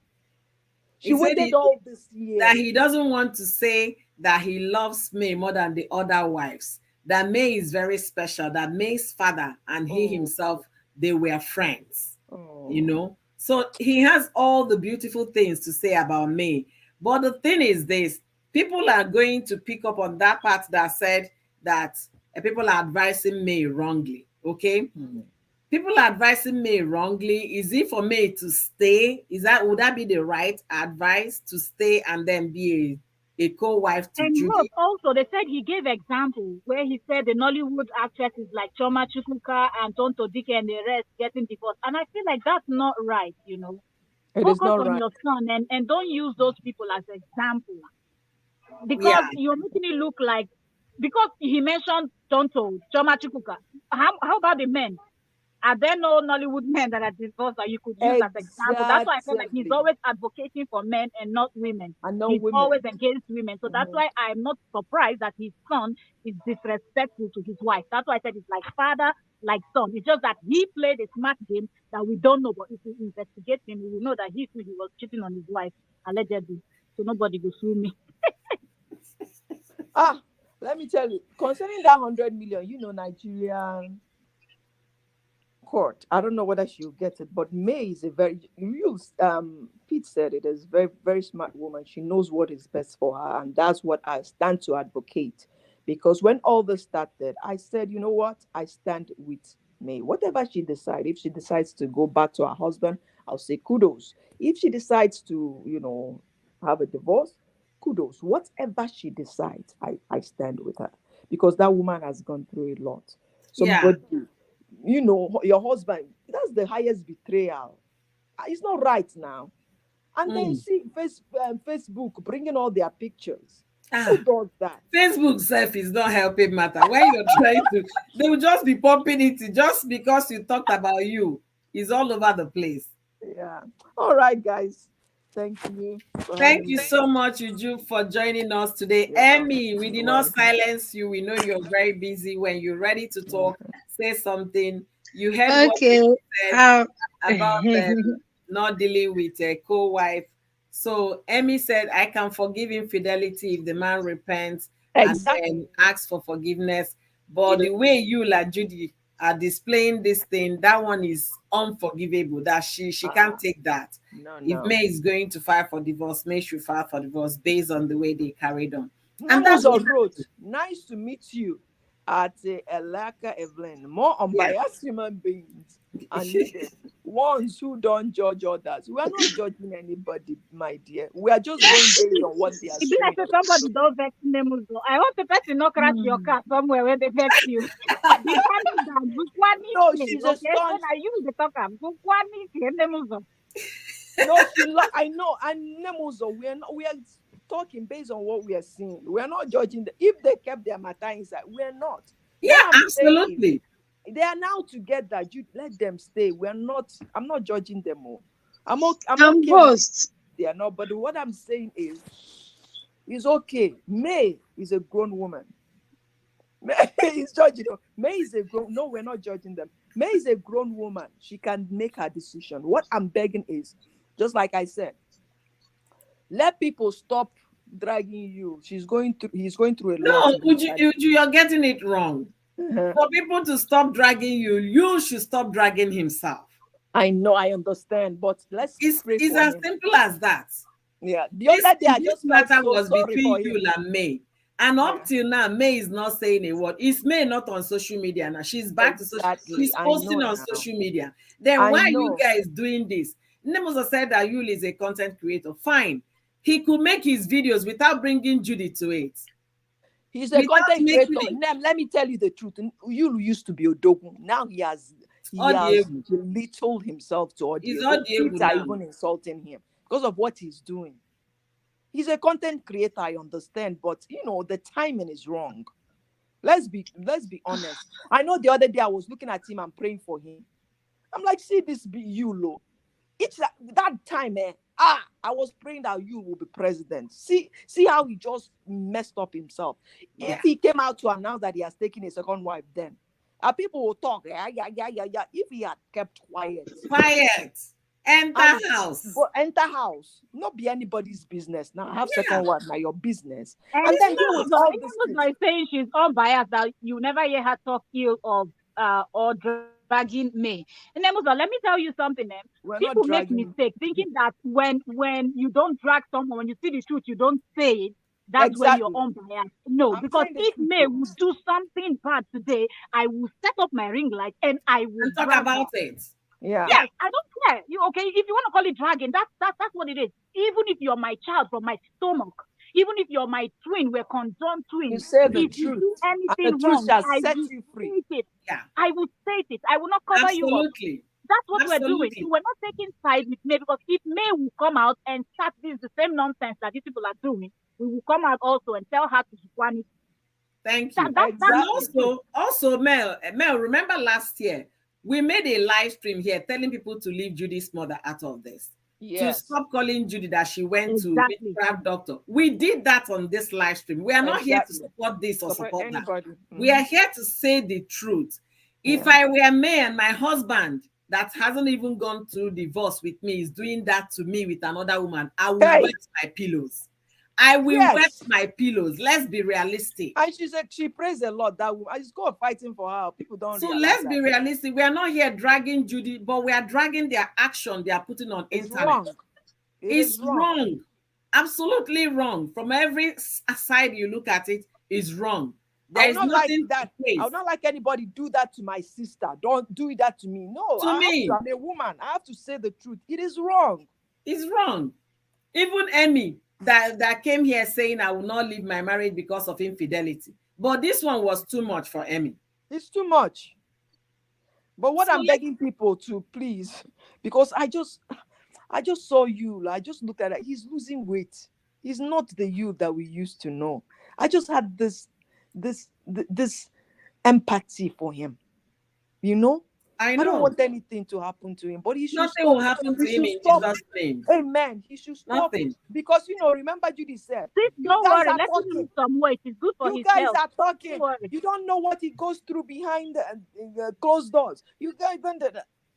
She He said waited all this that years. he doesn't want to say that he loves May more than the other wives. That May is very special, that May's father and he Oh, himself, they were friends, you oh. know. So he has all the beautiful things to say about May. But the thing is this, people are going to pick up on that part that said that people are advising May wrongly. Okay, Hmm. people are advising May wrongly. Is it for May to stay? Would that be the right advice, to stay and then be a co-wife to And Rob Judy? also, they said he gave examples where he said the Nollywood actresses like Choma Chukwuka and Tonto Dike and the rest getting divorced. And I feel like that's not right, you know. It is Focus not on right. your son and don't use those people as example Yeah, because you're making it look like because he mentioned Tonto, Choma Chukwuka. How about the men? Are there no Nollywood men that are divorced that you could use as example? That's why I feel like he's Exactly. always advocating for men and not women. And not He's women. always against women. So that's Mhm. why I'm not surprised that his son is disrespectful to his wife. That's why I said it's like father, like son. It's just that he played a smart game that we don't know. But if we investigate him, we will know that he too he was cheating on his wife, allegedly. So nobody will sue me. Ah, let me tell you, concerning that 100 million, Nigerian court. I don't know whether she'll get it, but May is a very you Pete said it is very, very smart woman. She knows what is best for her, and that's what I stand to advocate. Because when all this started, I said, you know what? I stand with May. Whatever she decides, if she decides to go back to her husband, I'll say kudos. If she decides to, have a divorce, kudos. Whatever she decides, I stand with her. Because that woman has gone through a lot. yeah. Somebody, your husband, that's the highest betrayal. It's not right now. And then you Mm. see Facebook bringing all their pictures. Who Ah, does that? Facebook self is not helping matter. When you're trying to, they will just be pumping it just because you talked about you. It's all over the place. Yeah. All right, guys. Thank you for Thank having you me. so much, Uju, for joining us today. Yeah. Emmy, we did You're not welcome. silence you. We know you're very busy. When you're ready to talk, say something. You heard what Okay. Emmy said Um, about not dealing with a co-wife. So Emmy said, I can forgive infidelity if the man repents and Exactly. then asks for forgiveness. But the way you, like Judy, are displaying this thing, that one is unforgivable. That she can't Ah, take that. no, If no. May is going to file for divorce, May should file for divorce based on the way they carried on. And that's Nemuzo what, wrote, nice to meet you at Elaka Evelyn. More yeah. unbiased human beings are needed. Ones who don't judge others. We are not judging anybody, my dear. We are just going based on what they are It be like saying. say somebody don't vex them also. I want the person not crash your hmm. car somewhere where they vex you. The one down, book one No, place, she's a okay? So staunch. now you the talker, book one them also. No, I know. And Nemuzo, we are talking based on what we are seeing. We are not judging. If they kept their matter inside, we are not. What Yeah, I'm saying is, absolutely. they are now together. You let them stay. We're not. I'm not judging them all. I'm I'm okay with host. they are not. But what I'm saying is, it's okay. May is a grown woman. May is judging them. May is a grown. No, we're not judging them. May is a grown woman. She can make her decision. What I'm begging is, just like I said, let people stop dragging you. He's going through a lot No, mentally. You're getting it wrong. Uh-huh. For people to stop dragging you, you should stop dragging himself. I know, I understand, but let's pray It's for as him. simple as that. Yeah. The This other day, I this just felt matter so was sorry between for him. you and May. And up Yeah. till now, May is not saying a word. Is May not on social media now? She's back to social, Exactly. she's I know posting on now. social media. Then I why are you know. guys doing this? Nemoza said that Yul is a content creator. Fine. He could make his videos without bringing Judy to it, He's a without content making creator. it Let me tell you the truth. You used to be Odogun. Now he has audible. belittled himself to It's audio. audible Kids are now. even insulting him because of what he's doing. He's a content creator, I understand, but the timing is wrong. Let's be honest. I know the other day I was looking at him and praying for him. I'm like, see this be you, Lo. It's that time, I was praying that you will be president. See how he just messed up himself. If Yeah. he came out to announce that he has taken a second wife, then people will talk. Yeah, yeah, yeah, yeah, yeah. If he had kept quiet Quiet. Enter and house. go enter house, not be anybody's business. Now have Yeah. second wife, now your business, And and It's then deal not. with all these Inemuzo things. is saying she's unbiased, that you never hear her talk ill of or dragging May. Inemuzo, let me tell you something, eh? We're People not make dragging. mistakes thinking that when you don't drag someone, when you see the truth, you don't say it. That's when you're Exactly. unbiased. No, I'm because saying the if truth May though. would do something bad today, I will set up my ring light and I will And talk drag her. about it. Yeah. Yeah. Yes, I don't care. You okay? If you want to call it dragging, that's what it is. Even if you're my child from my stomach, even if you're my twin, we're conjoined You twins. say the If you truth, do and the anything truth wrong, shall I set will you free. state it. Yeah. I will state it. I will not cover you up. Absolutely. That's what we're doing. So Absolutely. we're not taking sides with May, because if May will come out and start this the same nonsense that these people are doing, we will come out also and tell her to Juan it. Thank That you. that that's And Exactly. the truth. also, Mel, remember last year we made a live stream here telling people to leave Judy's mother out of this, to Yes. stop calling Judy that she went to Exactly. witchcraft doctor. We did that on this live stream. We are not here to Exactly. support this or Support support that. anybody. We are here to say the truth. If Yeah. I were May and my husband that hasn't even gone through divorce with me is doing that to me with another woman, I will Hey. wet my pillows. I will wet Yes. my pillows. Let's be realistic. And she said she praised a lot that woman. I just go fighting for her. People don't So realize let's be that realistic. We are not here dragging Judy, but we are dragging their action they are putting on it's internet. wrong. It It's is wrong. wrong. Absolutely wrong. From every side you look at it, is wrong. I There would is not like nothing to that. I would praise. not like anybody do that to my sister. Don't do that to me. No, To me, I'm a woman. I have to say the truth. It is wrong. it's wrong. Even Emmy that came here saying I will not leave my marriage because of infidelity. But this one was too much for Emmy. It's too much. But what So I'm begging people to please, because I just saw you. I just looked at it. He's losing weight. He's not the you that we used to know. I just had this empathy for him. You know, I I don't know want anything to happen to him, but he should nothing will stop. happen He to him should in stop. Jesus' name. Amen. He should stop Nothing. because remember Judy said, Sis, you don't guys worry. are Let him talking. lose some weight. It's good for You his guys health. are Don't talking. worry. You don't know what he goes through behind the closed doors. You guys don't.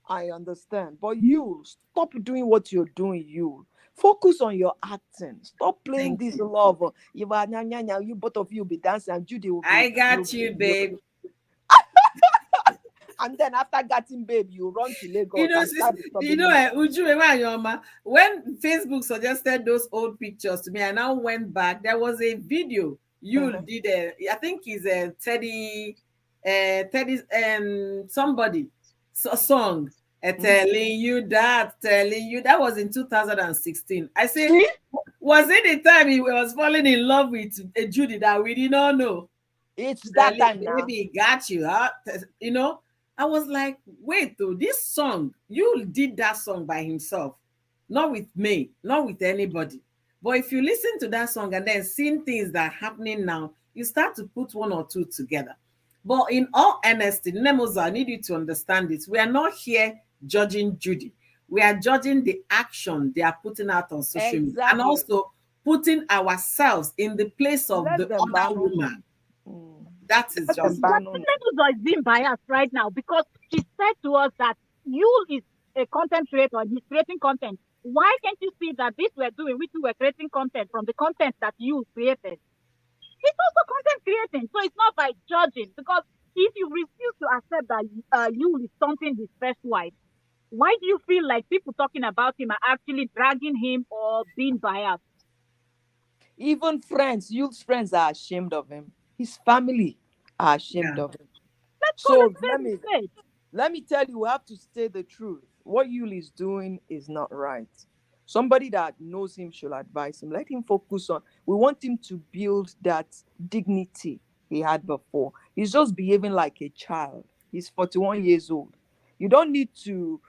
I understand, but you stop doing what you're doing. You focus on your acting. Stop playing Thank this you. love. You are nya, nya, nya, you both of you will be dancing, and Judy will be I got you, babe. and then after getting babe, you run to Lagos and start disturbing me. Uju Ewanyoma, when Facebook suggested those old pictures to me, I now went back. There was a video you Uh-huh. did. I think he's a Teddy, somebody song. Mhm. Telling you that was in 2016. I say, See, was it the time he was falling in love with Judy that we did not know? it's that Telling time now. baby got you, huh? I was like, wait, though, this song, you did that song by himself, not with me, not with anybody. But if you listen to that song and then seeing things that are happening now, you start to put one or two together. But in all honesty, Nemoza, I need you to understand this. We are not here judging Judy. We are judging the action they are putting out on social media and Exactly. also putting ourselves in the place of Let the them other ban. woman. Mm. That is Let them just it. But ban on. Inemuzo is being biased right now because she said to us that Yul is a content creator and he's creating content. Why can't you see that this we're doing, we too were creating content from the content that you created? It's also content creating. So it's not by judging, because if you refuse to accept that Yul is something his first wife, why do you feel like people talking about him are actually dragging him or being biased? Even friends, youth friends are ashamed of him. His family are ashamed Yeah. of him. Let's call So it spade a spade. let me tell you, we have to say the truth. What Yuli is doing is not right. Somebody that knows him should advise him. Let him focus on. We want him to build that dignity he had before. He's just behaving like a child. He's 41 years old. You don't need to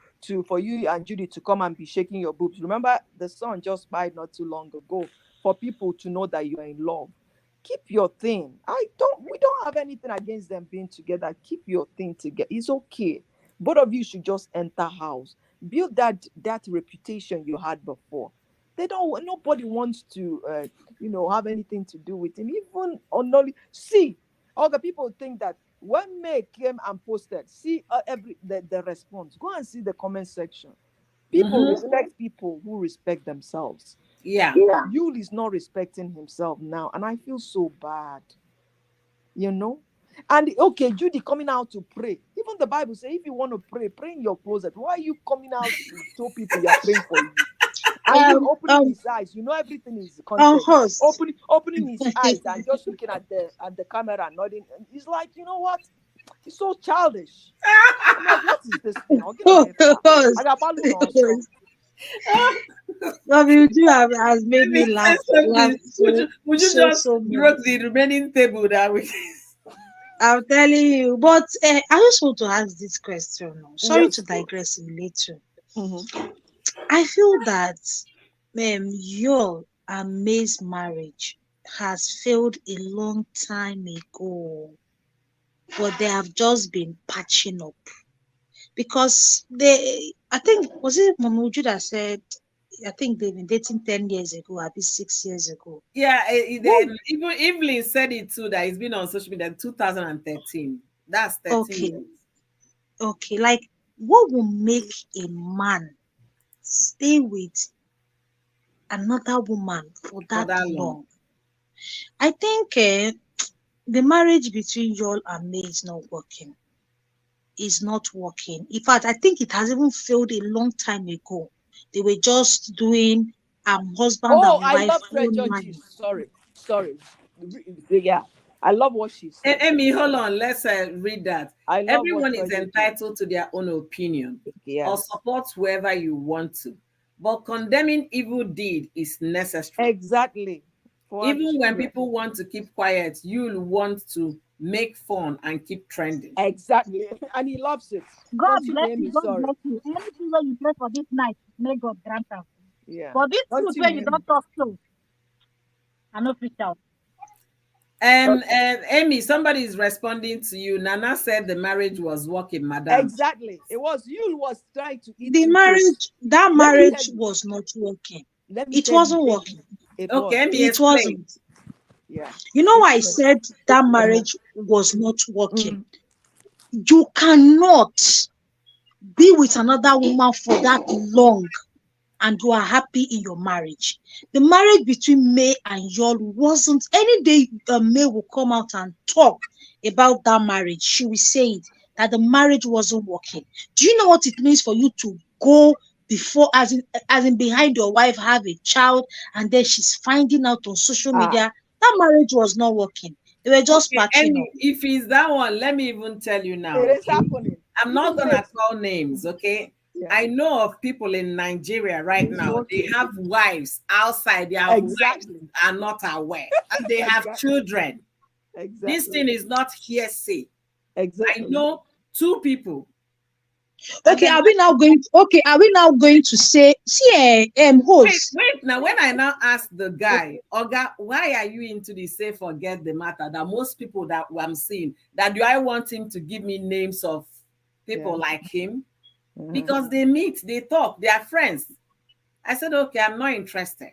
for you and Judy to come and be shaking your boobs. Remember, the son just died not too long ago for people to know that you are in love. Keep your thing. We don't have anything against them being together. Keep your thing together. It's okay. Both of you should just enter house. Build that reputation you had before. They don't. Nobody wants to, have anything to do with him. Even only see, all the people think that when May came and posted, see the response. Go and see the comment section. People respect people who respect themselves. Yeah. Yul is not respecting himself now, and I feel so bad. You know. And okay, Judy coming out to pray. Even the Bible says, if you want to pray, pray in your closet. Why are you coming out to show people you're praying for you? And you opening his eyes. You know everything is content. Host. Opening his eyes and just looking at the camera and nodding. He's like, you know what? He's so childish. I'm like, what is this thing? I'll get my Host. I got balloon also. Has made me laugh. Would you just broke the remaining table that we? I'm telling you, but I just want to ask this question. Sorry Yes. to digress a little. Mm-hmm. I feel that your and May's marriage has failed a long time ago, but they have just been patching up because I think, was it Mamuju that said, I think they've been dating 10 years ago, maybe 6 years ago. Yeah, What? even Evelyn said it too, that it's been on social media in 2013. That's 13 Okay, years. okay. Like, what will make a man stay with another woman for For that that long. long? I think the marriage between Yul and May is not working. Is not working. In fact, I think it has even failed a long time ago. They were just doing husband Oh, and I wife love own Treasure money. G. Sorry. Yeah, I love what she said. Amy, hold on. Let's read that. I love what Everyone is Treasure G. entitled to their own opinion or Yes, support whoever you want to. But condemning evil deed is necessary. exactly. For our Even when children. people want to keep quiet, you'll want to make fun and keep trending. Exactly, and he loves it. God Continue, bless you. Amy. God Sorry. bless you. Anything that you pray for this night, may God grant us. Yeah. For this truth where Continue, you Amy. don't talk so, I know fish out. And Amy, somebody is responding to you. Nana said the marriage was working, madam. Exactly. It was Yul was trying to eat The two cakes. that Let me tell marriage you. was not working. Let me It tell you, wasn't Amy. working. It Okay, was. Amy, It explain. wasn't. Yeah. You know why I Explain. said that Uh-huh. marriage was not working? Mm. You cannot be with another woman for that long and you are happy in your marriage. The marriage between May and Yul wasn't. Any day May will come out and talk about that marriage, she will say it, that the marriage wasn't working. Do you know what it means for you to go before, as in behind your wife, have a child, and then she's finding out on social Ah, media that marriage was not working? They were just Okay, patching up. Amy, if it's that one, let me even tell you now, it is okay? happening. I'm not Even gonna May. call names, okay? Yeah. I know of people in Nigeria right It's now, they working. have wives outside, their wives Exactly. are not aware, and they have Exactly. children. This Exactly. thing is not hearsay. I Exactly. know two people, and Okay, then are we now going? Okay, are we now going to say, see, host? wait. Now, when I now ask the guy, Oga, why are you into the say forget the matter? That most people that I'm seeing, that do I want him to give me names of people Yeah. like him? Mhm. Because they meet, they talk, they are friends. I said, okay, I'm not interested.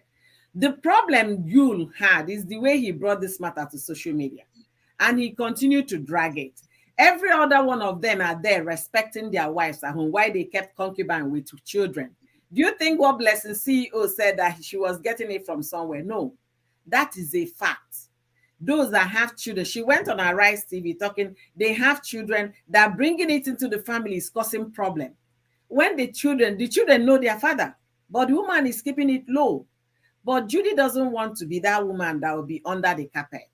The problem Yul had is the way he brought this matter to social media, and he continued to drag it. Every other one of them are there respecting their wives at home, why they kept concubine with children. Do you think what Blessing CEO said that she was getting it from somewhere? No, that is a fact. Those that have children, she went on her Rise TV talking, they have children, that bringing it into the family is causing problem. When the children know their father, but the woman is keeping it low. But Judy doesn't want to be that woman that will be under the carpet.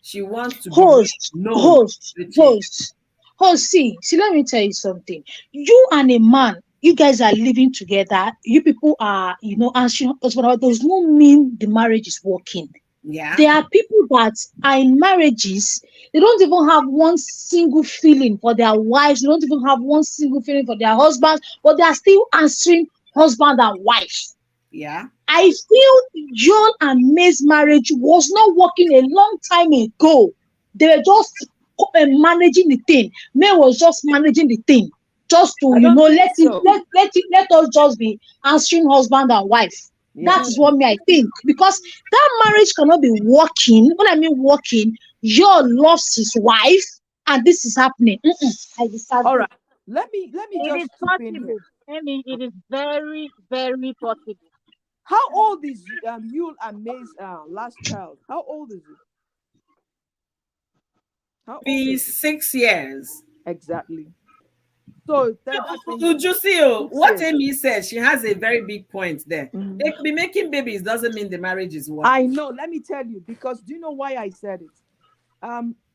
She wants to be Host, known. host, host, host. See, let me tell you something. You and a man, you guys are living together, you people are, answering husband, does not mean the marriage is working. Yeah. There are people that are in marriages, they don't even have one single feeling for their wives, they don't even have one single feeling for their husbands, but they are still answering husband and wife. Yeah. I feel John and May's marriage was not working a long time ago. They were just managing the thing. May was just managing the thing, just to I don't think let it so. let us just be answering husband and wife. Yeah. That is what me I think, because that marriage cannot be working. When I mean working, John loves his wife, and this is happening. I disagree. All right. Let me It is just chip in here. possible. Amy, it is very, very possible. How old is Yul and May's last child? How old is it? How old Be is it? 6 years. Exactly. So that means Ujusio, 6 years. what Amy said, she has a very big point there. Mhm. They could be making babies doesn't mean the marriage is working. I know. Let me tell you, because do you know why I said it?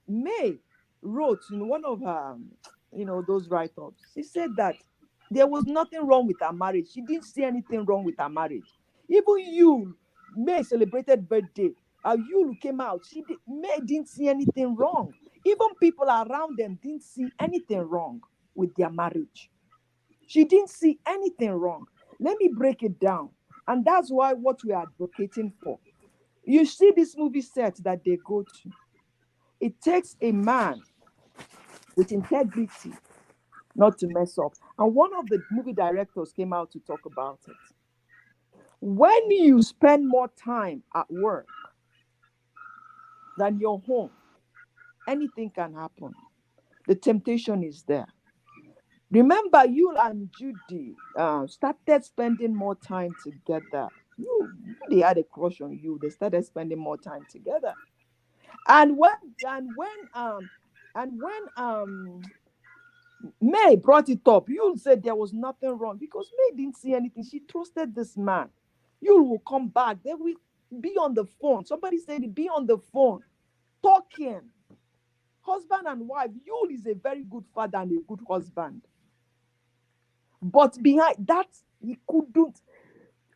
May wrote in one of her, those write-ups. She said that there was nothing wrong with her marriage. She didn't see anything wrong with her marriage. Even you, May celebrated birthday. You came out. May didn't see anything wrong. Even people around them didn't see anything wrong with their marriage. She didn't see anything wrong. Let me break it down. And that's why what we are advocating for. You see this movie set that they go to. It takes a man with integrity not to mess up. And one of the movie directors came out to talk about it. When you spend more time at work than your home, anything can happen. The temptation is there. Remember, you and Judy started spending more time together. They had a crush on you. They started spending more time together. And when May brought it up, you said there was nothing wrong because May didn't see anything. She trusted this man. You will come back. They will be on the phone. Somebody said be on the phone, talking. Husband and wife. Yul is a very good father and a good husband. But behind that, he couldn't.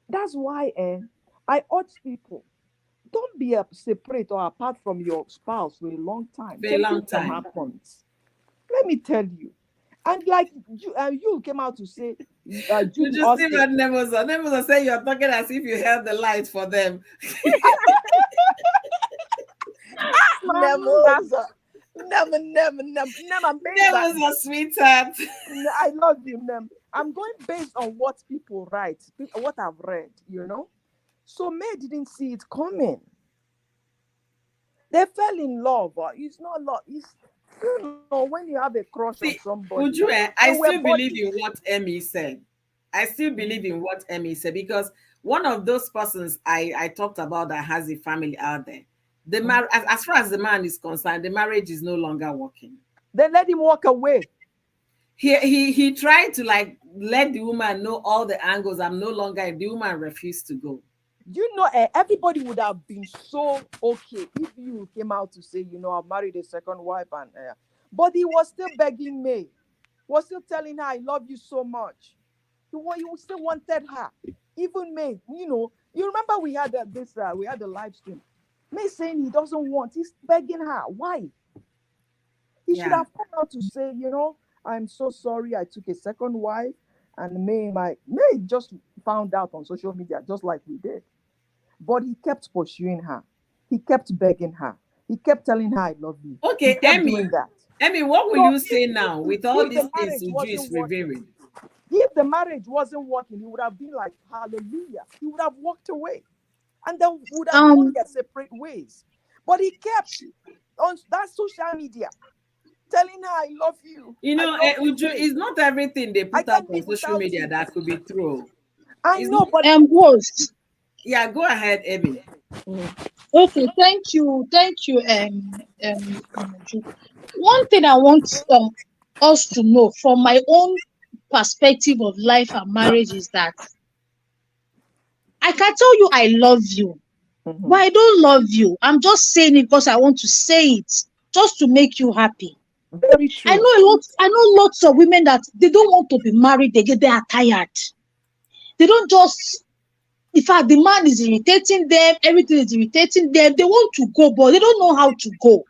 That's why I urge people, don't be separate or apart from your spouse for a long time. For a long Temptation time. happens. Let me tell you. And like you came out to say, You Judy just see Austin. what Nemoza say you're talking as if you held the light for them. Nemoza. Never. Nemoza, sweetheart. I love you, Nem. I'm going based on what people write, what I've read, So May didn't see it coming. They fell in love. It's not love. It's, when you have a crush on somebody. Uju, I we're still believe bodies. in what Emmy said. I still believe in what Emmy said because one of those persons I talked about that has a family out there, as far as the man is concerned, the marriage is no longer working. Then let him walk away. He tried to let the woman know all the angles. I'm no longer. The woman refused to go. Everybody would have been so okay if you came out to say, I've married a second wife, but he was still begging May, was still telling her, I love you so much. He still wanted her. Even May, you remember we had we had a live stream. May saying he doesn't want, he's begging her. Why? He should have come out to say, I'm so sorry I took a second wife, and May just found out on social media just like we did. But he kept pursuing her. He kept begging her. He kept telling her, I love you. Okay, he kept doing that. Emmy, what will you say now with all these things Uju is revealing? If the marriage wasn't working, he would have been like, hallelujah. He would have walked away. And then would have gone their separate ways. But he kept on that social media telling her, I love you. Uju, it's not everything they put out on social media that could be true. I know, but host. Yeah, go ahead, Emmy. Okay, thank you. One thing I want us to know from my own perspective of life and marriage is that I can tell you I love you, Mhm. but I don't love you. I'm just saying it because I want to say it, just to make you happy. Very true. I know lots of women that they don't want to be married again. They are tired. They don't just, in fact, the man is irritating them, everything is irritating them. They want to go, but they don't know how to go.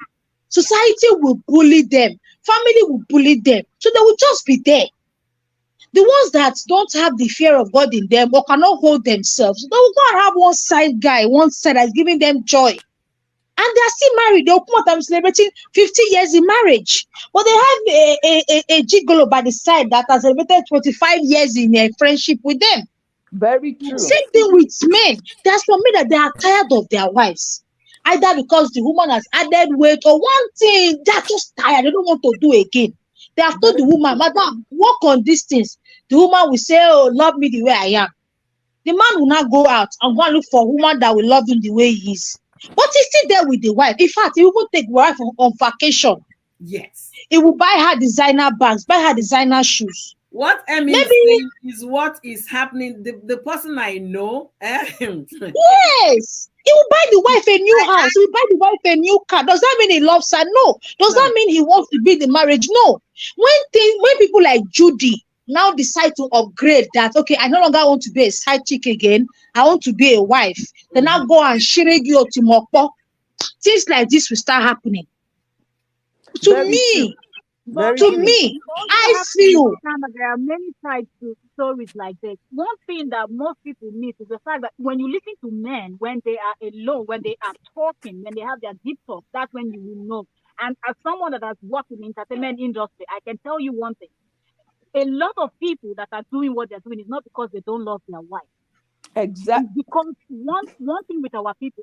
Society will bully them, family will bully them, so they will just be there. The ones that don't have the fear of God in them or cannot hold themselves, they will go and have one side guy, one side that's giving them joy. And they are still married. They'll come out and celebrating 50 years in marriage. But they have a gigolo by the side that has celebrated 25 years in a friendship with them. Very true. Same thing with men. There's some men that they are tired of their wives. Either because the woman has added weight or one thing, they are just tired. They don't want to do again. They have told the woman, madam, work on these things. The woman will say, oh, love me the way I am. The man will not go out and go and look for a woman that will love him the way he is. But he's still there with the wife. In fact, he will take wife on vacation. Yes. He will buy her designer bags, buy her designer shoes. What Emmy is saying is what is happening. The person I know. Yes. He will buy the wife a new house. He will buy the wife a new car. Does that mean he loves her? No. Does that mean he wants to be in the marriage? No. When people like Judy now decide to upgrade that, okay, I no longer want to be a side chick again. I want to be a wife. They now go and shiregi or timokpo. Things like this will start happening. To me, I feel there are many sides to stories like this. One thing that most people miss is the fact that when you listen to men, when they are alone, when they are talking, when they have their deep talk, that's when you will know. And as someone that has worked in the entertainment industry, I can tell you one thing. A lot of people that are doing what they're doing is not because they don't love their wife. Exactly. Because one thing with our people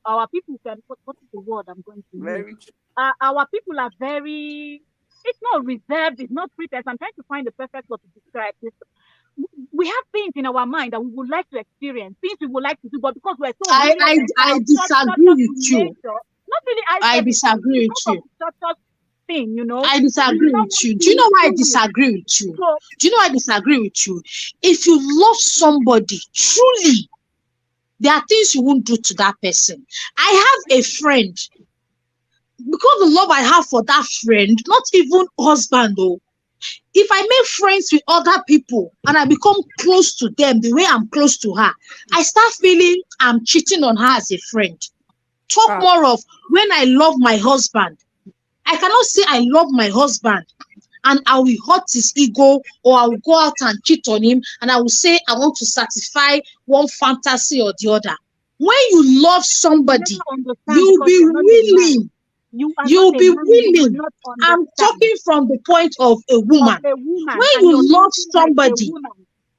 can, what is the word I'm going to use? Very true. Our people are very, it's not reserved, it's not pretense. I'm trying to find the perfect word to describe this. We have things in our mind that we would like to experience, things we would like to do, but because we're so I disagree with you. Not really. I disagree with you. Thing, you know. I disagree with you. Do you know why I disagree with you? Do you know why I disagree with you? If you love somebody truly, there are things you won't do to that person. I have a friend. Because the love I have for that friend, not even husband though. If I make friends with other people and I become close to them the way I'm close to her, I start feeling I'm cheating on her as a friend. Talk more of when I love my husband. I cannot say I love my husband and I will hurt his ego or I will go out and cheat on him and I will say I want to satisfy one fantasy or the other. When you love somebody, you'll be willing. You'll be willing. I'm talking from the point of a woman. When you love somebody,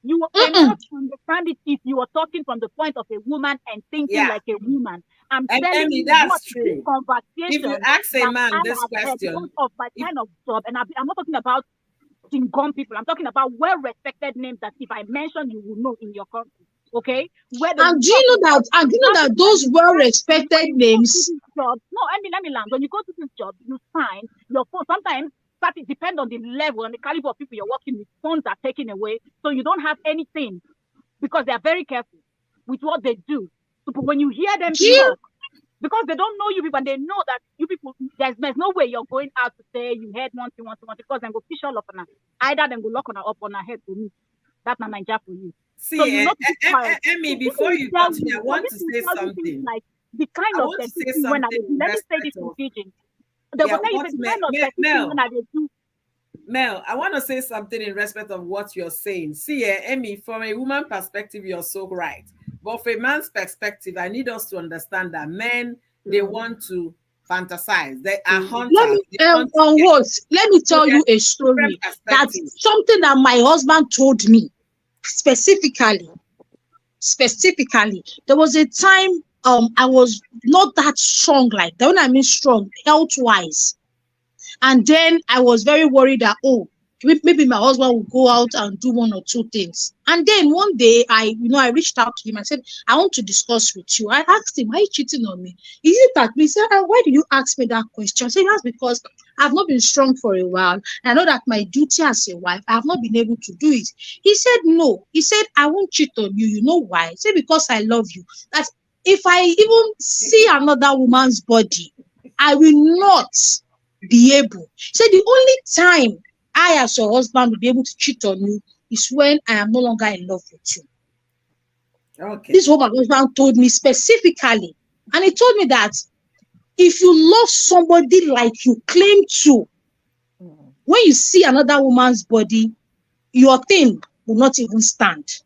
you will not understand it if you are talking from the point of a woman and thinking like a woman. I'm telling you that's true. Conversation. If you ask a man this question, of my kind of job, and I'm not talking about gum people. I'm talking about well-respected names that if I mention, you will know in your country. Okay? And do you know that those well-respected names? No, let me land. When you go to this job, you sign your phone. Sometimes it depends on the level and the caliber of people you're working with. Phones are taken away, so you don't have anything because they are very careful with what they do. So when you hear them talk, because they don't know you people and they know that you people, there's no way you're going out to say you heard one thing, because then go fish all up on her. Either then go lock on her up on her head for me. That's not my job for you. See, so Emmy, before you continue, I want to say something. Like the kind of thing when let me say this in Fiji. Mel, I want to say something in respect of what you're saying. See, Emmy, from a woman perspective, you're so right. But from a man's perspective, I need us to understand that men, they want to fantasize. They are hunters. Let me tell you a story. That's something that my husband told me specifically. There was a time I was not that strong like that. When I mean strong, health-wise. And then I was very worried that, maybe my husband will go out and do one or two things. And then one day I reached out to him. I said, I want to discuss with you. I asked him, why are you cheating on me? Is it that me? He said, why do you ask me that question? I said, that's because I've not been strong for a while. And I know that my duty as a wife, I have not been able to do it. He said, no. He said, I won't cheat on you. You know why? He said, because I love you. That if I even see another woman's body, I will not be able. She said the only time I as your husband will be able to cheat on you is when I am no longer in love with you. Okay. This is what my husband told me specifically. And he told me that if you love somebody like you claim to, when you see another woman's body, your thing will not even stand.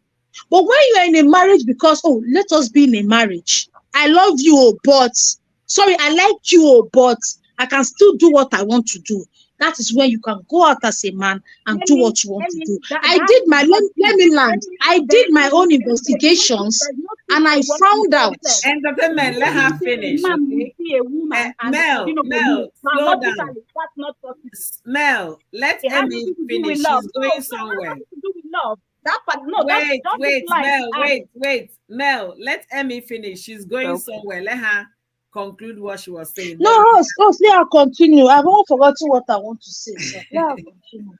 But when you are in a marriage because, oh, let us be in a marriage. I love you, but sorry, I like you, but I can still do what I want to do. That is when you can go out as a man and do what you want to do. I That did is my, what let me land. I did my own there's investigations no and I in what you found just out. said. Entertainment, let her A finish, man will okay? see a woman and the body Mel, not go move. slow down. Biologically, that's not possible. Mel, let It has Emmy nothing to do with finish. love. She's No, going no, it has somewhere. nothing to do with love. That part, no, that Wait, just this wait, line she Mel, added. Mel, let Emmy finish. She's going Okay. somewhere. Let her conclude what she was saying. No, Then host, let her continue. I've all forgotten what I want to say. So let her continue.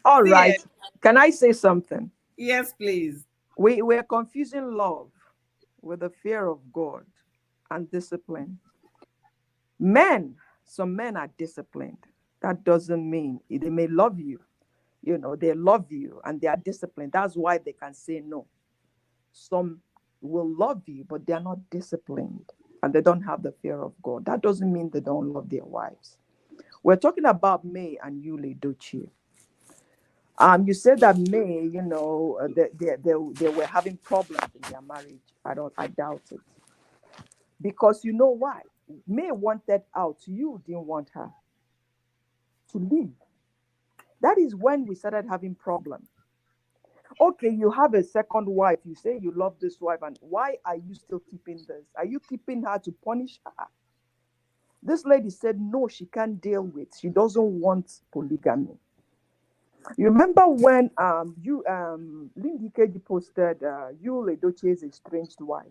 All see right. it. Can I say something? Yes, please. We're confusing love with the fear of God and discipline. Some men are disciplined. That doesn't mean they may love you. They love you and they are disciplined. That's why they can say no. Some will love you, but they are not disciplined and they don't have the fear of God. That doesn't mean they don't love their wives. We're talking about May and Yul Edochie. You said that May, they were having problems in their marriage. I doubt it. Because you know why? May wanted out. You didn't want her to leave. That is when we started having problems. Okay, you have a second wife. You say you love this wife, and why are you still keeping this? Are you keeping her to punish her? This lady said no, she can't deal with. She doesn't want polygamy. You remember when Lindy Keji posted Yul Edochie's estranged wife?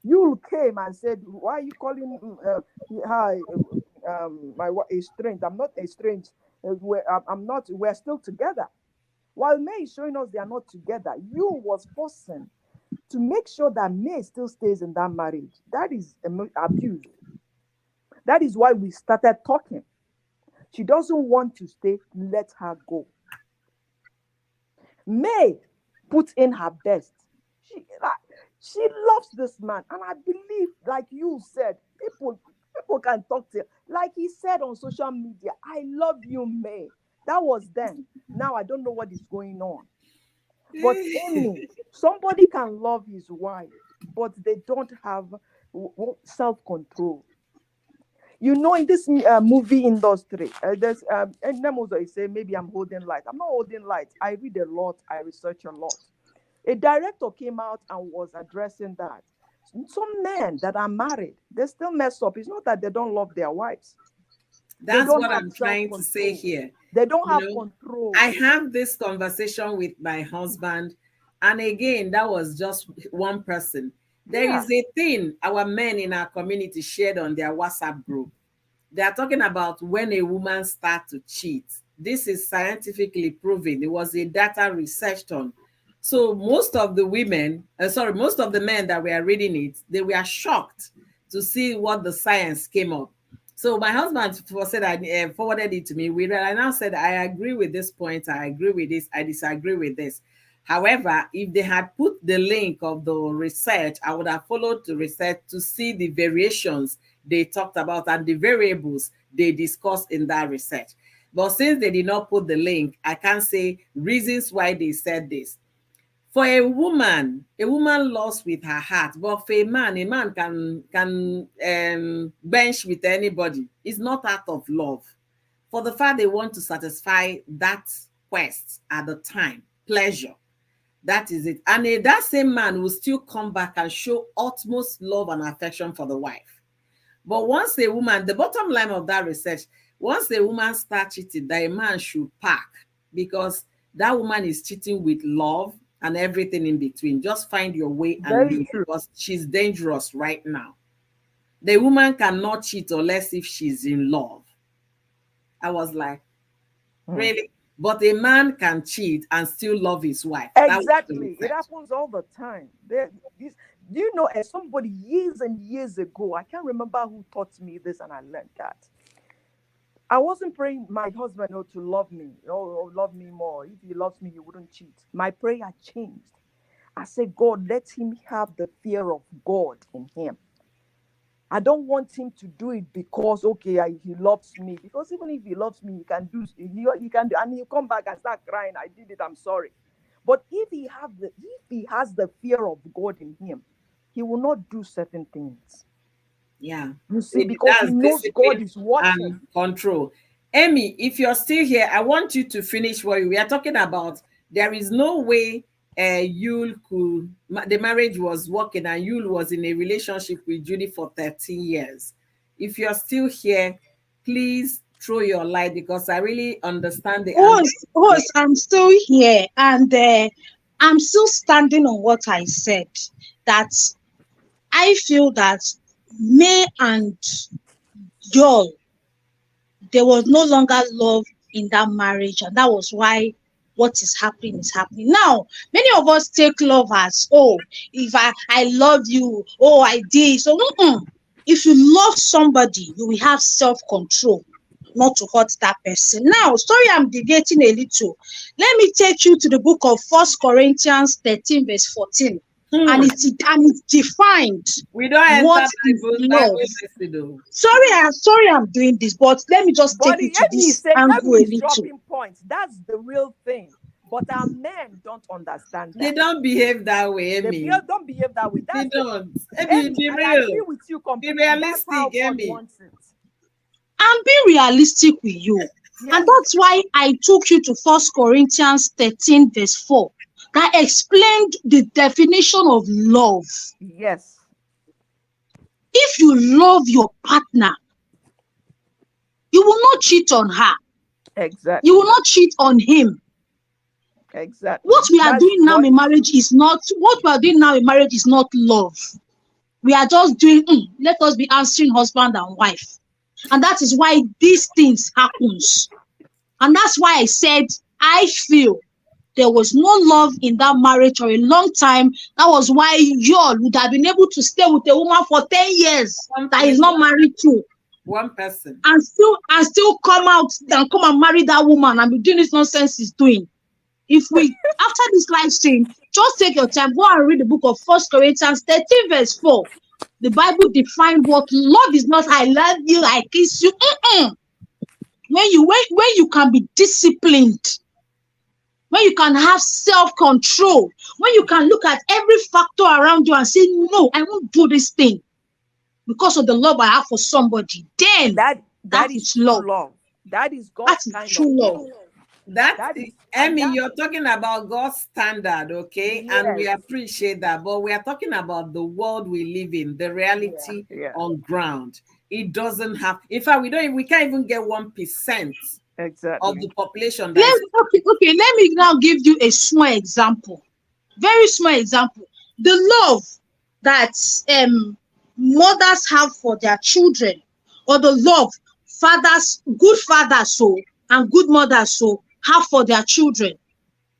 Yul came and said, "Why are you calling her estranged? I'm not estranged. I'm not. We're still together." While May is showing us they are not together, Yul was forcing to make sure that May still stays in that marriage. That is abuse. That is why we started talking. She doesn't want to stay. Let her go. May put in her best. She loves this man, and I believe, like you said, people can talk to, like he said on social media, "I love you, May." That was then. Now I don't know what is going on. But Amy, somebody can love his wife, but they don't have self-control. In this movie industry, there's and Nemozo is saying maybe I'm holding light. I'm not holding light. I read a lot. I research a lot. A director came out and was addressing that. Some men that are married, they still mess up. It's not that they don't love their wives. They That's don't what have I'm trying to say self-control. here. They don't You have know, control. I have this conversation with my husband, and again, that was just one person. There Yeah, is a thing our men in our community shared on their WhatsApp group. They are talking about when a woman starts to cheat. This is scientifically proven. It was a data researched on. So most of the men that were reading it, they were shocked to see what the science came up. So my husband forwarded it to me. I now said, I agree with this point. I agree with this. I disagree with this. However, if they had put the link of the research, I would have followed the research to see the variations they talked about and the variables they discussed in that research. But since they did not put the link, I can't say reasons why they said this. For a woman lost with her heart, but for a man can bench with anybody. It's not out of love. For the fact they want to satisfy that quest at the time, pleasure. That is it. And that same man will still come back and show utmost love and affection for the wife. But once a woman, the bottom line of that research, once a woman starts cheating, that a man should pack, because that woman is cheating with love and everything in between. Just find your way and very leave, true. because she's dangerous right now. The woman cannot cheat unless if she's in love. I was like, Hmm. really? But a man can cheat and still love his wife. That was the Exactly. It research. happens all the time. Do you know, as somebody years and years ago, I can't remember who taught me this, and I learned that. I wasn't praying my husband to love me, love me more. If he loves me, he wouldn't cheat. My prayer changed. I said, God, let him have the fear of God in him. I don't want him to do it because he loves me. Because even if he loves me, he can do, and he'll come back and start crying. I did it. I'm sorry. But if he has the fear of God in him, he will not do certain things. Yeah. You see, because he That's knows God discipline is watching. and control. Amy, if you're still here, I want you to finish what we are talking about. There is no way Yul the marriage was working and Yul was in a relationship with Judy for 13 years. If you're still here, please throw your light because I really understand the angle. I'm still here, and I'm still standing on what I said. That I feel that May and Joel, there was no longer love in that marriage, and that was why what is happening is happening now. Many of us take love as, oh, if I love you, oh, I did. So if you love somebody, you will have self-control not to hurt that person. Now, sorry, I'm deviating a little. Let me take you to the book of 1 Corinthians 13 verse 14. And it's defined We don't what enter is Bible love. lesson though. Sorry I'm doing this, but let me just take But you to this Amy angle a is little. dropping points. That's the real thing. But our men don't understand They that. don't behave that way, Amy. Don't behave that way. They That's the don't. Amy, Amy. be I agree real. with you Be completely. That's how realistic, God Amy. wants it. I'm being realistic with you. Yes. And that's why I took you to 1 Corinthians 13 verse 4 that explained the definition of love. Yes. If you love your partner, you will not cheat on her. Exactly. You will not cheat on him. Exactly. What we are That's doing now in marriage is not love. We are just doing, let us be answering husband and wife. And that is why these things happens. And that's why I said, I feel there was no love in that marriage for a long time. That was why Yul would have been able to stay with a woman for 10 years that he's not married to. One person. And still come out and come and marry that woman and be doing this nonsense he's doing. If we, after this live stream, just take your time, go and read the book of 1 Corinthians 13 verse 4. The Bible defines what love is not. I love you, I kiss you. When you can be disciplined, when you can have self-control, when you can look at every factor around you and say, no, I won't do this thing because of the love I have for somebody, then that is true love. That is God's kind of love. That is, Emmy, you're talking about God's standard, okay? Yes. And we appreciate that. But we are talking about the world we live in, the reality on ground. It doesn't have, in fact, we can't even get 1% of the population. Okay, let me now give you a small example. Very small example. The love that mothers have for their children, or the love good fathers and good mothers have for their children,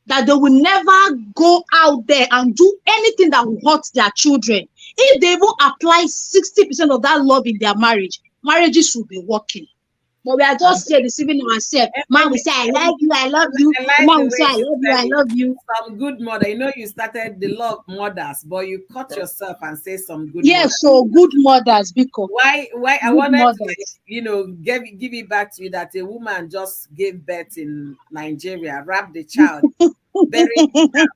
that they will never go out there and do anything that will hurt their children. If they even apply 60% of that love in their marriages will be working. But we are just here deceiving ourselves. Man will say, I love you, I love you. Man will say, I love you, I love you. Some good mother. You know, you started the love mothers, but you cut yourself and say some good yes, mothers. so good mothers, because why I wanted to, give it back to you that a woman just gave birth in Nigeria, wrapped the child, buried the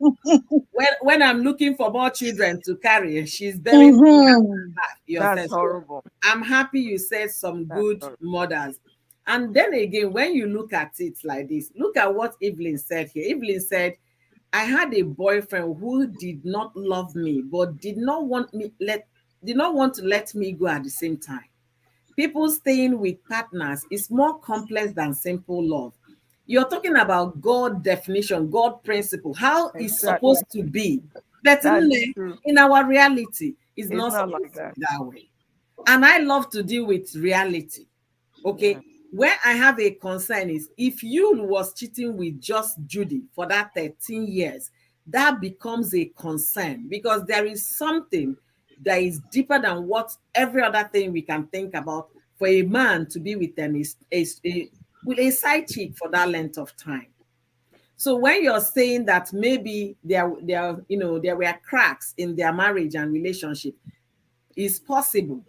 child. When I'm looking for more children to carry, she's burying That's horrible. I'm happy you said some good mothers. And then again, when you look at it like this, look at what Evelyn said here. Evelyn said, I had a boyfriend who did not love me, but did not want to let me go at the same time. People staying with partners is more complex than simple love. You're talking about God definition, God principle, how it's supposed to be. But in our reality, it's not supposed to be that way. And I love to deal with reality. Okay. Where I have a concern is if Yul was cheating with just Judy for that 13 years, that becomes a concern because there is something that is deeper than what every other thing we can think about for a man to be with with a side chick for that length of time. So when you're saying that maybe there were cracks in their marriage and relationship, is possible.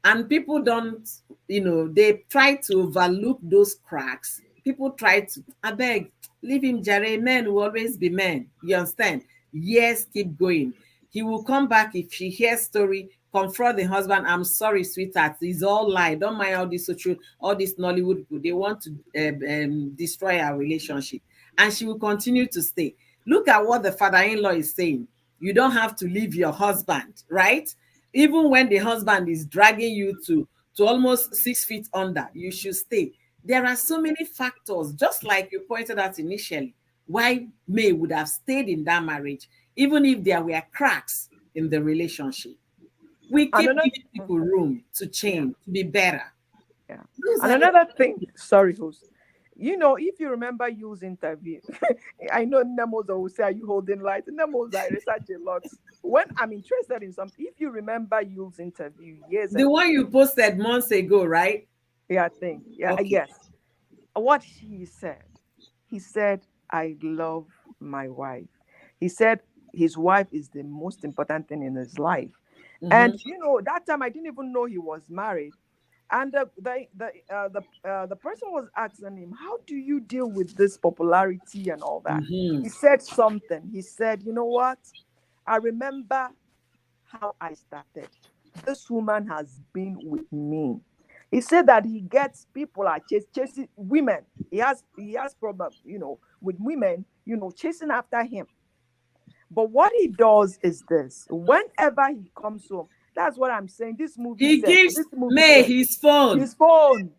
And people don't, they try to overlook those cracks. People try to, I beg, leave him, Jare. Men will always be men. You understand? Yes, keep going. He will come back if she hears story, confront the husband. I'm sorry, sweetheart. It's all lie. Don't mind all this social, all this Nollywood people. They want to destroy our relationship. And she will continue to stay. Look at what the father-in-law is saying. You don't have to leave your husband, right? Even when the husband is dragging you to almost 6 feet under, you should stay. There are so many factors, just like you pointed out initially, why May would have stayed in that marriage, even if there were cracks in the relationship. We keep giving people room to change, to be better. Yeah. And another thing, sorry, host. If you remember Yul's interview, I know Nemos will say, "Are you holding light?" Nemos, I research a lot. When I'm interested in something, if you remember Yul's interview, the one you posted months ago, right? Yeah, I think. Yeah, okay. Yes. What he said, "I love my wife." He said his wife is the most important thing in his life. Mm-hmm. And that time I didn't even know he was married. And the person was asking him, "How do you deal with this popularity and all that?" Mm-hmm. He said something. He said, "You know what? I remember how I started. This woman has been with me." He said that he gets people are chasing women. He has problem, with women, chasing after him. But what he does is this: whenever he comes home, that's what I'm saying. This movie He gives May said, his phone. his phone.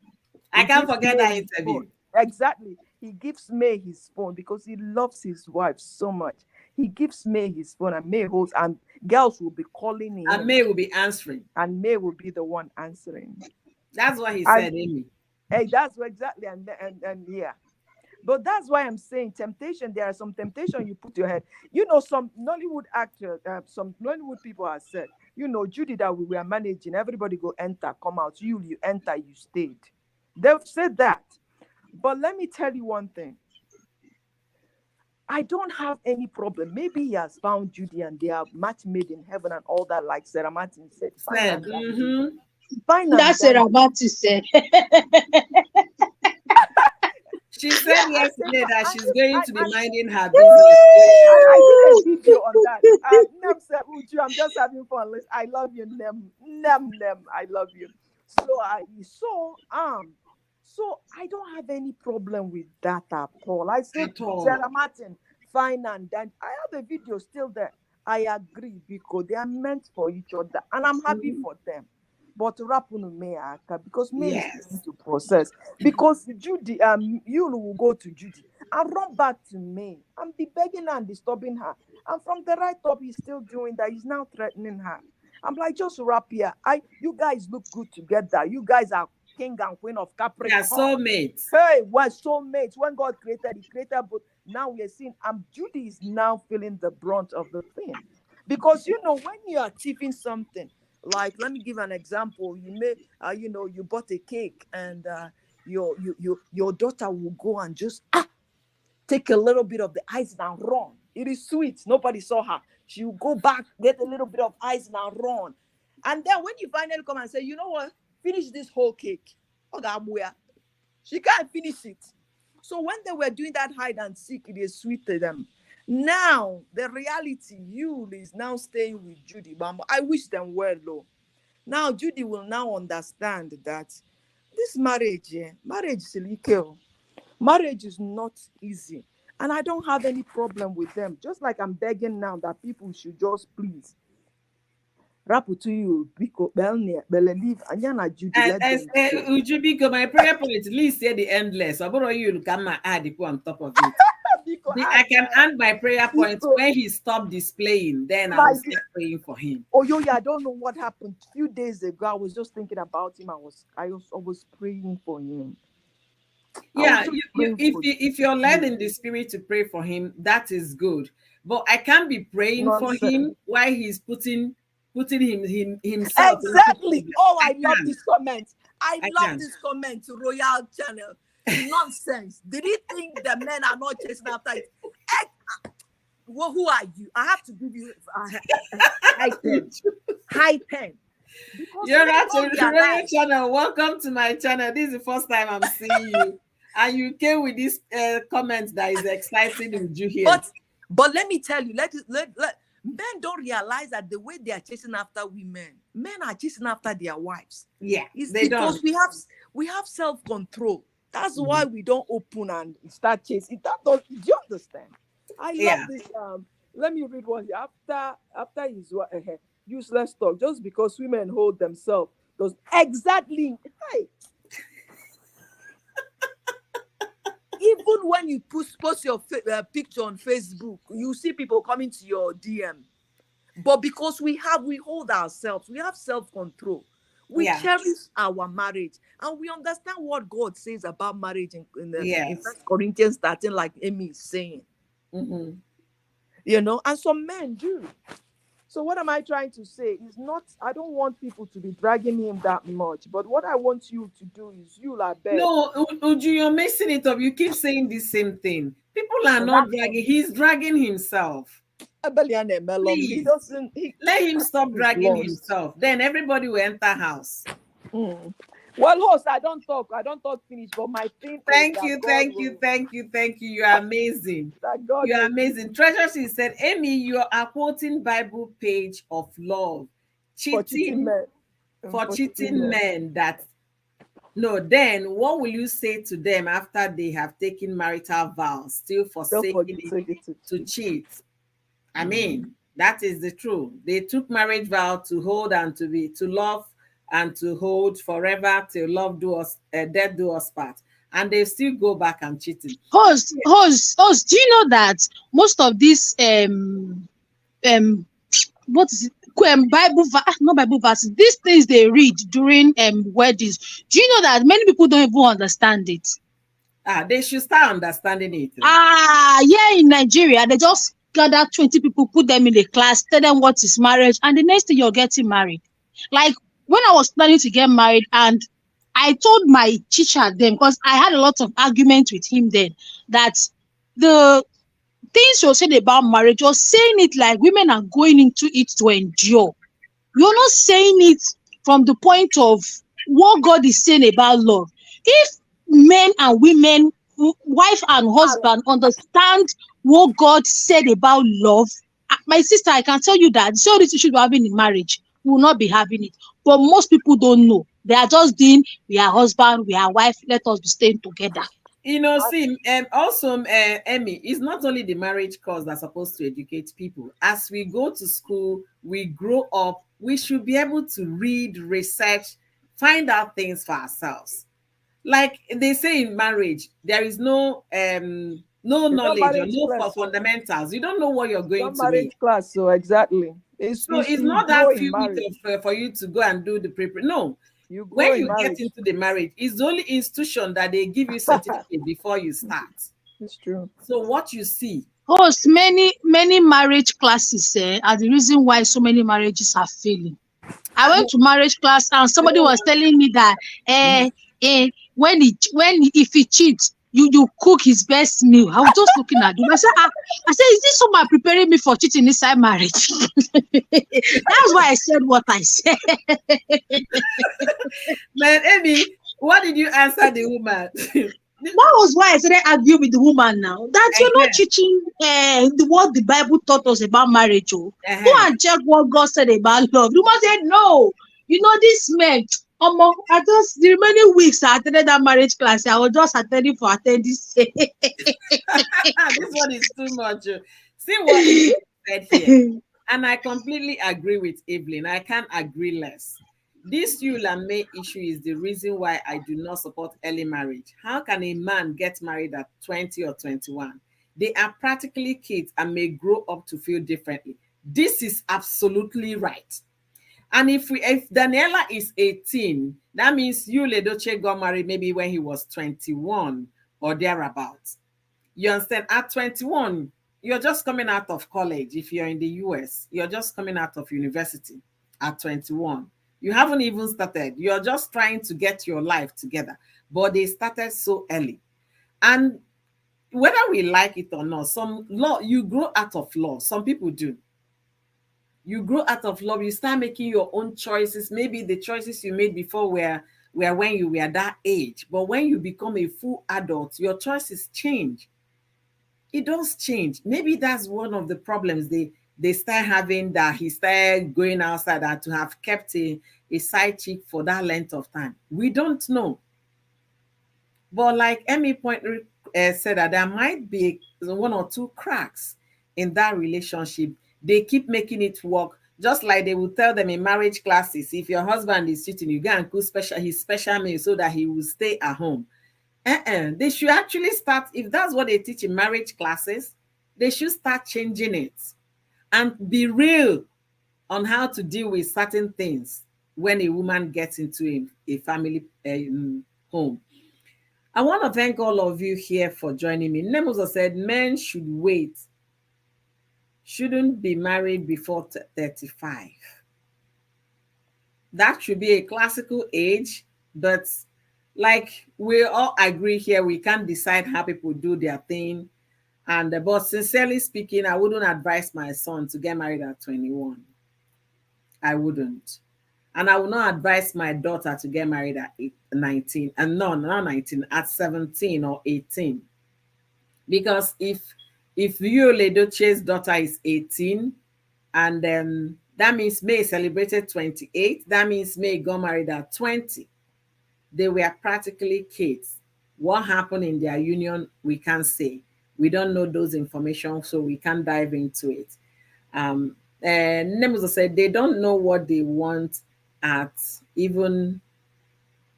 I can't forget that interview. Exactly. He gives May his phone because he loves his wife so much. He gives May his phone, and May holds, and girls will be calling him. And May will be answering. And May will be the one answering. That's what he said, Amy. Hey, that's what exactly. And yeah. But that's why I'm saying temptation. There are some temptation you put your head. Some Nollywood actors, some Nollywood people have said, Judy, that we were managing, everybody go enter, come out. You enter, you stayed. They've said that. But let me tell you one thing. I don't have any problem. Maybe he has found Judy and they are match made in heaven and all that, like Sarah Martin said. Mm-hmm. That's Sarah Martin said. She said yesterday that she's going to be minding her business. And I did a video on that. Nem said, "Uju, I'm just having fun. I love you, Nem. I love you." So I don't have any problem with that at all. I said, Sarah Martin, fine, and then I have a video still there. I agree because they are meant for each other, and I'm happy for them. But Rapunu May, because May is going to process. Because Judy, you will go to Judy and run back to May and be begging her and disturbing her. And from the right up, he's still doing that. He's now threatening her. I'm like, just wrap here. You guys look good together. You guys are king and queen of Capricorn. Yeah, soulmates. Hey, we're soulmates. When God created, he created both. Now we're seeing, Judy is now feeling the brunt of the thing. Because, when you are tipping something, like, let me give an example. You may, you bought a cake and your daughter will go and just take a little bit of the ice and run. It is sweet. Nobody saw her. She will go back, get a little bit of ice and run. And then when you finally come and say, "You know what? Finish this whole cake." She can't finish it. So when they were doing that hide and seek, it is sweet to them. Now, the reality, Yul is now staying with Judy. I wish them well, though. Now, Judy will now understand that this marriage is illegal. Marriage is not easy. And I don't have any problem with them. Just like I'm begging now that people should just please rapu to you because believe Anyana Judy. Ujubiko, my prayer point, at least say the endless. I borrow you to come and add it on top of it. I can add my prayer points when he stopped displaying. Then I will start praying for him. Oh, I don't know what happened. A few days ago, I was just thinking about him. I was praying for him. Yeah, if you're led in the spirit to pray for him, that is good. But I can't be praying for him while he's putting himself. Exactly. Oh, I love this comment. I I love can't. this comment to Royal Channel. Nonsense. Did he think the men are not chasing after it? Well, who are you? I have to give you high 10. High 10. Because You're men at don't the Royal realize. Channel. Welcome to my channel. This is the first time I'm seeing you. And you came with this comment that is exciting you here. But let me tell you, men don't realize that the way they are chasing after women, men are chasing after their wives. Yeah, It's they because don't. we have self-control. That's why we don't open and start chasing. Do you understand? I love Yeah. this. Let me read one here. After his useless talk, just because women hold themselves does exactly. Hey, even when you post your picture on Facebook, you see people coming to your DM. But because we hold ourselves, we have self-control. We Yeah. cherish our marriage, and we understand what God says about marriage in Yes. 1 Corinthians 13, like Amy is saying. Mm-hmm. And some men do. So what am I trying to say? Is not, I don't want people to be dragging him that much. But what I want you to do is, you like beg. No, Uju, you're messing it up. You keep saying the same thing. People are So not that's dragging. He's dragging himself. Abelian Melom. He Please, doesn't. let him stop He's dragging lost. himself. Then everybody will enter house. Mm. Well, host, I don't talk. I don't talk finish. But my thing is Thank that you, God thank you, will. thank you, thank you. You are amazing. That God You are will. amazing. Treasure, she said, Amy, you are quoting Bible page of love. For cheating Cheating men. for For cheating cheating men. men that no, then what will you say to them after they have taken marital vows, still Don't forsaking forget it to to cheat. cheat? I mean, that is the truth. They took marriage vow to hold and to love and to hold forever till love do us, death do us part, and they still go back and cheating. Host, do you know that most of these um what is it, not Bible verses, these things they read during weddings, do you know that many people don't even understand it? They should start understanding it. Yeah, in Nigeria they just gather 20 people, put them in a class, tell them what is marriage, and the next thing you're getting married. Like when I was planning to get married, and I told my teacher then, because I had a lot of argument with him then, that the things you said about marriage, you're saying it like women are going into it to endure. You're not saying it from the point of what God is saying about love. If men and women, wife and husband, understand what God said about love, my sister, I can tell you that so this you should be having in marriage, we will not be having it. But most people don't know. They are just doing, we are husband, we are wife, let us be staying together. See, also, Emmy, it's not only the marriage course that's supposed to educate people. As we go to school, we grow up, we should be able to read, research, find out things for ourselves. Like they say in marriage, there is no It's not knowledge or marriage no for class, so fundamentals. You don't know what you're it's going not to meet. marriage class, so exactly. So it's You not grow that in few weeks marriage. for you to go and do the prepare. No, You grow when in you get marriage. into the marriage, it's the only institution that they give you certificate before you start. It's true. So what you see, Host, many marriage classes are the reason why so many marriages are failing. I went to marriage class and somebody was telling me that if he cheats, you cook his best meal. I was just looking at him. I said, is this someone preparing me for cheating inside marriage? That's why I said what I said. man, Amy, what did you answer the woman? That was why I started arguing with the woman now. That you're not uh-huh, teaching what the Bible taught us about marriage. Oh. Go uh-huh. and check what God said about love. The woman said, no. You know, this man, I just, the remaining weeks I attended that marriage class, I was just attending for attending. This one is too much. See what Evelyn said here. And I completely agree with Evelyn. I can't agree less. This Yul and May issue is the reason why I do not support early marriage. How can a man get married at 20 or 21? They are practically kids and may grow up to feel differently. This is absolutely right. And if Daniela is 18, that means Yul Edochie got married maybe when he was 21 or thereabouts. You understand? At 21, you're just coming out of college. If you're in the US, you're just coming out of university at 21. You haven't even started. You're just trying to get your life together. But they started so early. And whether we like it or not, some law, you grow out of law. Some people do. You grow out of love, you start making your own choices. Maybe the choices you made before were when you were that age, but when you become a full adult, your choices change. It does change. Maybe that's one of the problems they start having, that he started going outside, that to have kept a side chick for that length of time. We don't know. But like Emmy point said, that there might be one or two cracks in that relationship. They keep making it work. Just like they will tell them in marriage classes, if your husband is cheating, you go and cook his special meal so that he will stay at home. They should actually start, if that's what they teach in marriage classes, they should start changing it and be real on how to deal with certain things when a woman gets into a family home. I want to thank all of you here for joining me. Nemuzo said men shouldn't be married before 35. That should be a classical age, but like we all agree here, we can't decide how people do their thing. And but sincerely speaking, I wouldn't advise my son to get married at 21. I wouldn't. And I would not advise my daughter to get married at 19. And no, not 19, at 17 or 18. Because if Yul Edochie's daughter is 18, and that means May celebrated 28, that means May got married at 20. They were practically kids. What happened in their union, we can't say. We don't know those information, so we can't dive into it. And Nemuzo said they don't know what they want at even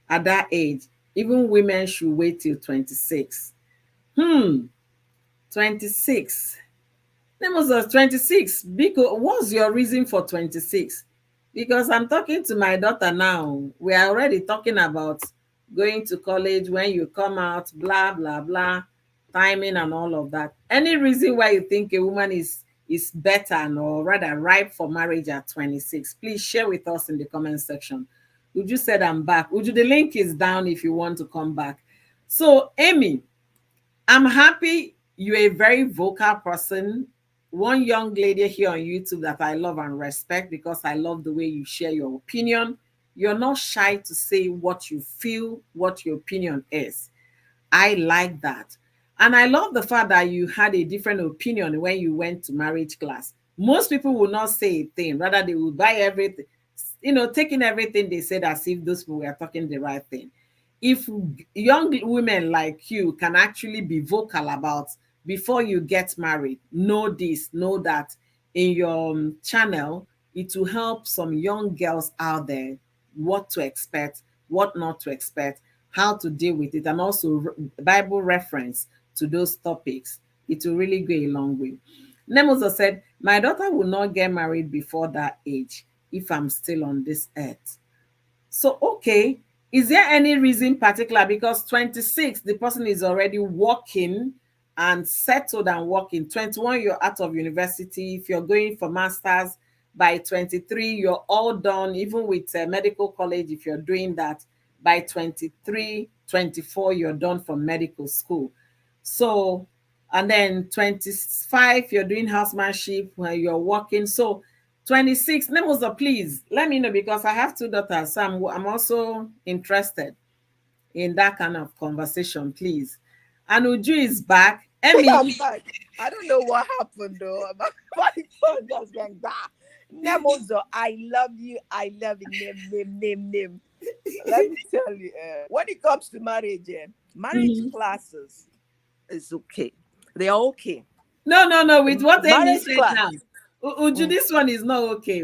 at that age. Even women should wait till 26. 26. Nemuzo, 26. Because what's your reason for 26? Because I'm talking to my daughter now. We are already talking about going to college, when you come out, blah, blah, blah, timing and all of that. Any reason why you think a woman is better, or rather ripe for marriage at 26? Please share with us in the comment section. Uju said I'm back. Uju, the link is down if you want to come back. So, Amy, I'm happy you're a very vocal person. One young lady here on YouTube that I love and respect, because I love the way you share your opinion. You're not shy to say what you feel, what your opinion is. I like that. And I love the fact that you had a different opinion when you went to marriage class. Most people will not say a thing, rather, they will buy everything, taking everything they said as if those people were talking the right thing. If young women like you can actually be vocal about, before you get married, know this, know that, in your channel, it will help some young girls out there what to expect, what not to expect, how to deal with it, and also Bible reference to those topics. It will really go a long way. Nemozo said, my daughter will not get married before that age if I'm still on this earth. So, okay, is there any reason particular? Because 26, the person is already working and settled and working. 21, you're out of university. If you're going for masters, by 23, you're all done, even with medical college. If you're doing that, by 23, 24, you're done from medical school. So, and then 25, you're doing housemanship where you're working. So 26, Nemozo, please let me know, because I have two daughters. So I'm also interested in that kind of conversation, please. And Uju is back. I'm Emmy. back. I don't know what happened though. My phone just went back. Nemozo, I love you. I love you. Name. Let me tell you, when it comes to marriage, marriage Mhm. classes is okay. They are okay. No. With what Emmy Marriage said class. now, Uju, Mm. this one is not okay.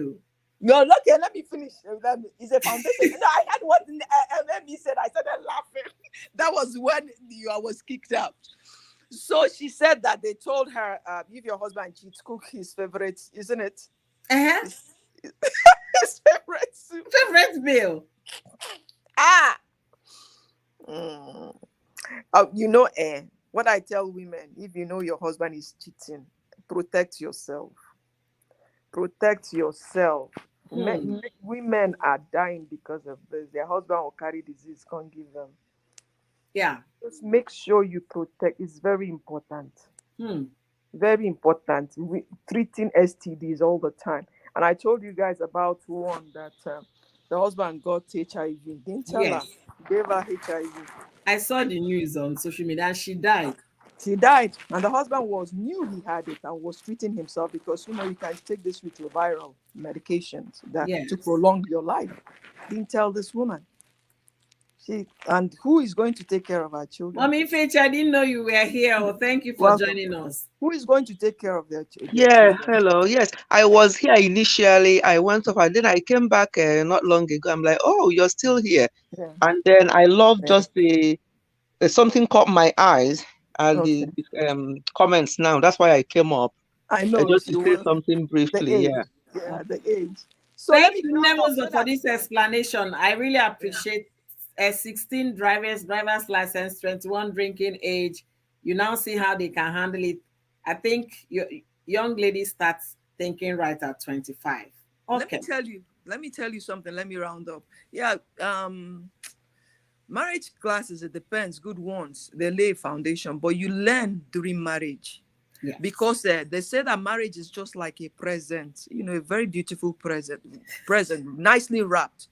No, look here, let me finish. It's a foundation. No, I had what Emmy said. I started laughing. That was when I was kicked out. So she said that they told her, if your husband cheats, cook his favorite, isn't it? Uh-huh. His, his favorite soup. Favorite meal. Ah! Mm. What I tell women, if you know your husband is cheating, protect yourself. Protect yourself. Mm. Women are dying because of this. Their husband will carry disease, can't give them. Yeah. Just make sure you protect. It's very important. Hmm. Very important. Treating STDs all the time. And I told you guys about one that the husband got HIV. Didn't tell her. Yes. Gave her HIV. I saw the news on social media and she died. She died, and the husband was knew he had it and was treating himself because you can take this retroviral medications that to Yes. prolong your life. Didn't tell this woman. And who is going to take care of our children? Mommy Fetch, I didn't know you were here. Oh, thank you for Welcome. joining us. Who is going to take care of their Yeah, children? hello. Yes, I was here initially. I went off and then I came back not long ago. I'm like, oh, you're still here. Yeah. And then I love Yeah. just the something caught my eyes and Okay. the comments now. That's why I came up I know just to she say will. something The briefly. age. Yeah. Yeah, the age. So let Thank me you, round up so Nemozo, for that this explanation. I really yeah. appreciate 16 driver's license, 21 drinking age. You now see how they can handle it. I think your young lady starts thinking right at 25. Let me Okay. tell you. Let me tell you something. Let me round up. Yeah. Marriage classes, it depends. Good ones, they lay a foundation, but you learn during marriage Yes. because they say that marriage is just like a present, a very beautiful present, nicely wrapped.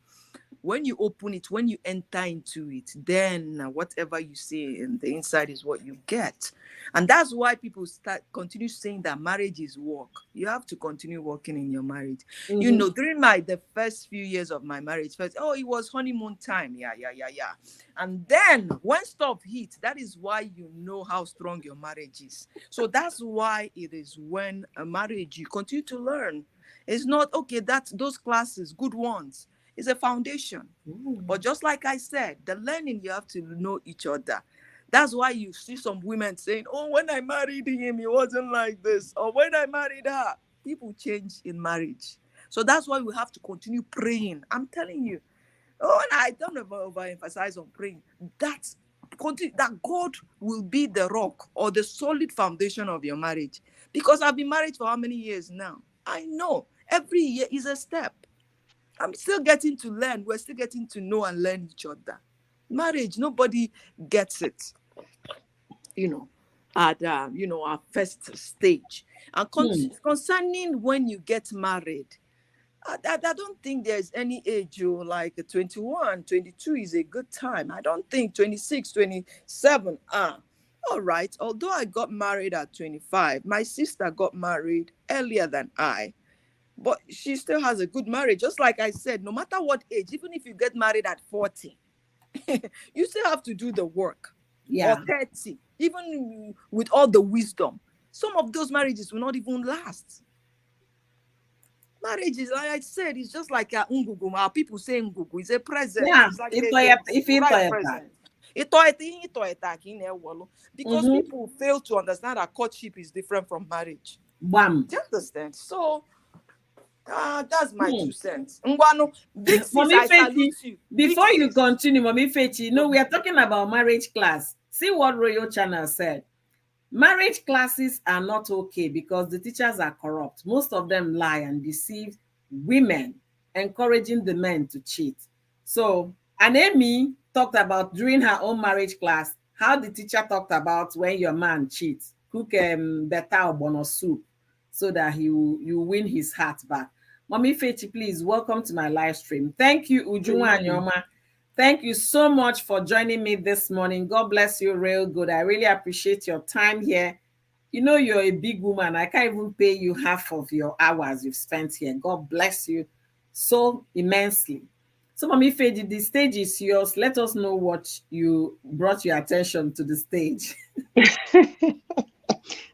When you open it, when you enter into it, then whatever you see in the inside is what you get. And that's why people continue saying that marriage is work. You have to continue working in your marriage. Mm-hmm. During the first few years of my marriage, it was honeymoon time. Yeah, yeah, yeah, yeah. And then when stuff hits, that is why you know how strong your marriage is. So that's why it is when a marriage you continue to learn. It's not okay, that's those classes, good ones. It's a foundation. But just like I said, the learning, you have to know each other. That's why you see some women saying, oh, when I married him, he wasn't like this. Or when I married her, people change in marriage. So that's why we have to continue praying. I'm telling you. Oh, and I don't overemphasize on praying. That God will be the rock or the solid foundation of your marriage. Because I've been married for how many years now? I know every year is a step. I'm still getting to learn. We're still getting to know and learn each other. Marriage, nobody gets it, at our first stage. And concerning when you get married, I don't think there's any age, like 21, 22 is a good time. I don't think 26, 27 are. All right. Although I got married at 25, my sister got married earlier than I. But she still has a good marriage. Just like I said, no matter what age, even if you get married at 40, you still have to do the work. Or Yeah. 30, even with all the wisdom. Some of those marriages will not even last. Marriage is, like I said, it's just like a ungugu. Our people say ungugu. It's a present. Yeah. It's like If the if you right that. present. Because Mm-hmm. people fail to understand that courtship is different from marriage. Bam. Do you understand? So that's my Hmm. 2 cents. Ngwano, big sis, Mommy I salute Fechi, you. Big before you sis. continue, Mommy Fechi, we are talking about marriage class. See what Royal Channel said. Marriage classes are not okay because the teachers are corrupt. Most of them lie and deceive women, encouraging the men to cheat. So, and Amy talked about during her own marriage class how the teacher talked about when your man cheats, cook better obono soup so that you win his heart back. Mommy Fechi, please welcome to my live stream. Thank you, Ujunwa Anyoma. Thank you so much for joining me this morning. God bless you real good. I really appreciate your time here. You're a big woman. I can't even pay you half of your hours you've spent here. God bless you so immensely. So, Mommy Feji, the stage is yours. Let us know what you brought your attention to the stage.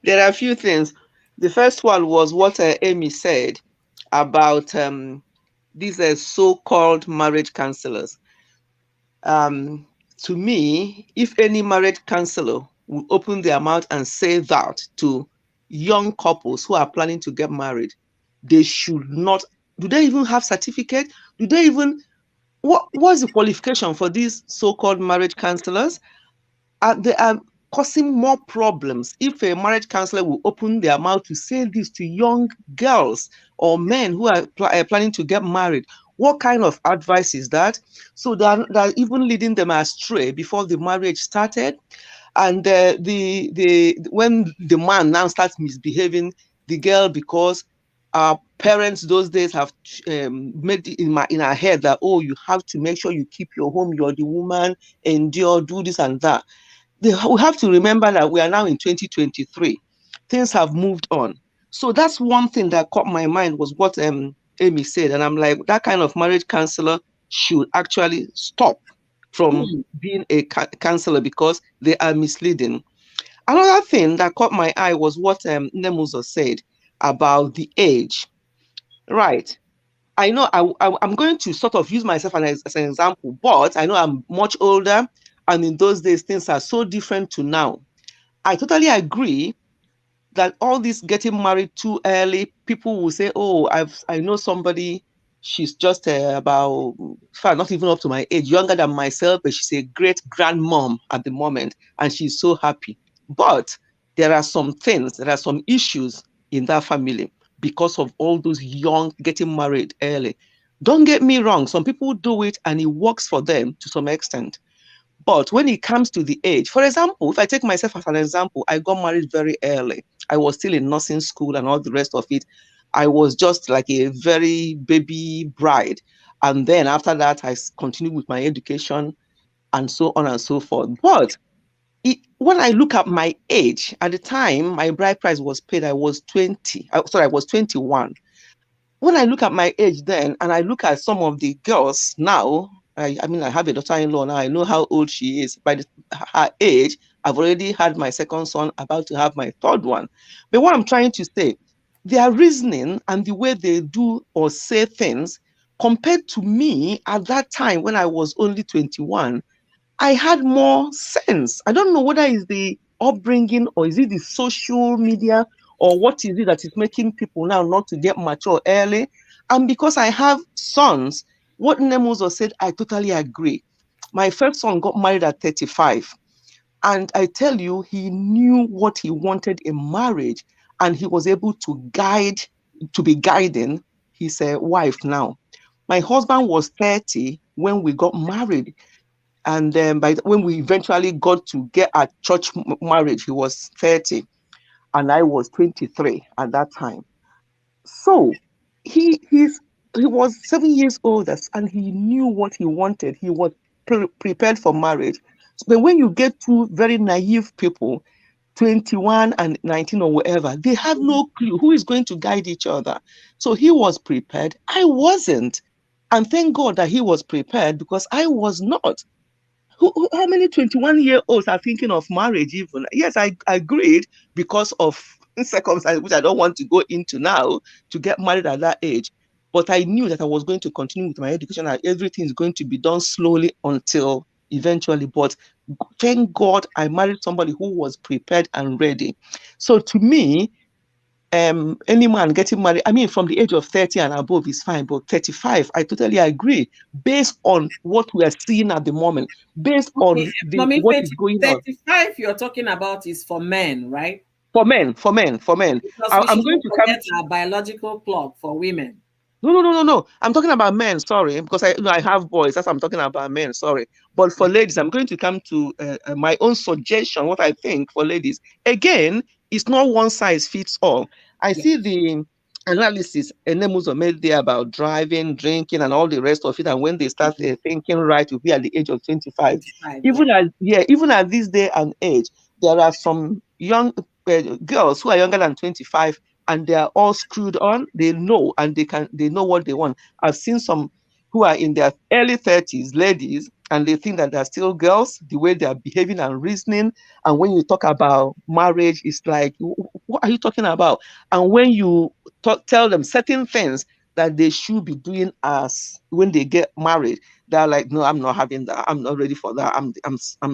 There are a few things. The first one was what Amy said about these so-called marriage counselors. To me, if any marriage counselor will open their mouth and say that to young couples who are planning to get married, they should not. Do they even have certificate? Do they even what's the qualification for these so-called marriage counselors? causing more problems if a marriage counselor will open their mouth to say this to young girls or men who are planning to get married. What kind of advice is that? So they're even leading them astray before the marriage started. And the when the man now starts misbehaving, the girl, because our parents those days have made it in our head that, oh, you have to make sure you keep your home, you're the woman, endure, do this and that. We have to remember that we are now in 2023. Things have moved on. So that's one thing that caught my mind was what Amy said. And I'm like, that kind of marriage counselor should actually stop from Hmm. being a counselor because they are misleading. Another thing that caught my eye was what Nemuzo said about the age. Right. I know I'm going to sort of use myself as an example, but I know I'm much older, and in those days, things are so different to now. I totally agree that all this getting married too early, people will say, "Oh, I know somebody. She's just about, far not even up to my age, younger than myself, but she's a great grandmom at the moment, and she's so happy." But there are some things, there are some issues in that family because of all those young getting married early. Don't get me wrong, some people do it and it works for them to some extent. But when it comes to the age, for example, if I take myself as an example, I got married very early. I was still in nursing school and all the rest of it. I was just like a very baby bride. And then after that, continued with my education and so on and so forth. But when I look at my age, at the time my bride price was paid, I was 20. Sorry, I was 21. When I look at my age then and I look at some of the girls now, I mean, I have a daughter-in-law now. I know how old she is. By her age, I've already had my second son, about to have my third one. But what I'm trying to say, their reasoning and the way they do or say things compared to me at that time when I was only 21, I had more sense. I don't know whether it's the upbringing or is it the social media or what is it that is making people now not to get mature early. And because I have sons, what Nemozo said, I totally agree. My first son got married at 35. And I tell you, he knew what he wanted in marriage and he was able to be guiding his wife now. My husband was 30 when we got married. And then when we eventually got to get our church marriage, he was 30 and I was 23 at that time. So he was 7 years older and he knew what he wanted. He was prepared for marriage. But when you get two very naive people, 21 and 19 or whatever, they have no clue who is going to guide each other. So he was prepared. I wasn't. And thank God that he was prepared because I was not. How many 21-year-olds are thinking of marriage even? Yes, I agreed because of circumstances which I don't want to go into now to get married at that age. But I knew that I was going to continue with my education and everything is going to be done slowly until eventually. But thank God I married somebody who was prepared and ready. So to me, any man getting married, I mean, from the age of 30 and above is fine, but 35, I totally agree, based on what we are seeing at the moment, based Okay, on Mommy, what is going on. 35 you're talking about is for men, right? For men, for men, for men. Because we I'm going shouldn't to come. forget our biological clock for women. No, no, no, no, no. I'm talking about men. Sorry, because I have boys. That's what I'm talking about men. Sorry, but for ladies, I'm going to come to my own suggestion. What I think for ladies, again, it's not one size fits all. I Yeah, see the analysis Enemuzo made there about driving, drinking, and all the rest of it. And when they start thinking right, to be at the age of 25, 25, yeah. even at this day and age, there are some young girls who are younger than 25 and they are all screwed on. They know and they know what they want. I've seen some who are in their early 30s, ladies, and they think that they're still girls, the way they are behaving and reasoning. And when you talk about marriage, it's like, what are you talking about? And when you tell them certain things that they should be doing as when they get married, they're like, no, I'm not having that. I'm not ready for that. I'm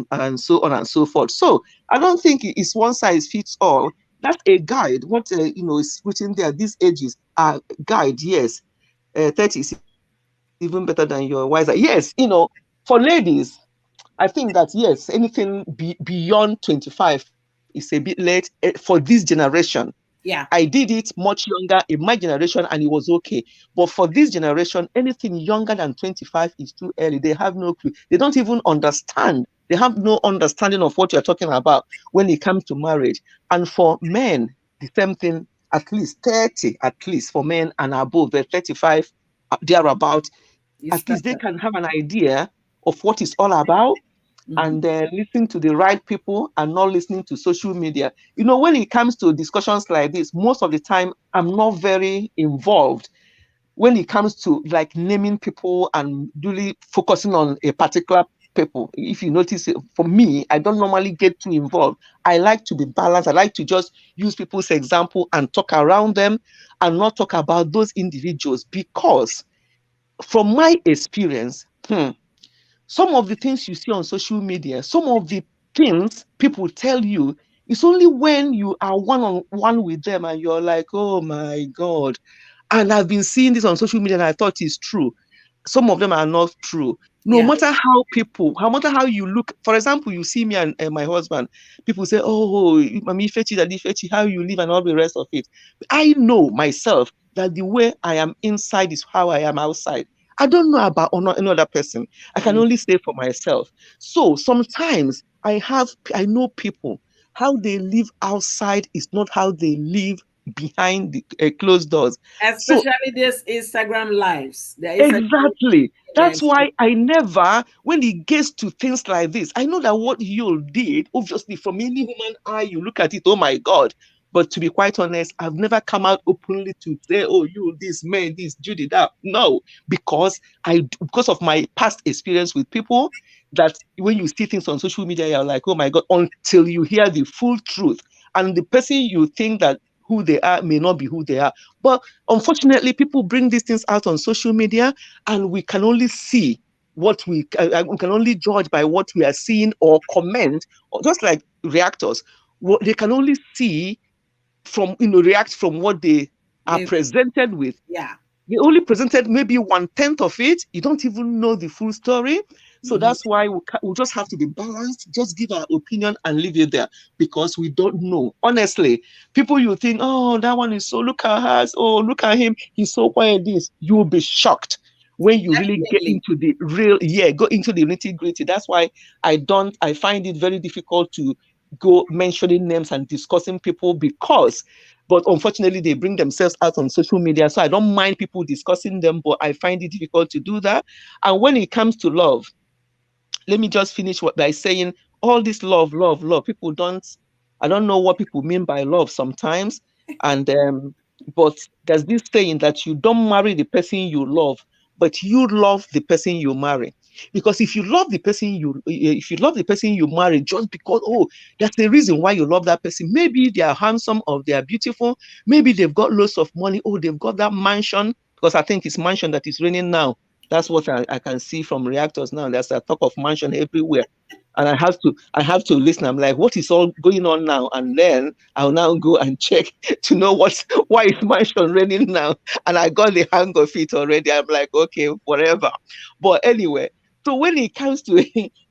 and so on and so forth. So I don't think it's one size fits all. That's a guide. What is written there. These ages are guide. Yes, 30 is even better than your wiser. Yes, for ladies, I think that yes, anything beyond 25 is a bit late for this generation. Yeah. I did it much younger in my generation and it was okay. But for this generation, anything younger than 25 is too early. They have no clue. They don't even understand. They have no understanding of what you're talking about when it comes to marriage. And for men, the same thing, at least 30, at least for men and above, they're 35, thereabout, You at least they started. can have an idea of what it's all about Mhm. and listen to the right people and not listening to social media. You know, when it comes to discussions like this, most of the time I'm not very involved when it comes to like naming people and really focusing on a particular people. If you notice it, for me, I don't normally get too involved. I like to be balanced. I like to just use people's example and talk around them and not talk about those individuals because from my experience, some of the things you see on social media, some of the things people tell you, it's only when you are one on one with them and you're like, oh my God. And I've been seeing this on social media and I thought it's true. Some of them are not true. No Yeah. matter how people, no matter how you look, for example, you see me and my husband, people say, oh, Mami Fechi, Daddy Fechi, how you live and all the rest of it. I know myself that the way I am inside is how I am outside. I don't know about another person. I can Mm. only say for myself. So sometimes I know people, how they live outside is not how they live behind the closed doors. So Especially this Instagram lives. The Instagram exactly. That's lives. why I never, when it gets to things like this, I know that what Yul did, obviously, from any human eye, you look at it, oh my God. But to be quite honest, I've never come out openly to say, oh, you, this man, this, Judy, that. No, because of my past experience with people, that when you see things on social media, you're like, oh my God, until you hear the full truth. And the person you think that who they are may not be who they are. But unfortunately, people bring these things out on social media, and we can only see what we can only judge by what we are seeing or comment, or just like reactors. What they can only see from react from what they are Is presented with. yeah. They only presented maybe 1/10 of it. You don't even know the full story. So Mhm. that's why we just have to be balanced, just give our opinion and leave it there because we don't know. Honestly, people you think, oh, that one is so, look at her, oh, look at him, he's so quiet, this. You'll be shocked when you really get Definitely. into the real, yeah, go into the nitty gritty. That's why I find it very difficult to go mentioning names and discussing people because but unfortunately they bring themselves out on social media, so I don't mind people discussing them, but I find it difficult to do that. And when it comes to love, let me just finish by saying all this love people don't, I don't know what people mean by love sometimes. And but there's this saying that you don't marry the person you love, but you love the person you marry. Because if you love the person you marry just because, oh, that's the reason why you love that person. Maybe they are handsome or they are beautiful, maybe they've got lots of money, oh, they've got that mansion, because I think it's mansion that is raining now. That's what I can see from reactors now. There's a talk of mansion everywhere. And I have to listen. I'm like, what is all going on now? And then I'll now go and check to know why is mansion raining now. And I got the hang of it already. I'm like, okay, whatever. But anyway, so when it comes to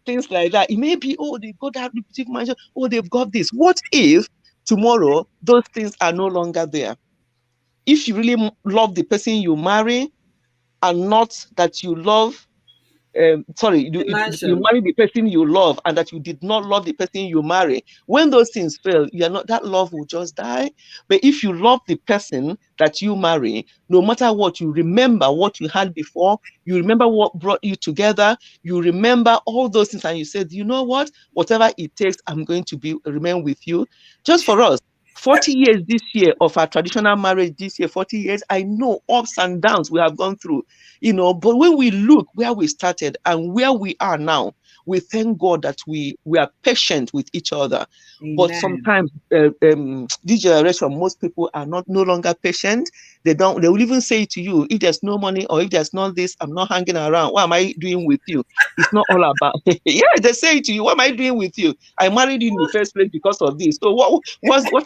things like that, it may be, oh, they've got that boutique mansion, oh, they've got this. What if tomorrow those things are no longer there? If you really love the person you marry, and not that you love sorry, The you mansion. marry the person you love and that you did not love the person you marry. When those things fail, you're not, that love will just die. But if you love the person that you marry, no matter what, you remember what you had before, you remember what brought you together, you remember all those things, and you said, you know what, whatever it takes, I'm going to remain with you. Just for us, 40 years this year of our traditional marriage, this year, 40 years, I know ups and downs we have gone through, but when we look where we started and where we are now, we thank God that we are patient with each other. But Amen. sometimes this generation, most people are not no longer patient. They will even say to you, if there's no money or if there's not this, I'm not hanging around. What am I doing with you? It's not all about yeah, they say to you, what am I doing with you? I married you in the first place because of this. So what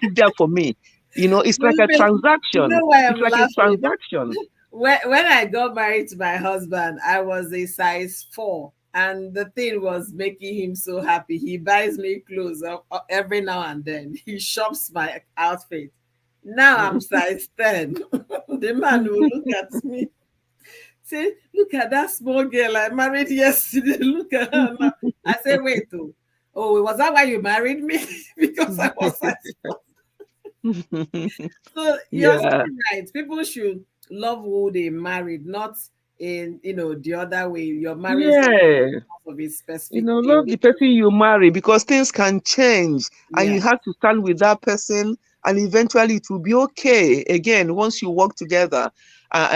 is there for me? It's like a Moving. You transaction. know why It's I'm like a laughing? transaction. When I got married to my husband, I was a size 4. And the thing was making him so happy. He buys me clothes every now and then. He shops my outfit. Now I'm size 10. The man will look at me, say, look at that small girl I married yesterday. Look at her now. I say, wait, oh, was that why you married me? Because I was size 4. So you're Yeah. saying right. People should love who they married, not in the other way. You're married somebody Yeah. because of a specific thing. Love the person you marry because things can change and Yeah. you have to stand with that person and eventually it will be okay. Again, once you work together,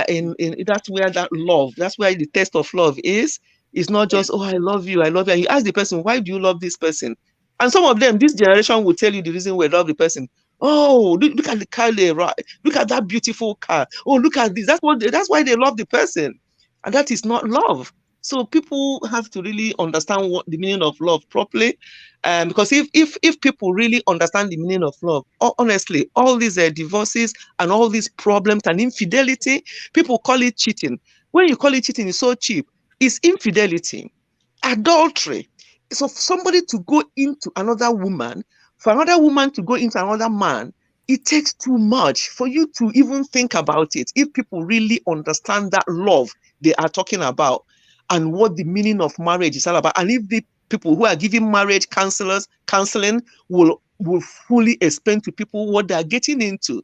in that's where that love, that's where the test of love is. It's not Yeah. just, oh, I love you, I love you. And you ask the person, why do you love this person? And some of them, this generation will tell you the reason we love the person. Oh, look at the car they ride. Look at that beautiful car. Oh, look at this. That's why they love the person. And that is not love. So people have to really understand what the meaning of love properly, because if people really understand the meaning of love, honestly, all these divorces and all these problems and infidelity, people call it cheating. When you call it cheating, it's so cheap. It's infidelity, adultery. So for somebody to go into another woman, for another woman to go into another man, it takes too much for you to even think about it. If people really understand that love they are talking about and what the meaning of marriage is all about, and if the people who are giving marriage counseling will fully explain to people what they are getting into.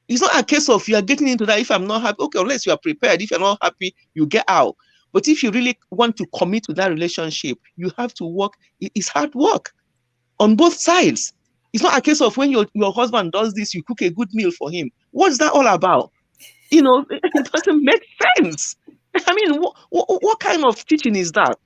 It's not a case of you are getting into that. If I'm not happy, okay, unless you are prepared. If you're not happy, you get out. But if you really want to commit to that relationship, you have to work. It's hard work on both sides. It's not a case of when your husband does this, you cook a good meal for him. What's that all about? It doesn't make sense. I mean, what kind of teaching is that?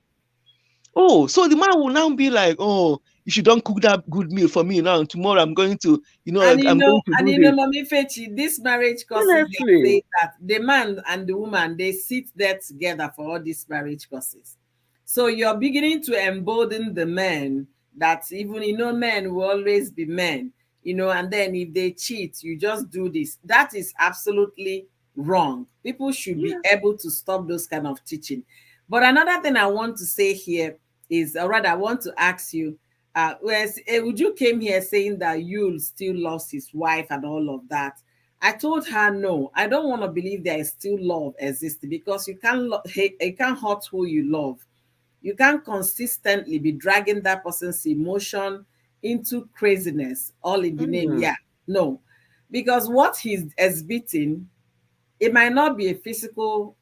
Oh, so the man will now be like, oh, if you don't cook that good meal for me now, tomorrow I'm going to, And I'm going to do this. Mommy Fechi, this marriage courses, they are Honestly. saying that the man and the woman, they sit there together for all these marriage courses. So you're beginning to embolden the men that even, men will always be men, and then if they cheat, you just do this. That is absolutely wrong. People should be Yeah. able to stop those kind of teaching. But another thing I want to say here is, or rather, I want to ask you, whereas Uju came here saying that Yul still loves his wife and all of that. I told her no. I don't want to believe there is still love existing because you can't hurt who you love. You can't consistently be dragging that person's emotion into craziness all in the name. Mm, Yeah, no, because what he's exhibiting, it might not be a physical,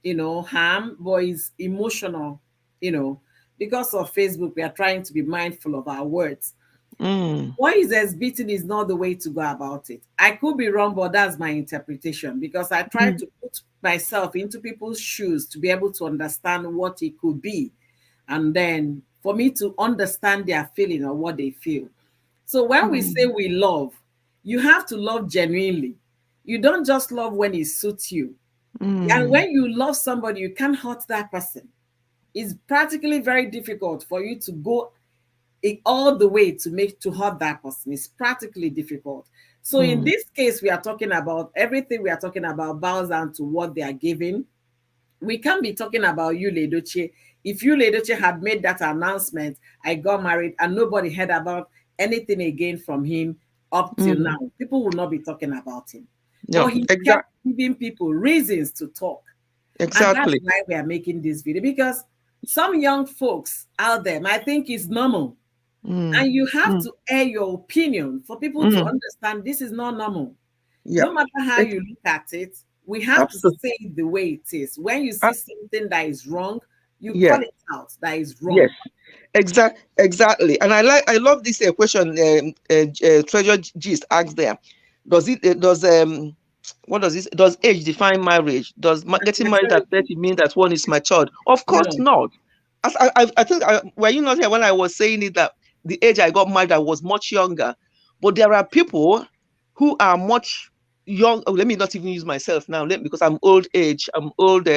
harm, but it's emotional, you know. Because of Facebook, we are trying to be mindful of our words. mm, What is exhibiting is not the way to go about it. I could be wrong, but that's my interpretation because I try mm, to put myself into people's shoes to be able to understand what it could be. And then for me to understand their feeling or what they feel. So when we say mm, we love, you have to love genuinely. You don't just love when it suits you. And mm, when you love somebody, you can't hurt that person. It's practically very difficult for you to go all the way to hurt that person. It's practically difficult. So in mm, this case, we are talking about everything we are talking about bows down to what they are giving. We can't be talking about Yul Edochie. If Yul Edochie had made that announcement, I got married, and nobody heard about anything again from him up till mm. now, people will not be talking about him. Yeah, But he kept giving people reasons to talk. And that's exactly. why we are making this video, because some young folks out there might think it's normal. Mm, And you have mm, to air your opinion for people to mm. understand this is not normal. Yeah, No matter how ex- you look at it, we have to absolutely. say it the way it is. When you see something that is wrong, you Yeah, call it out that is yes. wrong. Exactly, and I love this question. Treasure Gist asked there. Does what does this does age define marriage? Does getting married at Maturity. 30 mean that one is matured? Of course No. not. As I think were you not here when I was saying it that the age I got married I was much younger, but there are people who are much young. Oh, let me not even use myself now, because I'm old age. I'm old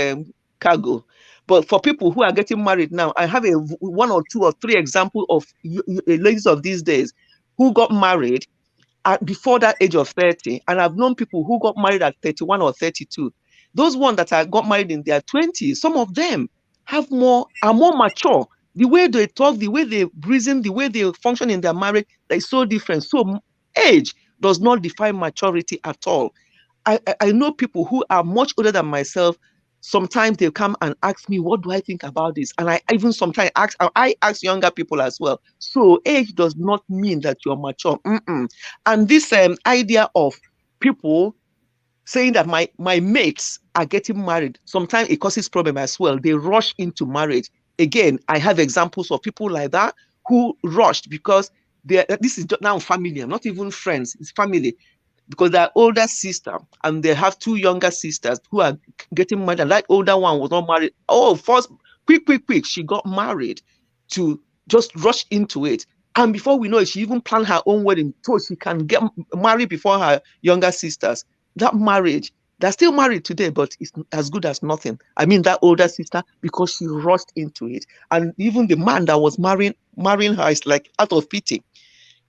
cargo. But for people who are getting married now, I have one or two or three examples of ladies of these days who got married before that age of 30. And I've known people who got married at 31 or 32. Those ones that got married in their 20s, some of them are more mature The way they talk, the way they reason, the way they function in their marriage, that is so different. So age does not define maturity at all. I know people who are much older than myself. Sometimes they come and ask me, what do I think about this? And I even sometimes I ask younger people as well. So age does not mean that you're mature. And this idea of people saying that my mates are getting married, sometimes it causes problem as well. They rush into marriage. Again, I have examples of people like that who rushed because this is now family, not even friends, it's family, because they're older sister and they have two younger sisters who are getting married. And that older one was not married. Oh, first, quick, she got married to just rush into it. And before we know it, she even planned her own wedding so she can get married before her younger sisters. That marriage, they're still married today, but it's as good as nothing. I mean, that older sister, because she rushed into it. And even the man that was marrying her is like out of pity,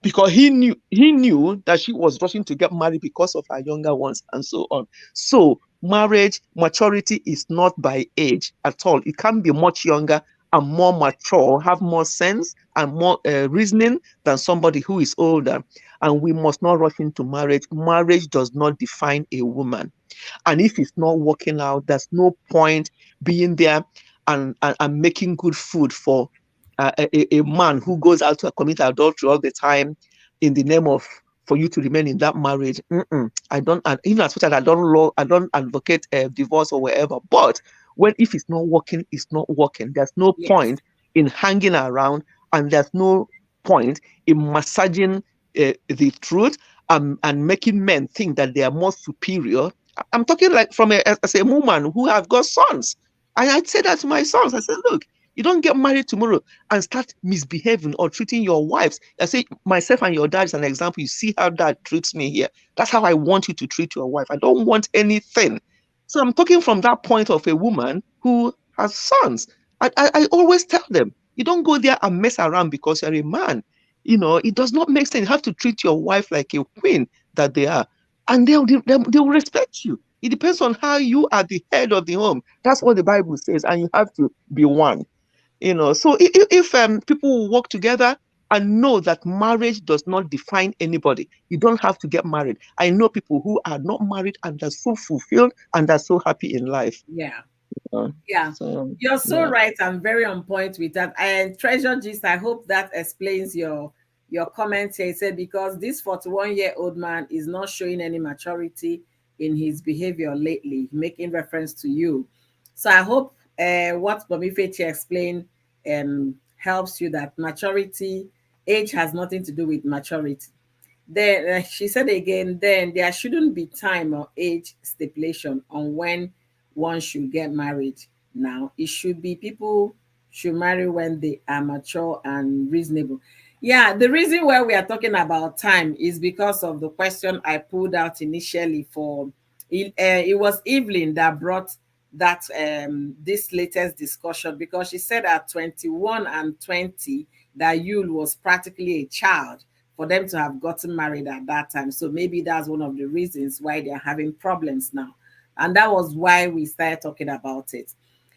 because he knew that she was rushing to get married because of her younger ones and so on. So marriage maturity is not by age at all. It can be much younger and more mature, have more sense and more reasoning than somebody who is older. And we must not rush into marriage. Marriage does not define a woman. And if it's not working out, there's no point being there and making good food for a man who goes out to commit adultery all the time in the name of for you to remain in that marriage. I don't, and even as much as I don't advocate divorce or whatever. But when if it's not working, it's not working. There's no Yes. point in hanging around, and there's no point in massaging the truth and making men think that they are more superior. I'm talking like from as a woman who have got sons. And I say that to my sons. I said, look, you don't get married tomorrow and start misbehaving or treating your wives. I say, myself and your dad is an example. You see how dad treats me here. That's how I want you to treat your wife. I don't want anything. So I'm talking from that point of a woman who has sons. I always tell them, you don't go there and mess around because you're a man. It does not make sense. You have to treat your wife like a queen that they are, and they'll respect you. It depends on how you are the head of the home. That's what the Bible says, and you have to be one. So if people work together and know that marriage does not define anybody, you don't have to get married. I know people who are not married and they're so fulfilled and they're so happy in life. Yeah. uh, Yeah, so you're so yeah. right. I'm very on point with that. And Treasure Gist, I hope that explains your comment here. He said because this 41-year-old man is not showing any maturity in his behavior lately, making reference to you. So I hope what Bomifechi explained helps you that maturity, age has nothing to do with maturity. Then she said again, then there shouldn't be time or age stipulation on when one should get married. Now, it should be people should marry when they are mature and reasonable. Yeah, the reason why we are talking about time is because of the question I pulled out initially for it was Evelyn that brought that this latest discussion because she said at 21 and 20 that Yul was practically a child for them to have gotten married at that time. So maybe that's one of the reasons why they're having problems now. And that was why we started talking about it.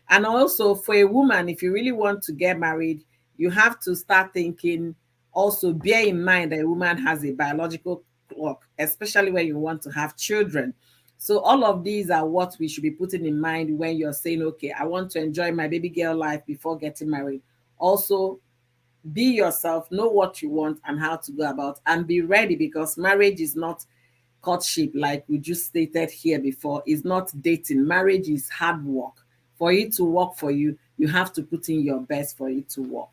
And also, for a woman, if you really want to get married, you have to start thinking, also bear in mind that a woman has a biological clock, especially when you want to have children. So, all of these are what we should be putting in mind when you're saying, okay, I want to enjoy my baby girl life before getting married. Also, be yourself, know what you want and how to go about, and be ready because marriage is not courtship like we just stated here before. It's not dating. Marriage is hard work. For it to work for you, you have to put in your best for it to work.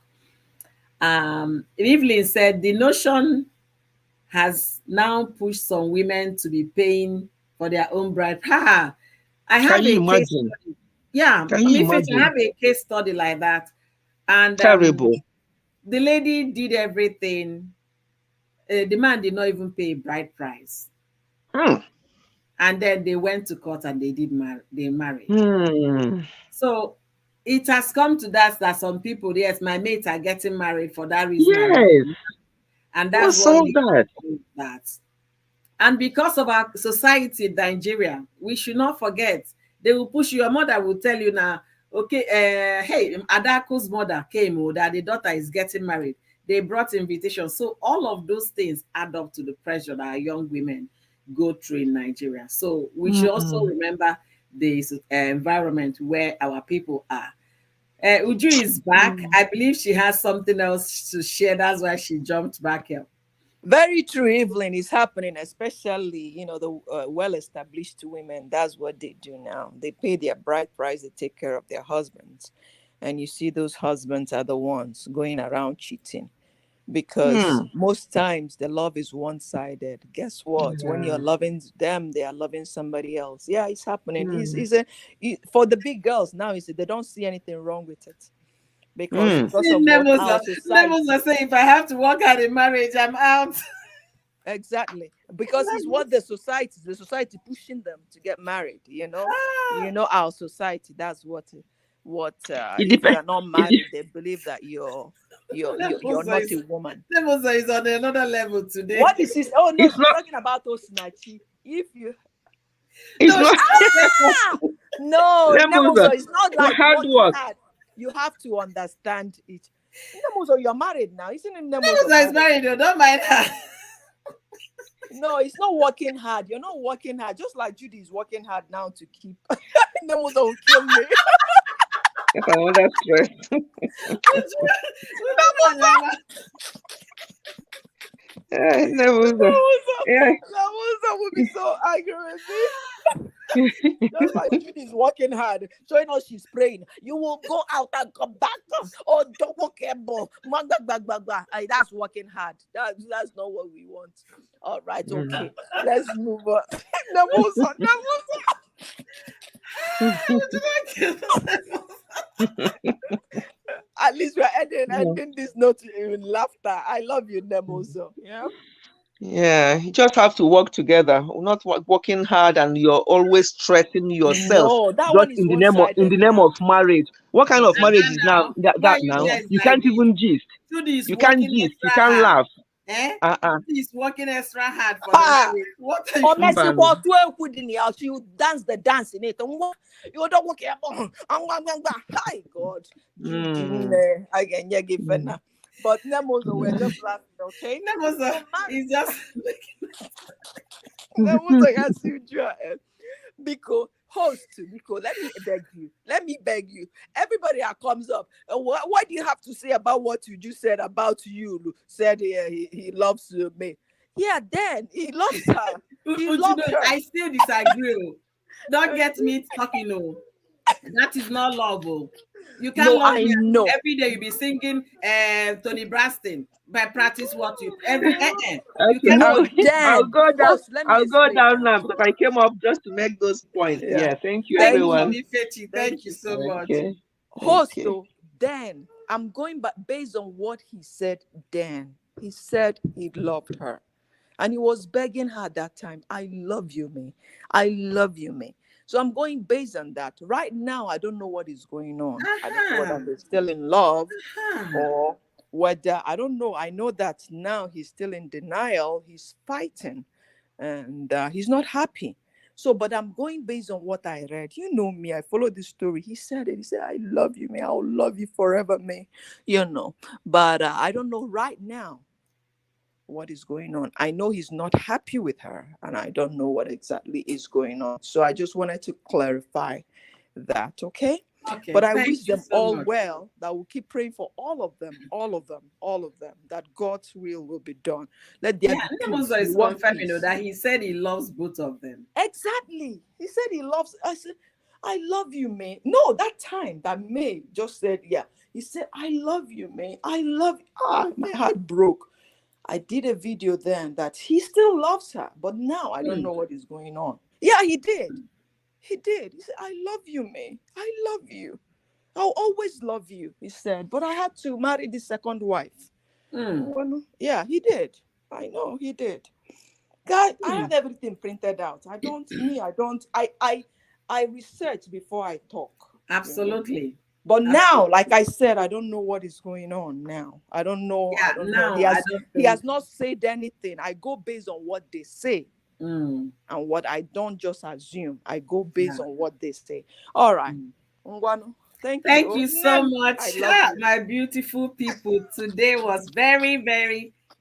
Evelyn said the notion has now pushed some women to be paying for their own bride. Ha! I Can have you a case imagine? study. Yeah, Can I you mean, Faith, I imagine? have a case study like that. And Terrible. the lady did everything. The man did not even pay a bride price. Hmm. And then they went to court and they married. Hmm. So it has come to that some people, yes, my mates are getting married for that reason and that, Yes. and that's What's what all leads that? to that. And because of our society in Nigeria, we should not forget. They will push you. Your mother will tell you now, Okay, hey, Adaku's mother came, that the daughter is getting married. They brought invitation. So all of those things add up to the pressure that our young women go through in Nigeria. So we should also Mm. remember the environment where our people are. Uju is back. Mm. I believe she has something else to share. That's why she jumped back here. Very true, Evelyn. Is happening, especially the well-established women. That's what they do now. They pay their bride price. They take care of their husbands, and you see those husbands are the ones going around cheating because Mm. most times the love is one-sided. Guess what? When you're Yeah. loving them, they are loving somebody else. Yeah, it's happening. Mm. For the big girls now. They don't see anything wrong with it Mm. because See, of what our Nemos are society. saying, if I have to work out in marriage, I'm out. Exactly, because it's what the society pushing them to get married. Our society. That's what It if you depends. are not It, married, they believe that you're Lemosa not is a woman. Lemosa is on another level today. What is this? Oh no, it's she's not. talking about Osinachi. If you It's No, not. she said no, Lemuza, Nemoso, it's not for like hard working work. hard. You have to understand it. Nemoso, you're married now, isn't it? Nemoso Lemosa is married. married, though. Don't mind her. No, it's not working hard. You're not working hard. Just like Judy is working hard now to keep. Nemoso will kill me. That's another stress. Uju Anyama. Lemuza. Nemoso, Yeah. Nemoso will be so angry with me. Just like Judy is working hard, showing us she's praying. You will go out and come back. Oh, double cable. That's working hard. That's not what we want. All right, Mm. okay. Let's move on. Nemoso, at least we're ending this note in laughter. I love you, Nemoso. Yeah. Yeah, you just have to work together, not working hard, and you're always stressing yourself No, that just one is in the one-sided name of now. marriage. What kind of marriage is now Now, why that you now? No. guys You like can't this? even gist. Judy is You can't working gist. You extra can't hard. laugh. Eh? Uh-uh. Judy is working extra hard for the Ha! marriage. What are you? Or Messi Mbano. for 12 quid in the house. You dance the dance in it. And what you don't work here. Hi God. Judy Mm. I can give it Mm. now. But Nemozo, we're Mm. just laughing, okay? Lemosa So man, is just Nemozo has you Biko, host, Biko, let me beg you. Let me beg you. Everybody that comes up, what do you have to say about what you just said about you? Said he loves me. Yeah, then he loves her. He Uju, loved her. I still disagree. Oh. Don't get me talking. Oh. That is not love. Oh. You can't No, love I me know. every day. You be singing Tony Braston by practice what you every. You Okay, can't No, do it. I'll then go down. host, let me I'll go explain down now. now because I came up just to make those points. Yeah. Yeah, thank you, Thank Thank you, you. everyone. Mommy Fetty. Thank Thank you you so so much. much. Okay, Host, okay. though, then I'm going back based on what he said then. He said he loved her. And he was begging her that time, I love you, me. I love you, me. So I'm going based on that. Right now, I don't know what is going on. I don't know whether Uh-huh. they're still in love Uh-huh. or whether, I don't know. I know that now he's still in denial. He's fighting and he's not happy. So, but I'm going based on what I read. You know me, I follow this story. He said it. He said, I love you, me. I'll love you forever, me. You know, but I don't know right now what is going on. I know he's not happy with her, and I don't know what exactly is going on. So I just wanted to clarify that, okay? Okay. But I Thank wish you them so all much. well. That we'll keep praying for all of them, all of them, all of them, that God's will be done. Let there Yeah, be peace. Nemosa We is want confirming peace. that he said he loves both of them. Exactly. He said he loves. I said, I love you, man. No, that time that May just said, yeah. He said, I love you, man. I love. My heart broke. I did a video then that he still loves her, but now I don't Hmm. know what is going on. Yeah, he did. He did. He said, I love you, May. I love you. I'll always love you, he said. But I had to marry the second wife. Hmm. Well, yeah, he did. I know he did. Guy, I Hmm. have everything printed out. I research before I talk. Absolutely. But now, Absolutely. like I said, I don't know what is going on now. I don't know. I Yeah, don't know. now I don't He think. has not said anything. I go based on what they say Hmm. and what I don't just assume. I go based Yeah. on what they say. All right. Hmm. Ngwanu. Thank Thank you. you so I much, love you. my beautiful people. Today was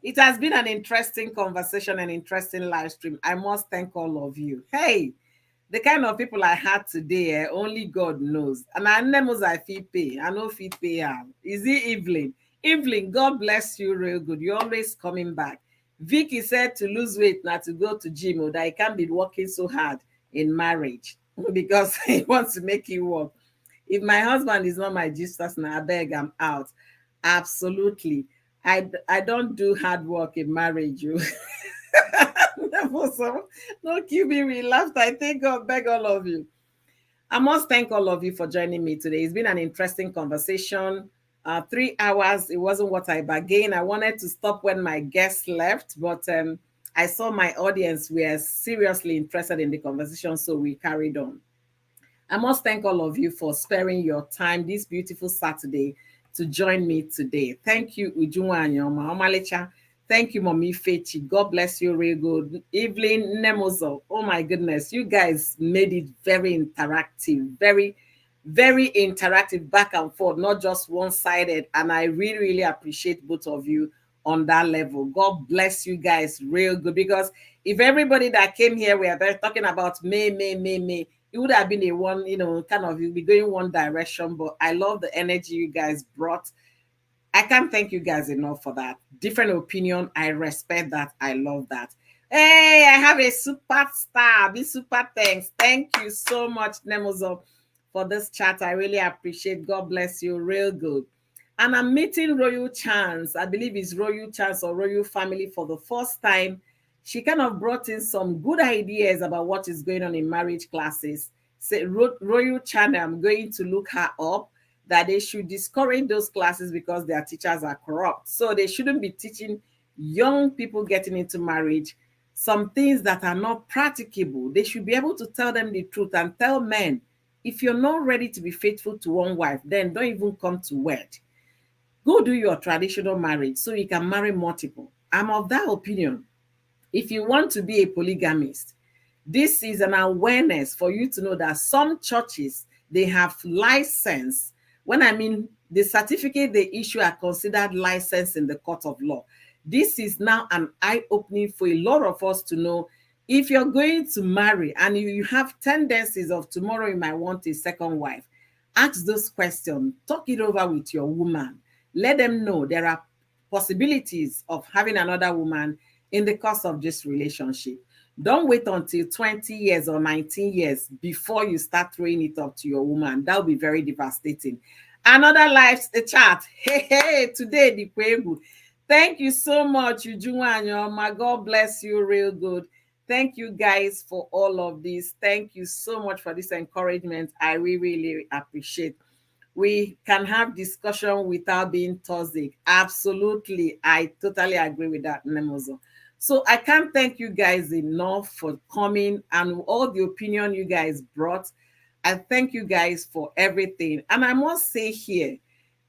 it has been an interesting conversation, an interesting live stream. I must thank all of you. Hey, the kind of people I had today, only God knows. And I know I feel pay. I know fit pay am. Is it Evelyn? Evelyn, God bless you real good. You're always coming back. Vicky said to lose weight, not to go to gym, or that he can't be working so hard in marriage because he wants to make it work. If my husband is not my Jesus, now I beg, I'm out. Absolutely. I don't do hard work in marriage. You. So, don't keep me. We laughed. I thank God, beg all of you. I must thank all of you for joining me today. It's been an interesting conversation. 3 hours, it wasn't what I bargained. I wanted to stop when my guests left, but I saw my audience were seriously interested in the conversation, so we carried on. I must thank all of you for sparing your time this beautiful Saturday to join me today. Thank you, Ujunwa Anyoma Omalicha. Thank you, Mommy Fechi. God bless you, real good. Evelyn Nemozo. Oh my goodness, you guys made it very interactive, very interactive back and forth, not just one-sided. And I really, really appreciate both of you on that level. God bless you guys real good. Because if everybody that came here were there talking about me, it would have been a one, kind of you'll be going one direction. But I love the energy you guys brought. I can't thank you guys enough for that. Different opinion. I respect that. I love that. Hey, I have a superstar. Be super thanks. Thank you so much, Nemozo, for this chat. I really appreciate. God bless you. Real good. And I'm meeting Royal Chance. I believe it's Royal Chance or Royal Family for the first time. She kind of brought in some good ideas about what is going on in marriage classes. Say, Royal Channel, I'm going to look her up, that they should discourage those classes because their teachers are corrupt. So they shouldn't be teaching young people getting into marriage some things that are not practicable. They should be able to tell them the truth and tell men, if you're not ready to be faithful to one wife, then don't even come to wed. Go do your traditional marriage so you can marry multiple. I'm of that opinion. If you want to be a polygamist, this is an awareness for you to know that some churches, they have license. When I mean the certificate they issue are considered license in the court of law. This is now an eye-opening for a lot of us to know, if you're going to marry and you have tendencies of tomorrow you might want a second wife, ask those questions. Talk it over with your woman. Let them know there are possibilities of having another woman in the course of this relationship. Don't wait until 20 years or 19 years before you start throwing it up to your woman. That will be very devastating. Another live chat. Hey, today the Kwegu. Thank you so much, Ujunwa Anyoma. God bless you real good. Thank you guys for all of this. Thank you so much for this encouragement. I really, really appreciate. We can have discussion without being toxic. Absolutely. I totally agree with that, Nemozo. So I can't thank you guys enough for coming and all the opinion you guys brought. I thank you guys for everything. And I must say here,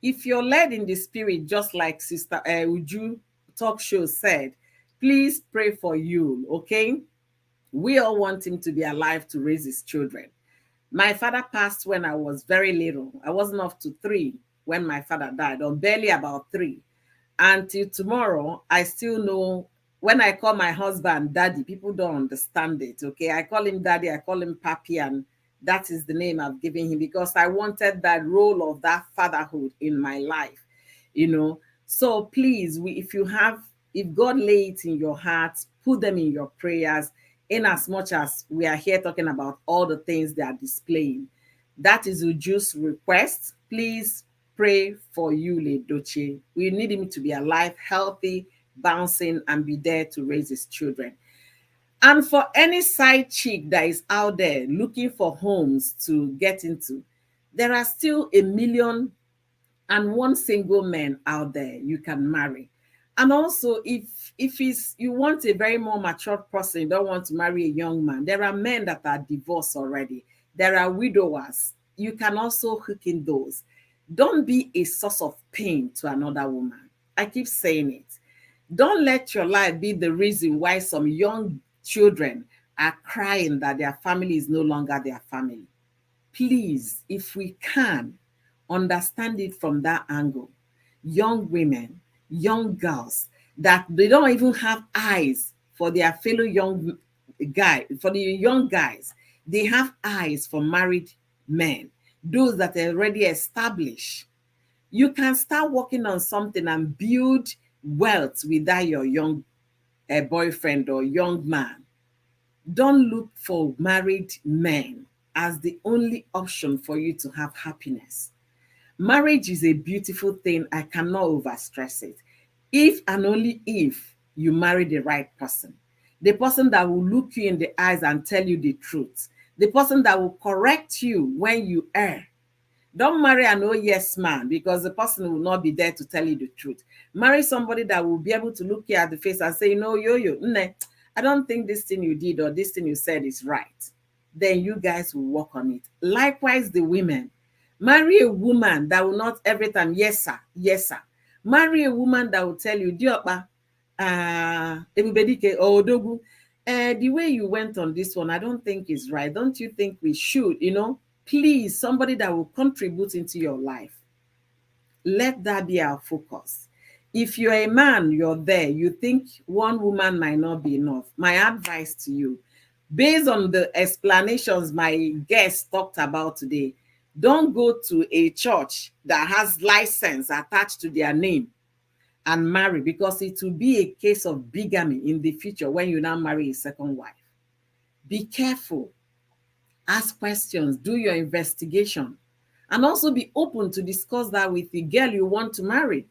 if you're led in the spirit, just like Sister Uju talk show said, please pray for you, okay? We all want him to be alive to raise his children. My father passed when I was very little. I wasn't up to 3 when my father died, or barely about 3. Until tomorrow, I still know when I call my husband daddy, people don't understand it. Okay. I call him daddy, I call him papi, and that is the name I've given him because I wanted that role of that fatherhood in my life, you know. So please, if God lay it in your heart, put them in your prayers, in as much as we are here talking about all the things they are displaying. That is Uju's request. Please pray for Yul Edochie. We need him to be alive, healthy, bouncing, and be there to raise his children. And for any side chick that is out there looking for homes to get into, there are still 1,000,001 single men out there you can marry. And also, if it's you want a very more mature person, you don't want to marry a young man, there are men that are divorced already. There are widowers. You can also hook in those. Don't be a source of pain to another woman. I keep saying it. Don't let your life be the reason why some young children are crying that their family is no longer their family. Please, if we can, Understand it from that angle. Young women, young girls, that they don't even have eyes for their fellow young for the young guys. They have eyes for married men, those that are already established. You can start working on something and build wealth without your young boyfriend or young man. Don't look for married men as the only option for you to have happiness. Marriage is a beautiful thing. I cannot overstress it. If and only if you marry the right person, the person that will look you in the eyes and tell you the truth, the person that will correct you when you err. Don't marry an oh yes man, because the person will not be there to tell you the truth. Marry somebody that will be able to look you at the face and say, Nne, I don't think this thing you did or this thing you said is right. Then you guys will work on it. Likewise, the women. Marry a woman that will not every time, yes, sir, yes, sir. Marry a woman that will tell you, Diopa, everybody, or Odogu, the way you went on this one, I don't think is right. Don't you think we should, please, somebody that will contribute into your life. Let that be our focus. If you're a man, you're there, you think one woman might not be enough. My advice to you, based on the explanations my guests talked about today, don't go to a church that has license attached to their name and marry, because it will be a case of bigamy in the future when you now marry a second wife. Be careful. Ask questions, do your investigation, and also be open to discuss that with the girl you want to marry.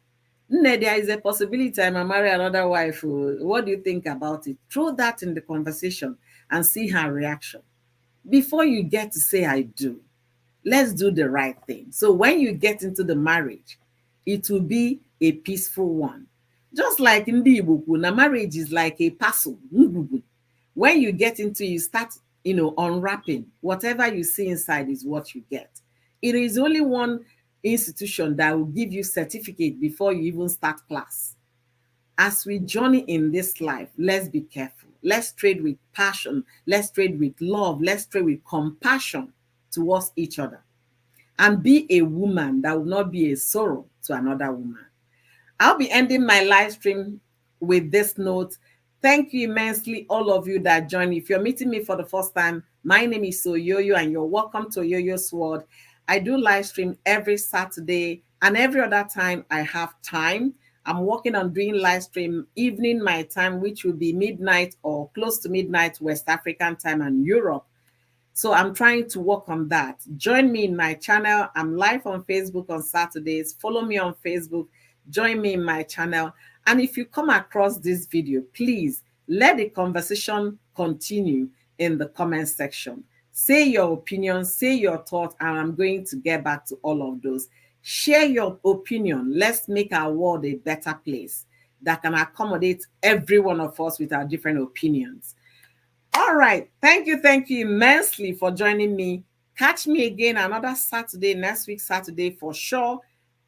There is a possibility I might marry another wife. What do you think about it? Throw that in the conversation and see her reaction. Before you get to say I do, let's do the right thing. So when you get into the marriage, it will be a peaceful one. Just like in the Igbo, na marriage is like a puzzle. When you get into it, you start, unwrapping. Whatever you see inside is what you get. It is only one institution that will give you certificate before you even start class. As we journey in this life, let's be careful. Let's trade with passion. Let's trade with love. Let's trade with compassion towards each other. And be a woman that will not be a sorrow to another woman. I'll be ending my live stream with this note. Thank you immensely, all of you that joined. If you're meeting me for the first time, my name is Oyoyo, and you're welcome to Oyoyo's World. I do live stream every Saturday, and every other time I have time. I'm working on doing live stream evening my time, which will be midnight or close to midnight West African time and Europe. So I'm trying to work on that. Join me in my channel. I'm live on Facebook on Saturdays. Follow me on Facebook. Join me in my channel. And if you come across this video, please let the conversation continue in the comment section. Say your opinion, say your thoughts, and I'm going to get back to all of those. Share your opinion. Let's make our world a better place that can accommodate every one of us with our different opinions. All right. Thank you immensely for joining me. Catch me again another Saturday, next week Saturday for sure.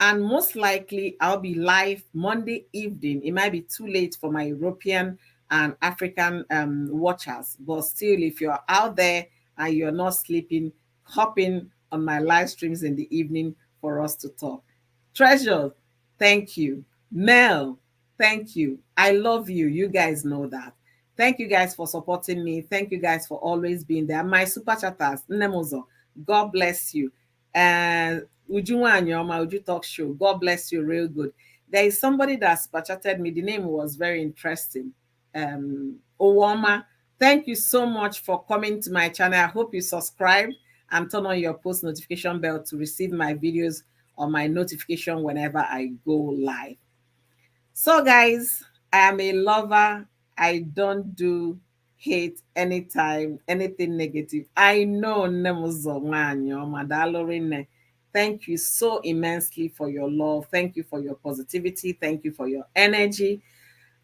And most likely I'll be live Monday evening. It might be too late for my European and African watchers. But still, if you're out there and you're not sleeping, hop in on my live streams in the evening for us to talk. Treasure, thank you. Mel, thank you. I love you. You guys know that. Thank you guys for supporting me. Thank you guys for always being there. My super chatters, Nemozo, God bless you. And Uju Talk Show, God bless you real good. There is somebody that super chatted me. The name was very interesting. Owoma, thank you so much for coming to my channel. I hope you subscribe and turn on your post notification bell to receive my videos or my notification whenever I go live. So guys, I am a lover. I don't do hate anytime, anything negative. I know Nemuzo Manyo, Madalorine. Thank you so immensely for your love. Thank you for your positivity. Thank you for your energy.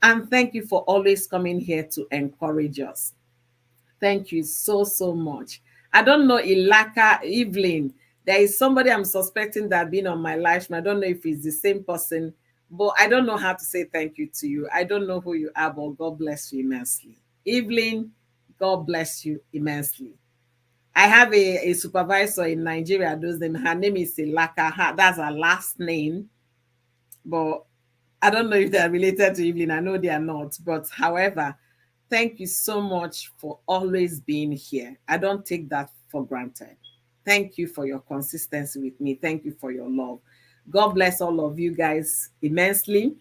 And thank you for always coming here to encourage us. Thank you so much. I don't know, Ilaka, Evelyn. There is somebody I'm suspecting that been on my live stream. I don't know if it's the same person, but I don't know how to say thank you to you. I don't know who you are, but God bless you immensely. Evelyn, God bless you immensely. I have a supervisor in Nigeria. Those them. Her name is Silaka. That's her last name, but I don't know if they're related to Evelyn. I know they are not. But however, thank you so much for always being here. I don't take that for granted. Thank you for your consistency with me. Thank you for your love. God bless all of you guys immensely.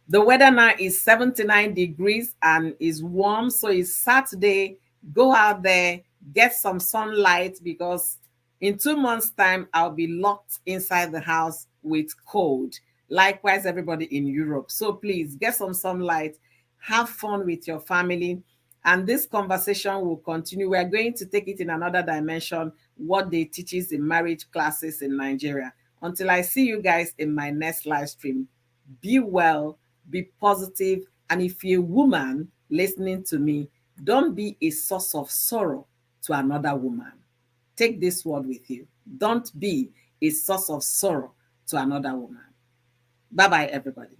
The weather now is 79 degrees and is warm. So it's Saturday. Go out there, get some sunlight because in 2 months' time, I'll be locked inside the house with cold. Likewise, everybody in Europe. So please get some sunlight, have fun with your family. And this conversation will continue. We are going to take it in another dimension, what they teaches in marriage classes in Nigeria. Until I see you guys in my next live stream, be well, be positive, and if you're a woman listening to me, don't be a source of sorrow to another woman. Take this word with you. Don't be a source of sorrow to another woman. Bye bye, everybody.